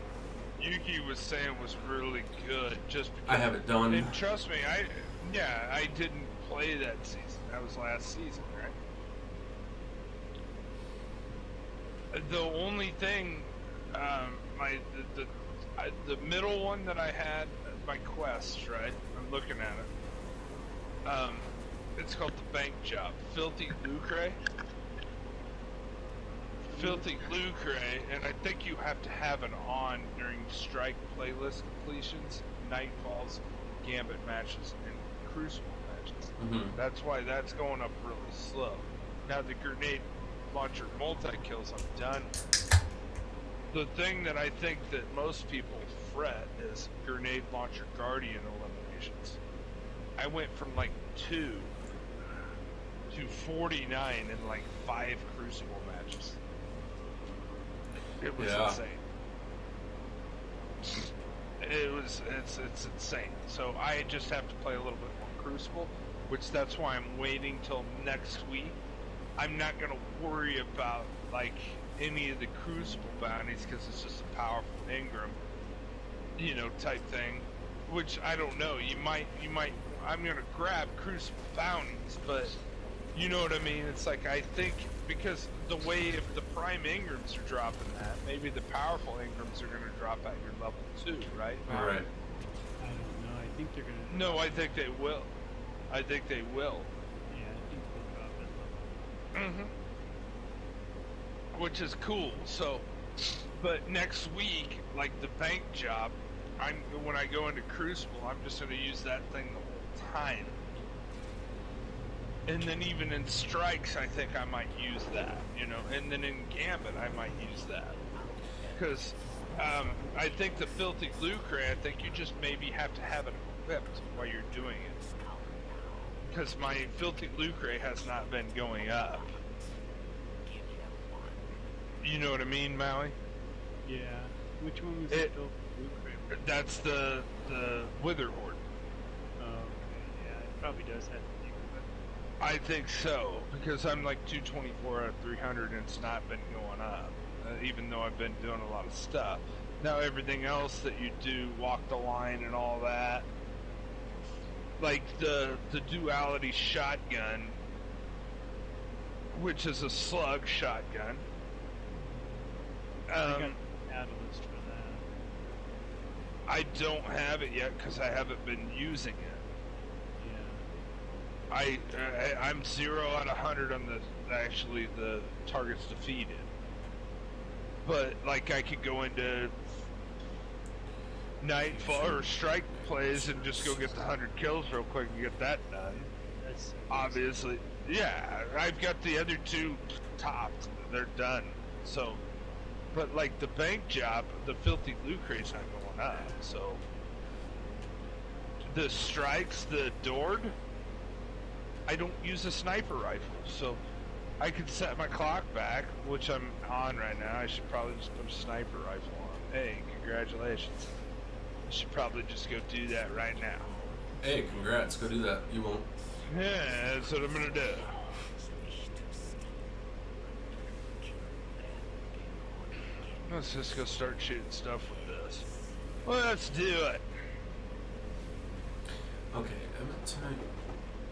Yuki was saying was really good. Just because, I have it done. And trust me, I didn't play that season. That was last season, right? The only thing, the middle one that I had, my quest, right? I'm looking at it. It's called the Bank Job, Filthy Lucre. Filthy Lucre, and I think you have to have it on during strike playlist completions, Nightfalls, Gambit matches, and Crucible matches. Mm-hmm. That's why that's going up really slow. Now the grenade launcher multi-kills, I'm done. The thing that I think that most people fret is grenade launcher guardian eliminations. I went from like 2 to 49 in like 5 Crucible matches. It was Yeah. insane. It's insane. So I just have to play a little bit more Crucible, which that's why I'm waiting till next week. I'm not gonna worry about like any of the Crucible bounties because it's just a powerful Ingram, you know, type thing. Which I don't know. You might. I'm gonna grab Crucible bounties, but you know what I mean. It's like I think because the way if the Prime Ingrams are dropping that, maybe the powerful Ingrams are gonna drop at your level 2, right? All right. I don't know. I think they're gonna. No, I think they will. I think they will. Yeah, I think they'll drop it level. Which is cool. So, but next week, like the bank job, when I go into Crucible, I'm just gonna use that thing the whole time. And then even in strikes, I think I might use that, you know. And then in Gambit, I might use that because I think the Filthy Lucre, I think you just maybe have to have it equipped while you're doing it. Because my Filthy Lucre has not been going up. You know what I mean, Maui? Yeah. Which one was It- the Lucre? That's the Wither Horde. Oh, okay. Yeah, it probably does have to be equipped. I think so, because I'm like 224 out of 300 and it's not been going up, even though I've been doing a lot of stuff. Now everything else that you do, walk the line and all that, like the duality shotgun, which is a slug shotgun. I got a catalyst for that. I don't have it yet because I haven't been using it. Yeah. I'm 0 out of 100 on the targets defeated. But like I could go into Nightfall or Strike plays and just go get the 100 kills real quick and get that done. That's so Obviously, yeah. I've got the other 2 topped; they're done. So, but like the bank job, the Filthy Lucre's not going up. So the strikes, the Dord. I don't use a sniper rifle, so I could set my clock back, which I'm on right now. I should probably just put a sniper rifle on. Hey, congratulations. I should probably just go do that right now. Hey, congrats. Go do that. You won't. Yeah, that's what I'm gonna do. Let's just go start shooting stuff with this. Let's do it. Okay, Emmett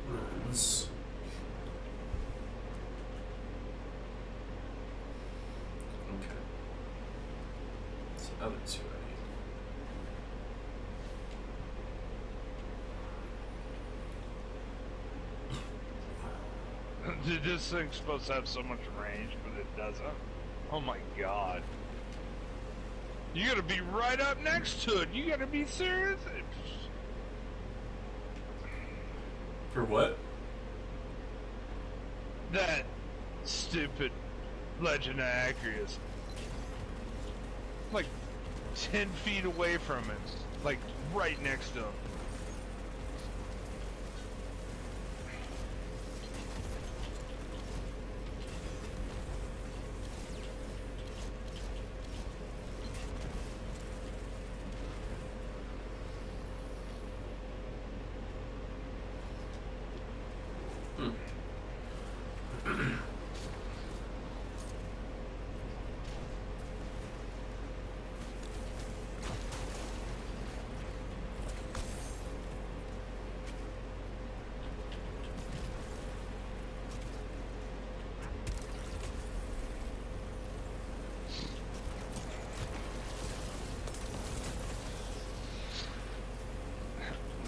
runs. Okay. It's the other 2 I need. Dude, this thing's supposed to have so much range, but it doesn't. Oh my god. You gotta be right up next to it. You gotta be serious. For what? That stupid Legend of Acreus. Like 10 feet away from it. Like right next to him.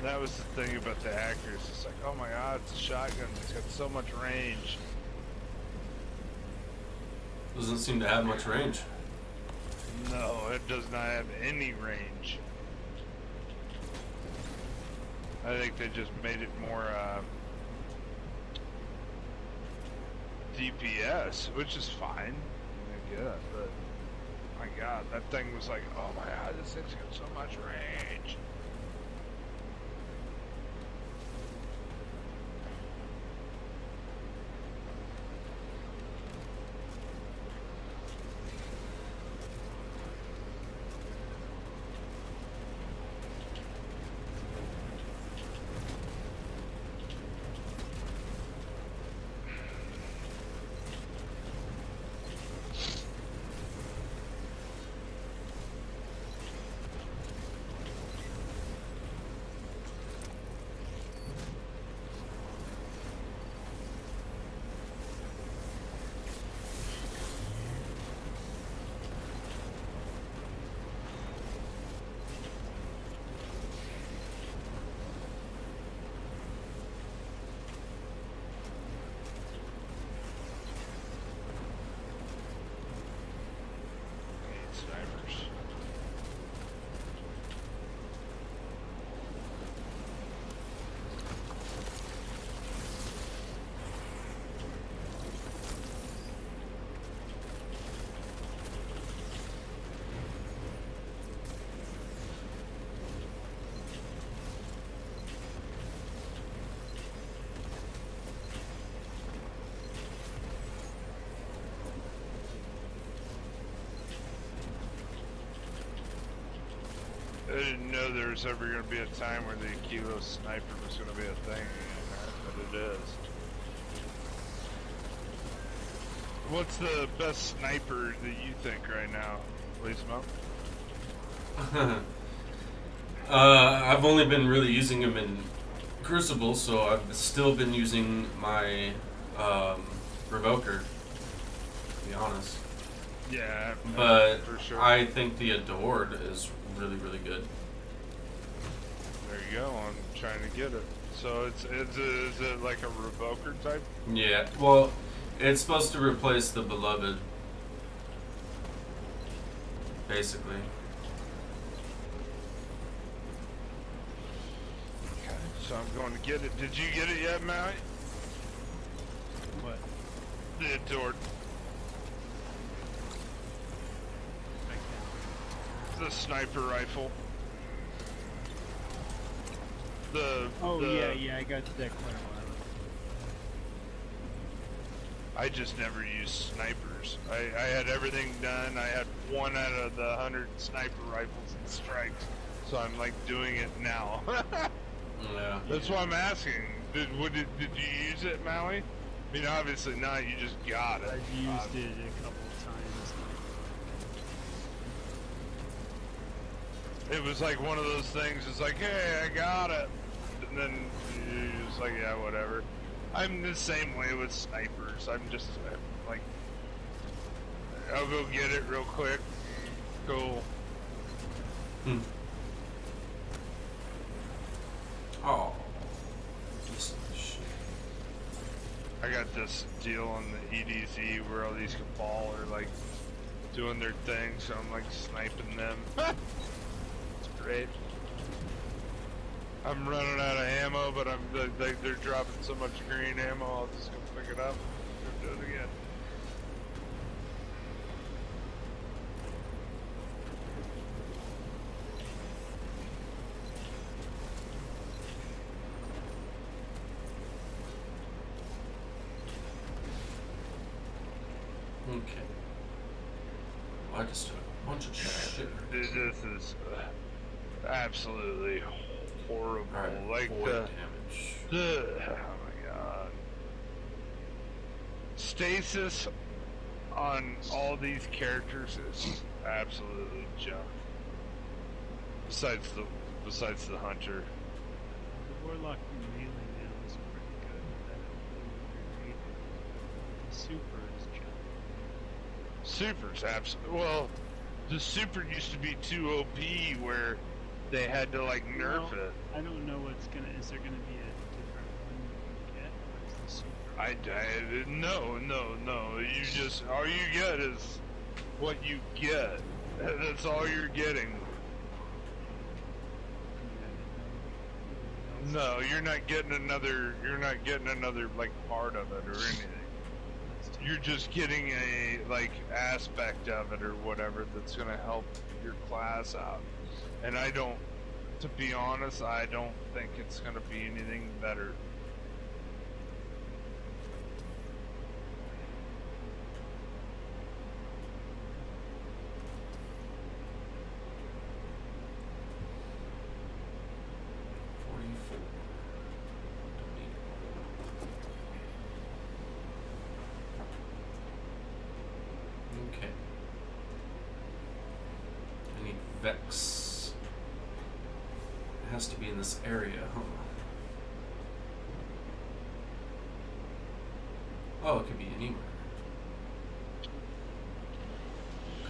That was the thing about the hackers. It's like, oh my god, it's a shotgun. It's got so much range. Doesn't seem to have much range. No, it does not have any range. I think they just made it more DPS, which is fine. I get it, but my God, that thing was like, oh my God, this thing's got so much range. Snipers. I didn't know there was ever going to be a time where the Kilo sniper was going to be a thing, but it is. What's the best sniper that you think right now, Leesmo? I've only been really using him in Crucible, so I've still been using my Revoker, to be honest. Yeah, But for sure. I think the Adored is really, really good. There you go. I'm trying to get it. So is it like a Revoker type? Yeah, well, it's supposed to replace the Beloved, basically. Okay, so I'm going to get it. Did you get it yet, Maui? What? The Adored. The sniper rifle. Oh yeah, I got to that quite a while ago. I just never used snipers. I had everything done. I had 1 out of the 100 sniper rifles and strikes. So I'm like doing it now. Yeah. That's why I'm asking. Did you use it, Maui? I mean, obviously not. You just got it. I've used it a couple of times. It was like one of those things. It's like, hey, I got it, and then you're just like, yeah, whatever. I'm the same way with snipers. I'm just like, I'll go get it real quick. Cool. Hmm. Oh. Piece of shit. I got this deal on the EDZ where all these Cabal are like doing their thing, so I'm like sniping them. It's great. I'm running out of ammo, but they're dropping so much green ammo, I'll just go pick it up and do it again. Okay. Well, I just took a bunch of shit. Dude, this is absolutely horrible. Alright, Like void damage. oh my god. Stasis on all these characters is absolutely junk. Besides the hunter. The Warlock melee now is pretty good. That grenade. The super is junk. Super's absolutely well. The super used to be too OP where they had to like nerf it. I don't know what's gonna. Is there gonna be a different one you get? What's the super? No. You just all you get is what you get. That's all you're getting. No, you're not getting another. You're not getting another like part of it or anything. Let's take you're just getting a like aspect of it or whatever that's gonna help your class out. And I don't, to be honest, I don't think it's gonna be anything better. Okay. I need Vex. It has to be in this area, huh? Oh, it could be anywhere.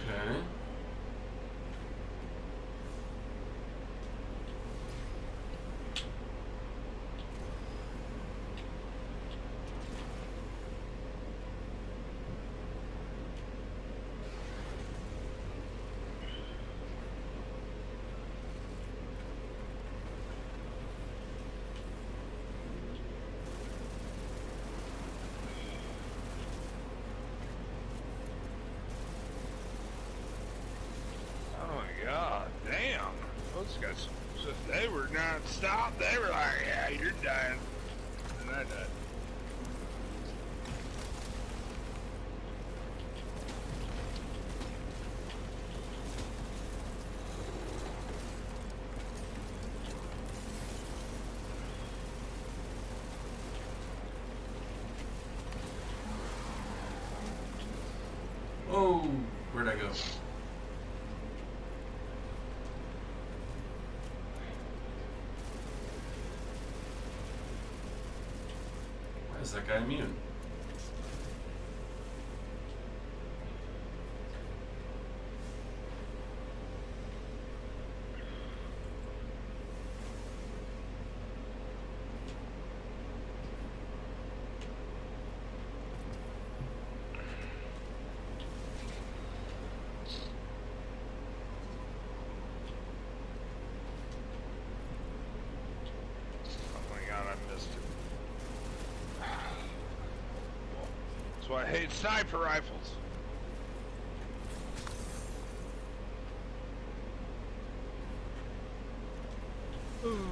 Okay. Oh my god, damn. Those guys, they were not stop. They were like, yeah, you're dying. And I died. Oh, where'd I go? Why is that guy immune? Oh my god, I missed it. That's why I hate sniper rifles.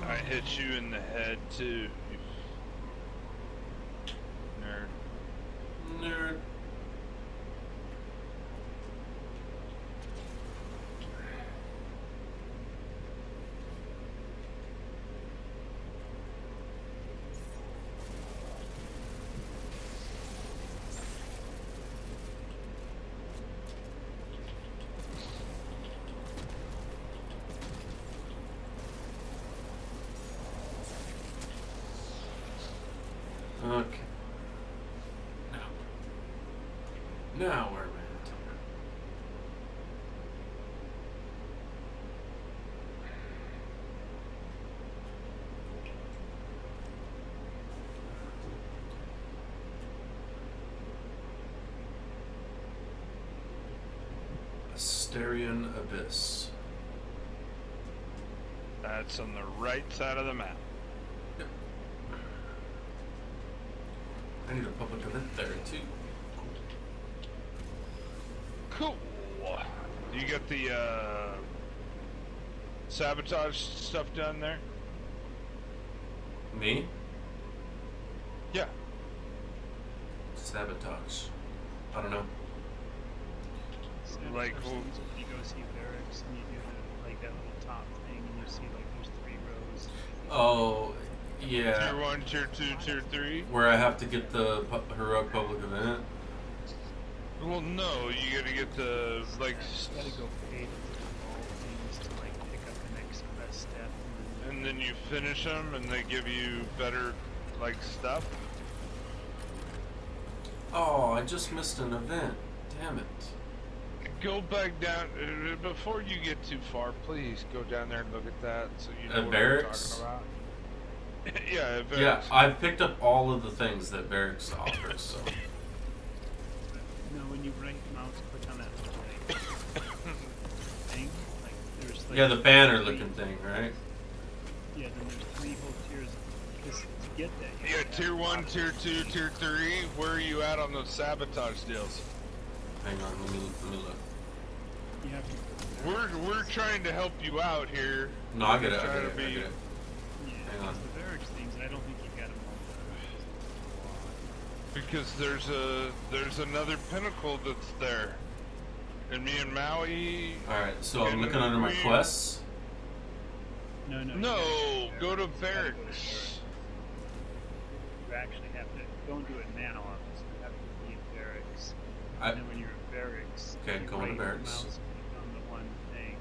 I hit you in the head too, you nerd. Nerd. Okay. Now where am I at? Asterian Abyss. That's on the right side of the map. I need a public event there too. Cool. You got the sabotage stuff done there? Me? Yeah. Sabotage. I don't know. Like, Sabotage things when you go see barracks and you do the, like that little top thing and you see like there's 3 rows. Oh, yeah. Tier 1, Tier 2, Tier 3? Where I have to get the heroic public event. Well, no, you gotta get the, like... You gotta go pay to do all things to like pick up an express step And then you finish them and they give you better, like, stuff? Oh, I just missed an event. Damn it. Go back down, before you get too far, please go down there and look at that so you know At what barracks? I'm talking about. Yeah, at Yeah, barracks. I've picked up all of the things that barracks offers, so. No, when you right mouse click on that little like thing, like there's like Yeah, the banner 3 looking thing, right? Yeah, then there's 3 whole tiers. Because to get that. You Yeah, have to tier have a 1, lot of tier those 2, things. tier 3. Where are you at on those sabotage deals? Hang on, let me look. You have to. We're trying to help you out here. No, I get We're it. I trying get to it. I be- get it. Yeah, Hang on. because the barracks things, I don't think you got them all done. Because there's another pinnacle that's there. And me and Maui. Alright, so I'm And looking under my we- quests. No, no. No, go to You gotta go to barracks. You actually have to. Don't do it now, obviously. You have to be in barracks. I, And then when you're in barracks, Okay, you go into right barracks. mouse click on the one thing.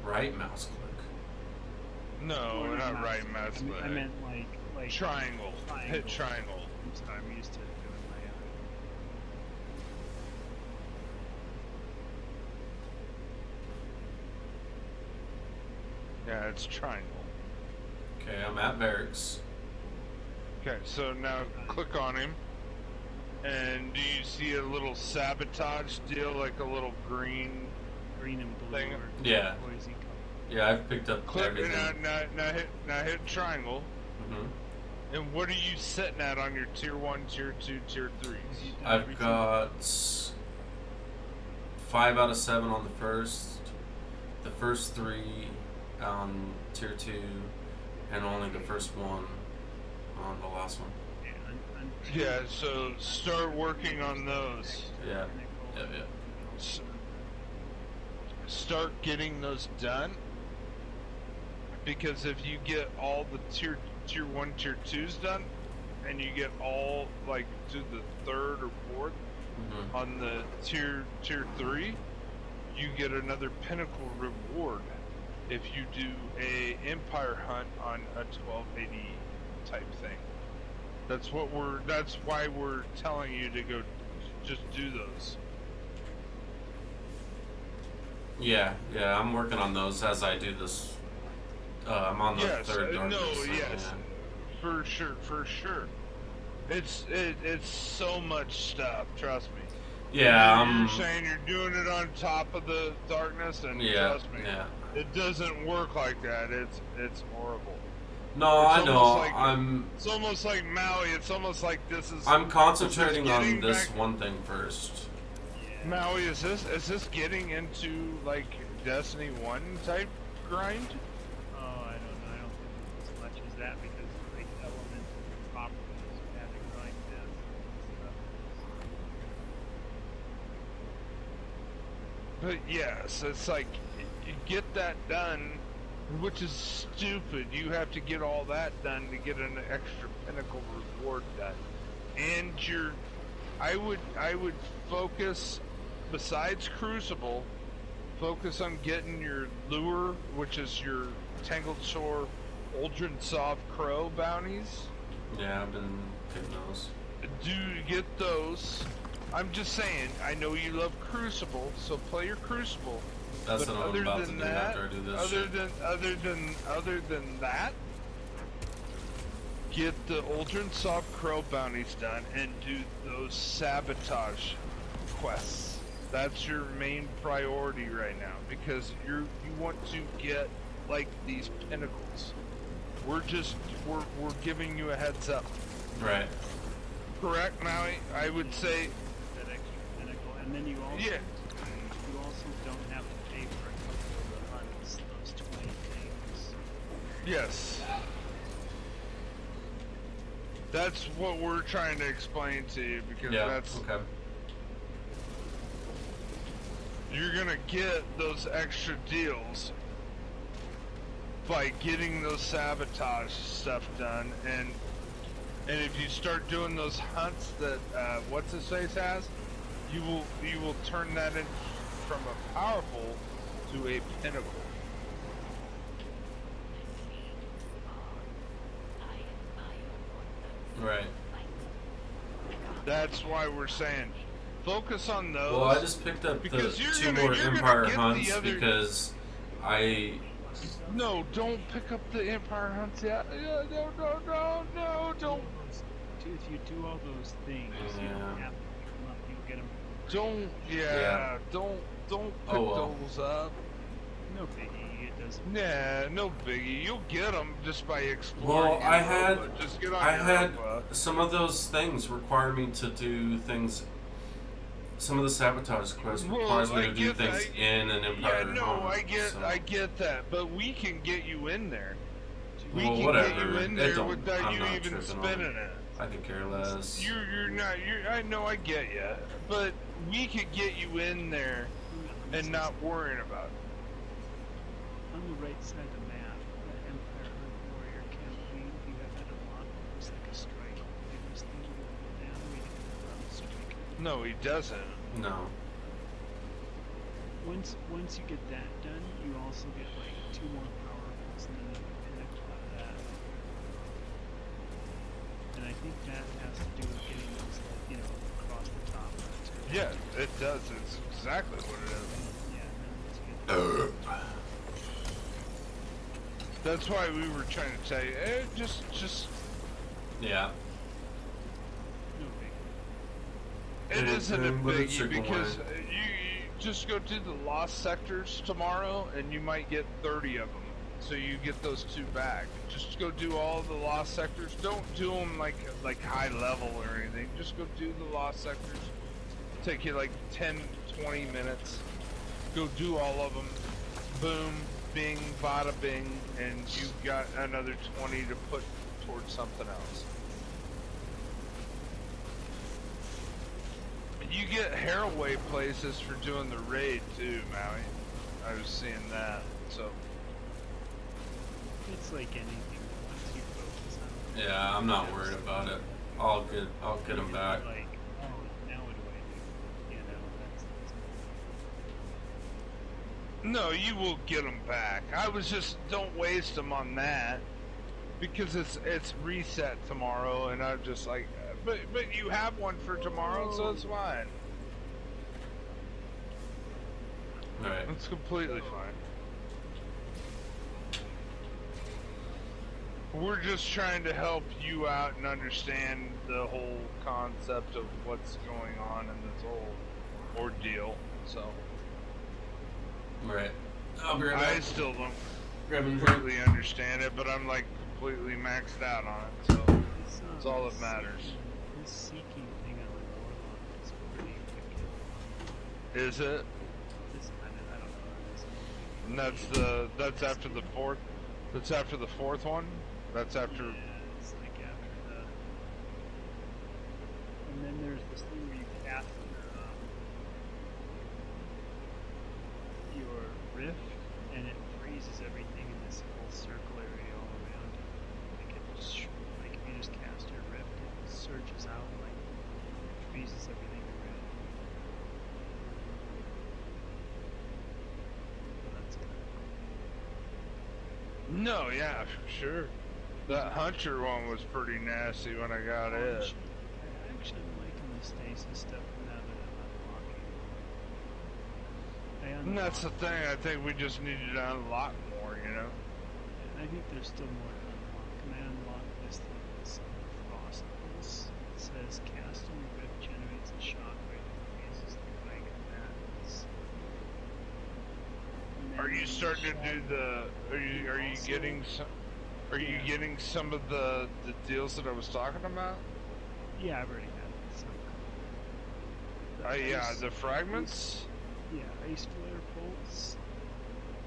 right mouse click. No, Or not right mouse. I meant like triangle. Hit triangle. I'm sorry, I'm used to doing my Yeah, it's triangle. Okay, I'm at barracks. Okay, so now click on him. And do you see a little sabotage deal, like a little green? green and blue Thing. or Yeah. turquoisey color. Yeah, I've picked up Click everything. now hit triangle. hmm And what are you sitting at on your tier 1, tier 2, tier 3s? I've got 5 out of 7 on the first, 3 on tier 2, and only the first one on the last one. Yeah, Yeah, so start working on those. Yeah. Yep, yep. S- Start getting those done. Because if you get all the tier 1, tier 2s done, and you get all like to the 3rd or 4th hmm on the tier 3, you get another pinnacle reward if you do a empire hunt on a 1280 type thing. That's why we're telling you to go just do those. Yeah, I'm working on those as I do this. I'm on the Yes, third darkness. no, so, yes, for sure. It's so much stuff. Trust me. Yeah, You're saying you're doing it on top of the darkness, and yeah, trust me, yeah. it doesn't work like that. It's horrible. No, It's I know. almost like- I'm It's almost like Maui. It's almost like this is concentrating on getting this back- one thing first. Maui. Is this getting into like Destiny 1 type grind? Oh, I don't know. I don't think it's as much as that because like elements and properties have to grind this and But yes, it's like you get that done, which is stupid. You have to get all that done to get an extra pinnacle reward done. And I would focus, besides Crucible, focus on getting your lure, which is your Tangled Shore Uldren Soft Crow bounties. Yeah, I've been getting those. Get those. I'm just saying, I know you love Crucible, so play your Crucible. That's But what I'm other about to than do that, after I do this. other than that, get the Uldren Soft Crow bounties done and do those sabotage quests. That's your main priority right now because you want to get like these pinnacles. We're giving you a heads up. Right. Correct, Maui? I would say that extra pinnacle. And then you also yeah. you also don't have to pay for a couple of the hunts, those 20 things. Yes. That's what we're trying to explain to you because Yeah. that's Okay. you're gonna get those extra deals by getting those sabotage stuff done and if you start doing those hunts that what's his face has, you will turn that in from a powerful to a pinnacle. Right. That's why we're saying focus on those. Well, I just picked up the Because you're 2 gonna- more you're gonna Empire get the hunts other- because I. No, don't pick up the Empire hunts yet. No, don't. If you do all those things, you Yeah. don't have to pick them up. You get them. Don't. Yeah. Don't pick Oh, well. those up. No biggie. It doesn't just Yeah, no biggie. You'll get them just by exploring. Well, I had Europa. Just get on I had Europa. some of those things require me to do things. Some of the sabotage quests Well, requires me I to do get things that. in an Empire Yeah, no, home. So. I get that, but we can get you in there. We Well, can get whatever. you in It there don't- without I'm you not even tripping on spinning it. I could care less. You're not. I know. I get you, but we could get you in there and not worrying about it. on the right side of the map, the Empire Earth Warrior campaign, you have that unlocked. It's like a strike. Like this thing you go down, we can run a strike. No, he doesn't. No. Once you get that done, you also get like 2 more power-ups and then a pinnacle out of that. And I think that has to do with getting those, like, across the top. Too. Yeah, it does. It's exactly what it is. Yeah, and then once you get That's why we were trying to tell you, just. Yeah. no big. It isn't a But biggie it's chicken because wing. you just go do the lost sectors tomorrow and you might get 30 of them. So you get those 2 back. Just go do all the lost sectors. Don't do them like high level or anything. Just go do the lost sectors. Take you like 10, 20 minutes. Go do all of them. Boom, bing, bada bing, and you got another 20 to put towards something else. You get Haraway places for doing the raid too, Maui. I was seeing that, so. It's like anything. Once you focus on it. Yeah, I'm not worried about it. I'll get them back. Like, oh, now what do I do? That's No, you will get them back. I was just, don't waste them on that. Because it's reset tomorrow, and I'm just like, but you have one for tomorrow, so it's fine. Alright. It's completely fine. We're just trying to help you out and understand the whole concept of what's going on in this whole ordeal. So Alright. I'll be right I back. still don't Grabbing completely understand it, but I'm like completely maxed out on it. So that's all that matters. This seeking thing on the Warlock is pretty wicked. Is it? This, I don't know. And that's after the fourth. That's after the 4th one. That's after. Yeah, it's like after the. And then there's this thing where you cast your rift, and it freezes everything in this whole circle area all around you. Like like if you just cast your rift, it surges out like it freezes everything around you. So that's kind of cool. No, yeah, for sure. That Hunter one was pretty nasty when I got it. Actually, I'm liking the stasis stuff now that I'm unlocking. And that's the thing. I think we just needed to unlock more, you know. And I think there's still more to unlock. And I unlocked this thing with some frost pulse. It says casting rift generates a shockwave that freezes the dragon bats. Are you starting to do the? Are you getting some? Are you getting some of the deals that I was talking about? Yeah, I've already had some. Yeah, the fragments. Yeah, Ice Flare Pulse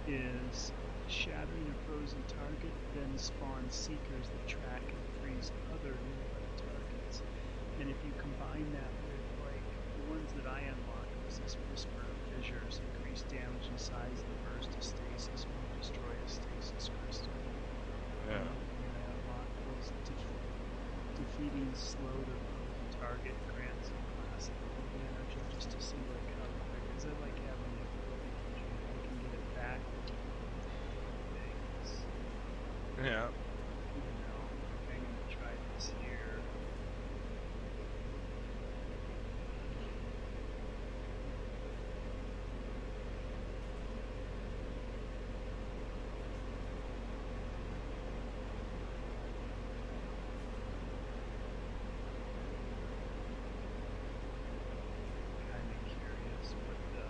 is shattering a frozen target, then spawn seekers that track and freeze other nearby targets. And if you combine that with, like, the ones that I unlocked was this Whisper of Fissures, increased damage and size of the burst of stasis when you destroy a stasis crystal. Yeah. And I unlocked those defeating slow to target grants a class of energy just to see like how quick, because I like having the ability to I can get it back to things. Yeah. You know, I'm gonna try this here. Kind of curious what the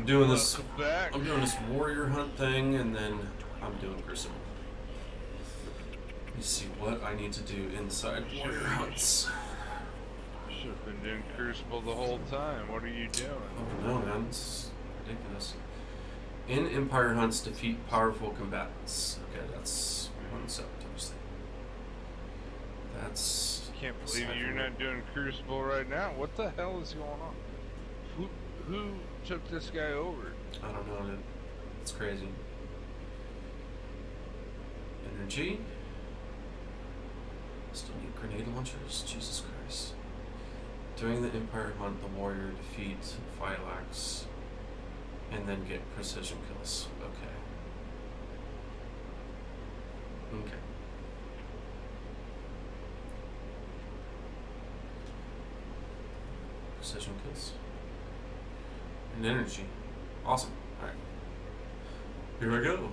doing this. Welcome back. I'm doing this warrior hunt thing, and then I'm doing Crucible. Let me see what I need to do inside warrior hunts. Should have been doing Crucible the whole time. What are you doing? Oh no, man, it's ridiculous. In Empire hunts, defeat powerful combatants. Okay, that's one sabotage thing. That's. Can't believe you're not doing Crucible right now. What the hell is going on? Who took this guy over? I don't know, dude. It's crazy. Energy. Still need grenade launchers. Jesus Christ. During the Empire hunt, the warrior defeat Phylax and then get precision kills. Okay. Okay. Precision kills. And energy. Awesome. Alright. Here I go.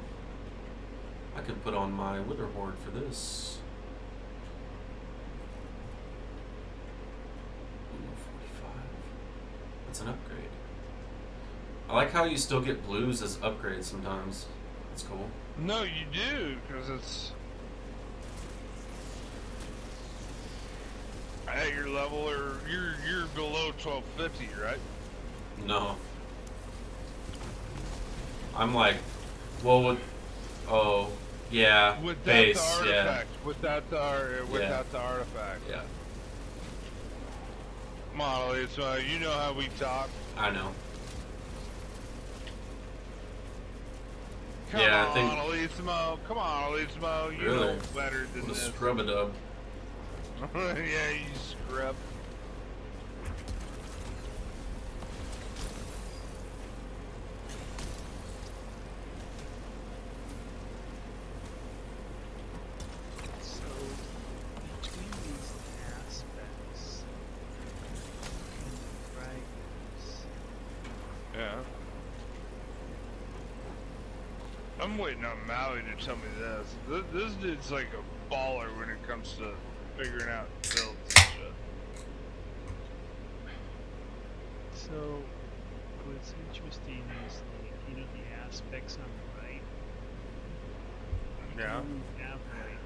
I could put on my Wither Horde for this. Ooh, 45. That's an upgrade. I like how you still get blues as upgrades sometimes. That's cool. No, you do, because it's at your level, or you're below 1250, right? No. I'm like, well, with, oh, yeah, Without base, the yeah, artifact. Without the artifact. yeah, Model, it's you know how we talk. I know. Come Yeah, I on, think- Elismo. Come on, Elismo. You Really? know better than What a this. scrub-a-dub. Yeah, you scrub. So, between these aspects and the fragments, Yeah. I'm waiting on Maui to tell me this. This dude's like a baller when it comes to figuring out builds and shit. so what's interesting is the aspects on the right. You Yeah. can only have like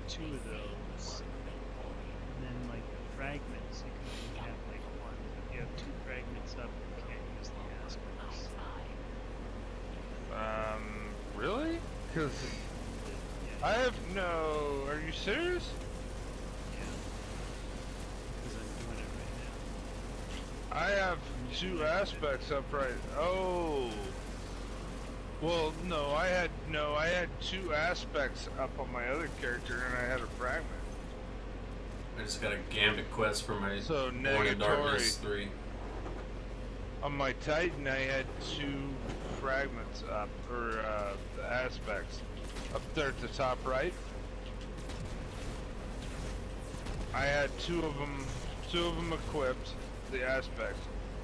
2 of those, and then like the fragments, you can only have like 1. If you have 2 fragments up, you can't use the aspects. Really? Because Yeah, I have no. Are you serious? yeah. Because I'm doing it right now. I have 2 aspects up right. Oh. Well, no, I had 2 aspects up on my other character, and I had a fragment. I just got a Gambit quest for my So Born in Darkness negatory. 3. On my Titan, I had 2 fragments up, or the aspects, up there at the top right. I had 2 of them equipped, the aspects.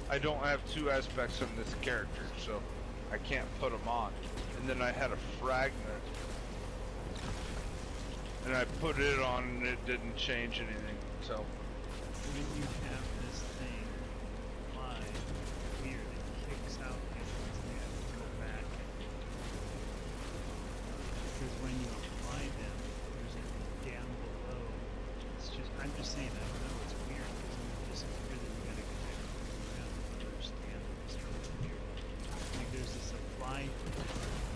I don't have 2 aspects on this character, so I can't put them on. And then I had a fragment, and I put it on, and it didn't change anything. So When you have this thing live, weird, it kicks out things and you have to go back. Because when you apply them, there's a down below. It's just, I'm just saying, I don't know, it's weird because when you disappear, then you gotta go back around and understand it's really weird. Like there's this apply thing,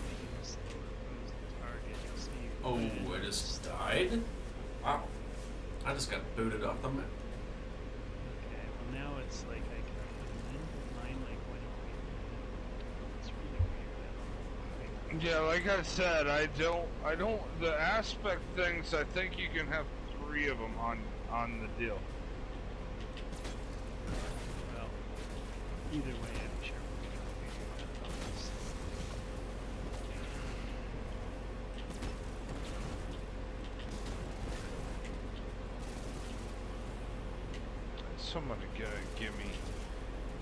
making this slower moves the target. You'll see. Oh, I just died? Wow. I just got booted off the map. Okay, well now it's like I can mine like when it's really weird. yeah, like I said, I don't. The aspect things, I think you can have 3 of them on the deal. Well, either way, I'm sure we're gonna figure it out. Somebody gotta give me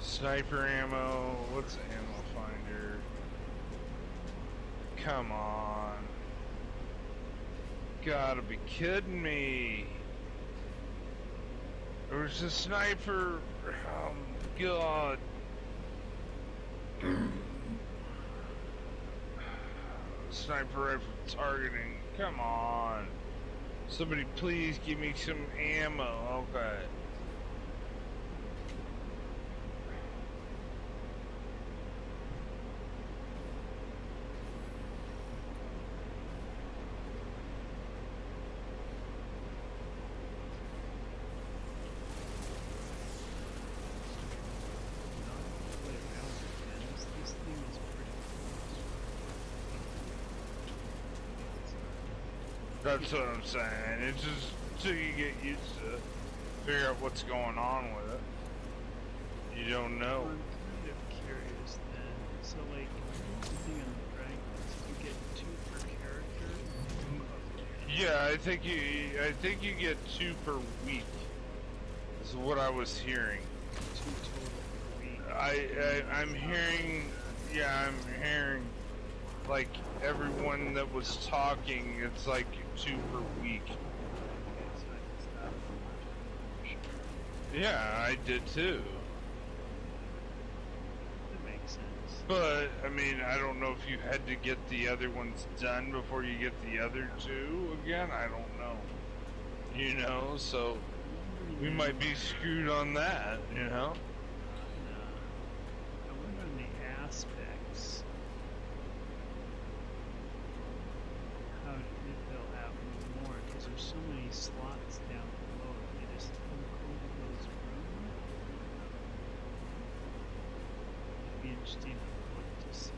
sniper ammo. What's the ammo finder? Come on. Gotta be kidding me. There was a sniper. Oh, God. Sniper rifle targeting. Come on. Somebody please give me some ammo. Okay. Not play around with it, this thing is pretty close. That's what I'm saying. It's just till you get used to it, figure out what's going on with it. You don't know. I'm kind of curious then. So like, the thing on the Dragons, you get 2 per character? Yeah, I think you get 2 per week. Is what I was hearing. 2 total per week. I'm hearing, yeah, I'm hearing, like, everyone that was talking, it's like 2 per week. Okay, so I can stop for sure. Yeah, I did too. That makes sense. But, I mean, I don't know if you had to get the other ones done before you get the other 2 again. I don't know. You know, so we might be screwed on that, you know? I wonder on the aspects how if they'll have more because there's so many slots down below. They just uncode those rooms. It'd be interesting to look to see.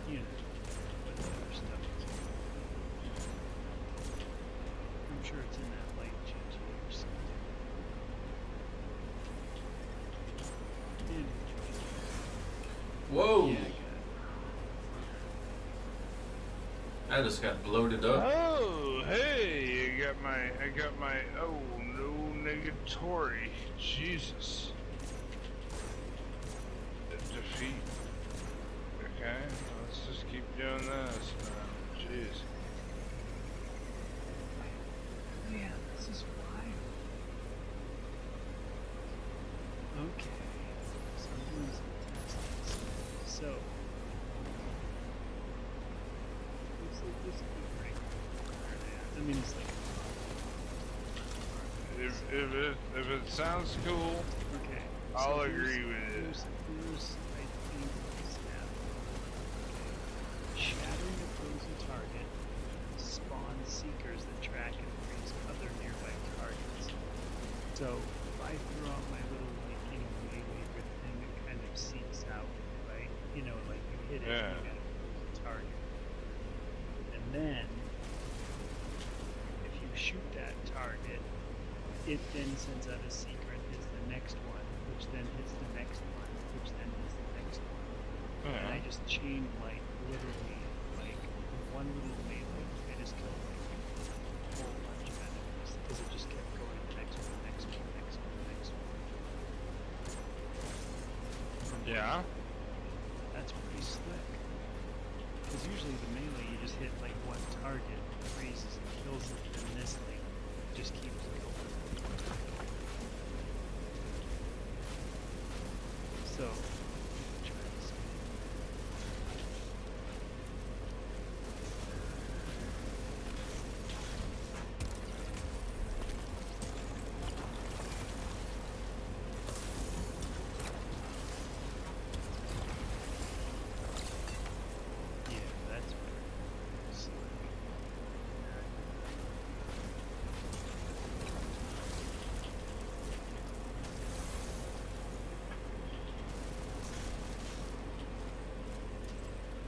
You know, what the other stuff is. I'm sure it's in that light GG or something. And Whoa! yeah, I got it. I just got bloated up. Oh, hey, I got my, oh, no negatory. Jesus. Defeat. Okay, let's just keep doing this, man. Jeez. Yeah, this is wild. Okay. So I'm doing some testing. So looks like this could be great. I mean, it's like If it sounds cool, okay. I'll so agree with it. Here's I think what's happening. Okay. Shattering opposing target spawns seekers that track and freeze other nearby targets. So if I throw out my little like melee thing that kind of seeks out, right? You know, like you hit it and Yeah. you gotta close the target. And then if you shoot that target, it then sends out a seeker and hits the next one, which then hits the next one, which then hits the next one. And I Yeah. just chain like literally like one little melee. I just killed like a whole bunch of enemies because it just kept going next one, next one, next one, next one. Yeah? That's pretty slick. Because usually the melee you just hit like one target, freezes and kills it, and this thing just keeps going. So, try this. Yeah, that's pretty slick.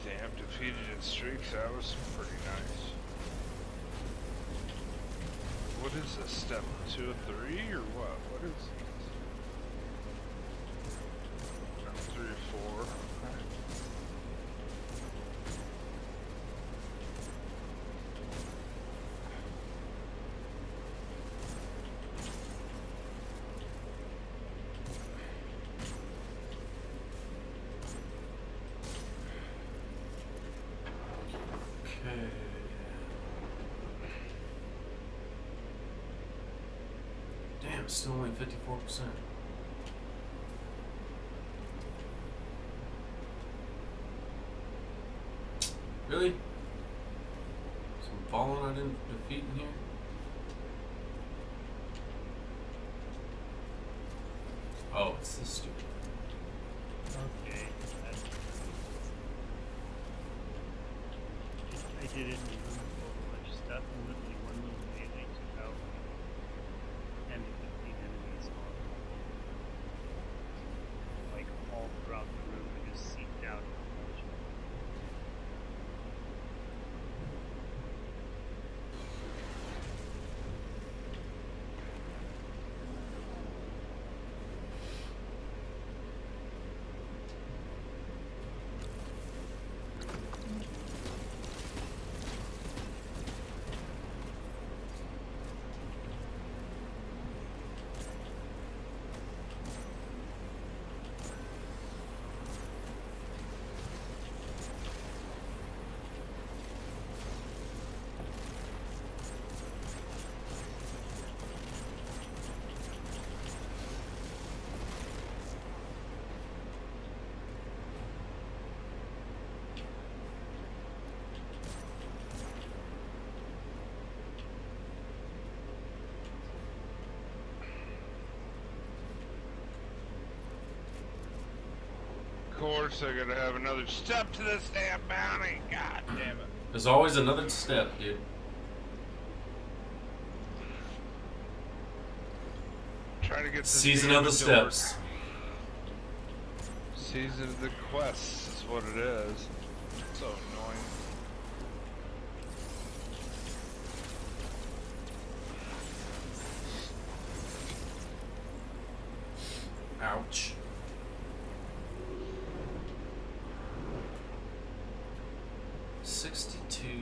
Damn, defeated in streaks, that was pretty nice. What is this, step 2 or 3 or what? What is this? Step 3 or 4. Okay. Damn, it's still only 54%. Oh, it's this stupid. Okay. I did it in a room full of a bunch of stuff, and literally one little melee took out 10 to 15 enemies all, like all throughout the room. I just seeped out a bunch. Of course, I gotta have another step to this damn bounty. God damn it. There's always another step, dude. Trying to get this Season damn of the to steps. work. Season of the quests is what it is. So annoying. Ouch. $62. Okay.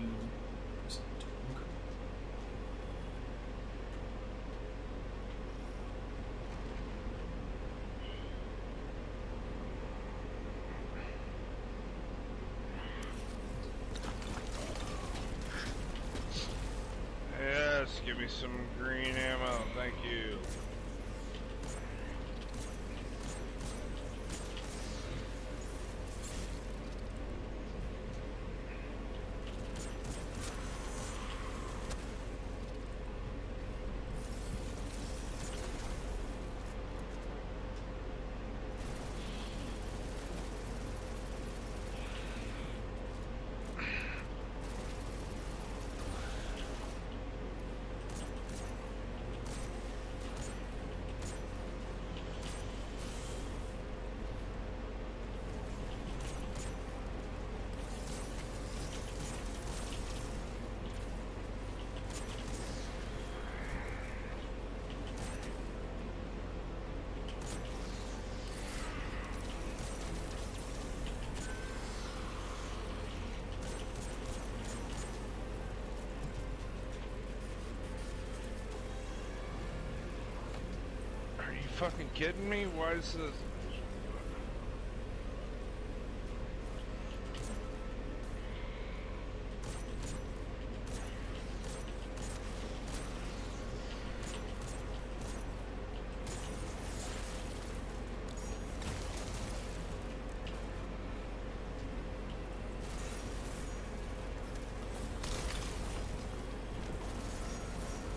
Yes, give me some green ammo. Thank you. Are you fucking kidding me? Why is this?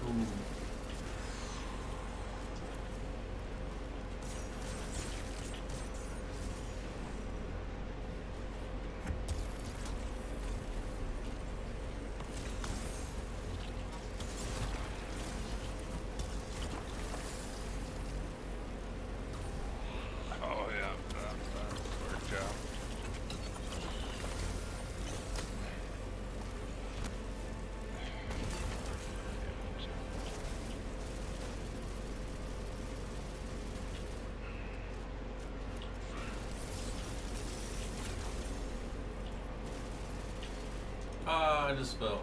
Ooh. Oh yeah, that worked out. Ah, I just fell.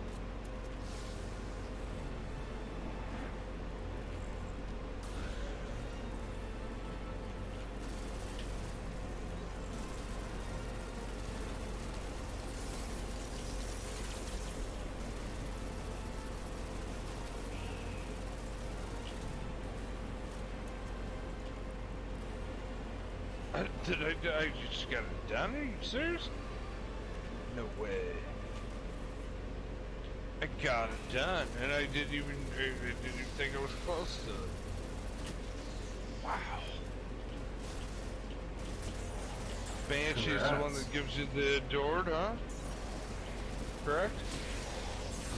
I just got it done? Are you serious? No way. I got it done, and I didn't even think I was close to it. Wow. Banshee's the one Congrats. that gives you the adored, huh? Correct?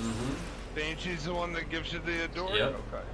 Mm-hmm. Banshee's the one that gives you the adored? Yep. Okay.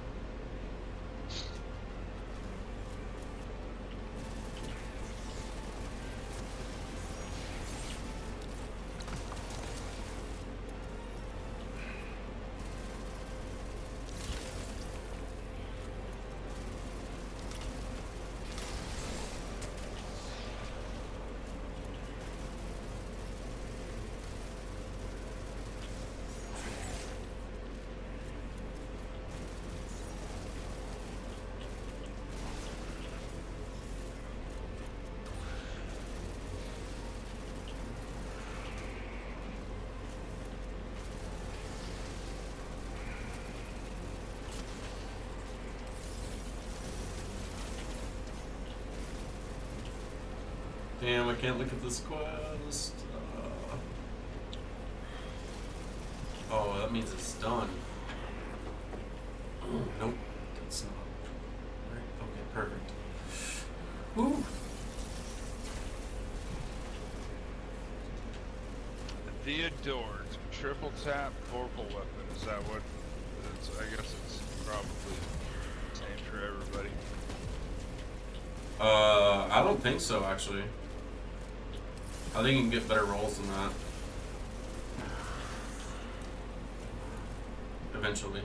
Damn, I can't look at this quest. Oh, that means it's done. Nope, that's not. Right, okay, perfect. Woo! The adored. Triple tap vorpal weapon. Is that what it's, I guess it's probably the same for everybody. I don't think so, actually. I think you can get better rolls than that. Eventually.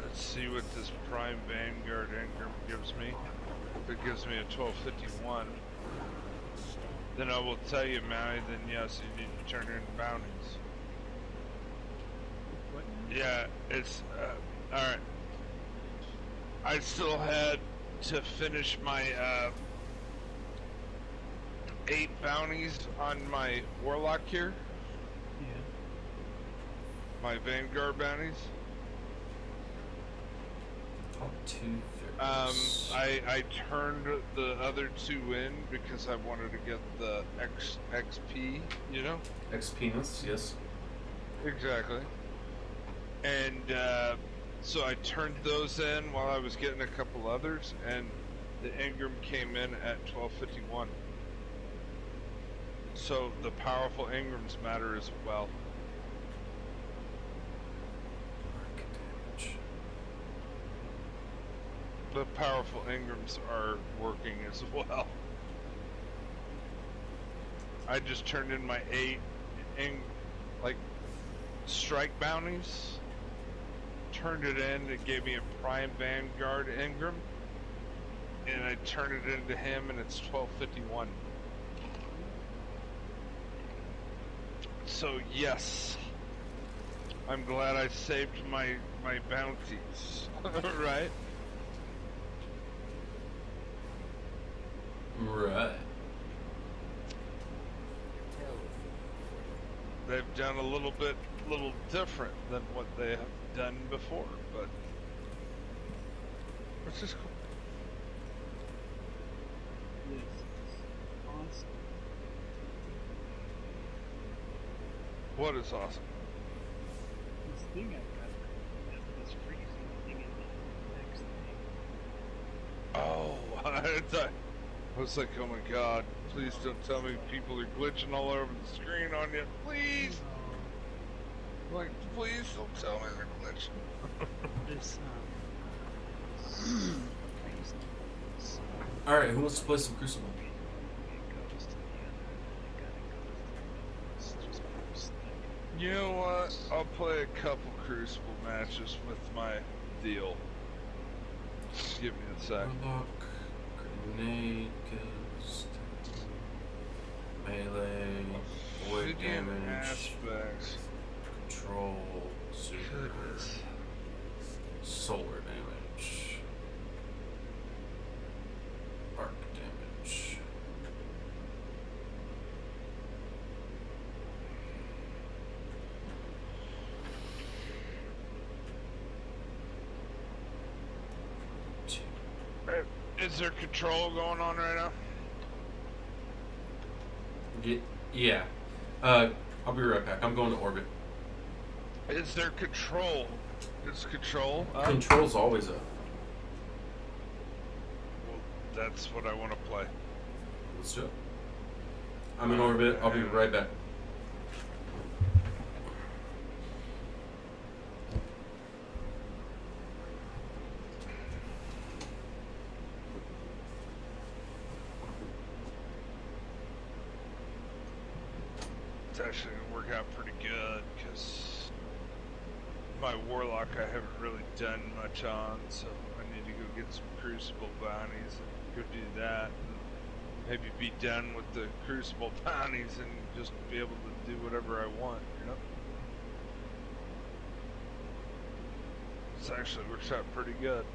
Let's see what this Prime Vanguard Ingram gives me. If it gives me a 1251, then I will tell you, Maui, then yes, you need to turn in bounties. What? Yeah, it's, alright. I still had to finish my, 8 bounties on my Warlock here. Yeah. My Vanguard bounties. Top 2 I turned the other 2 in because I wanted to get the XP, you know? X-Penis, yes. Exactly. And so I turned those in while I was getting a couple others, and the Ingram came in at 1251. So the powerful Ingrams matter as well. Mark damage. The powerful Ingrams are working as well. I just turned in my 8 strike bounties. Turned it in, it gave me a Prime Vanguard Ingram. And I turned it into him, and it's 1251. So yes, I'm glad I saved my bounties, right? Right. They've done a little different than what they have done before, but which is cool. Yes. It's awesome. What is awesome? This thing I've got, this freezing thing in the next thing. Oh, I was like, oh my god, please don't tell me people are glitching all over the screen on you. Please! Like, please don't tell me they're glitching. This Alright, who wants to play some Crucible? it goes to the other, it gotta go to the other. It's just slick. You know what? I'll play a couple Crucible matches with my deal. Give me a sec. Warlock, grenade, ghost, melee, void Fidian damage, aspects. control, super, Goodness. solar damage, arc damage. Two. Is there control going on right now? Yeah. I'll be right back. I'm going to orbit. Is there control? Is control up? Control's always up. Well, That's what I want to play. Let's do it. I'm in orbit. I'll be right back. It's actually gonna work out pretty good because my warlock I haven't really done much on, so I need to go get some crucible bounties and go do that. And maybe be done with the crucible bounties and just be able to do whatever I want, you know? This actually works out pretty good.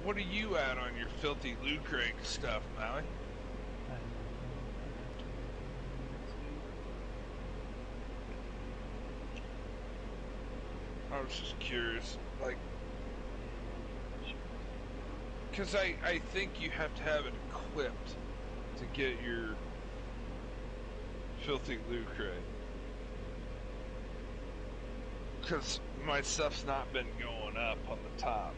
What are you at on your filthy loot crate stuff, Maui? I was just curious, like, because I think you have to have it equipped to get your filthy loot crate. Because my stuff's not been going up on the top.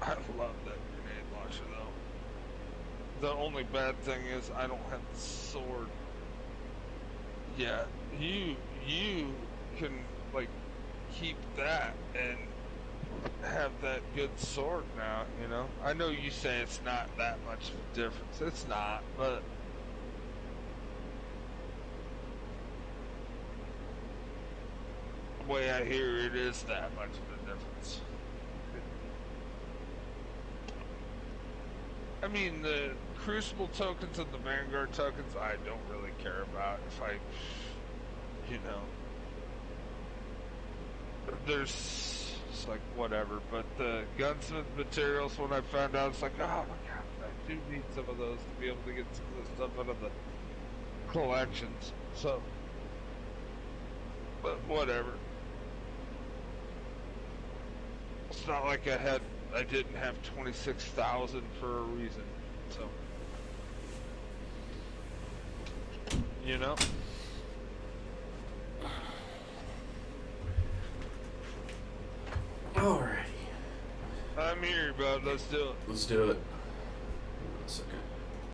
I love that grenade launcher though. The only bad thing is I don't have the sword. Yeah, you can like keep that and have that good sword now, you know? I know you say it's not that much of a difference. It's not, but the way I hear it is that much of a difference. I mean, the Crucible tokens and the Vanguard tokens, I don't really care about. If I, you know, there's, it's like, whatever. But the Gunsmith materials, when I found out, it's like, oh my god, I do need some of those to be able to get some of the stuff out of the collections. So, but whatever. It's not like I didn't have 26,000 for a reason, so, you know? Alrighty. I'm here, bud, let's do it. Let's do it.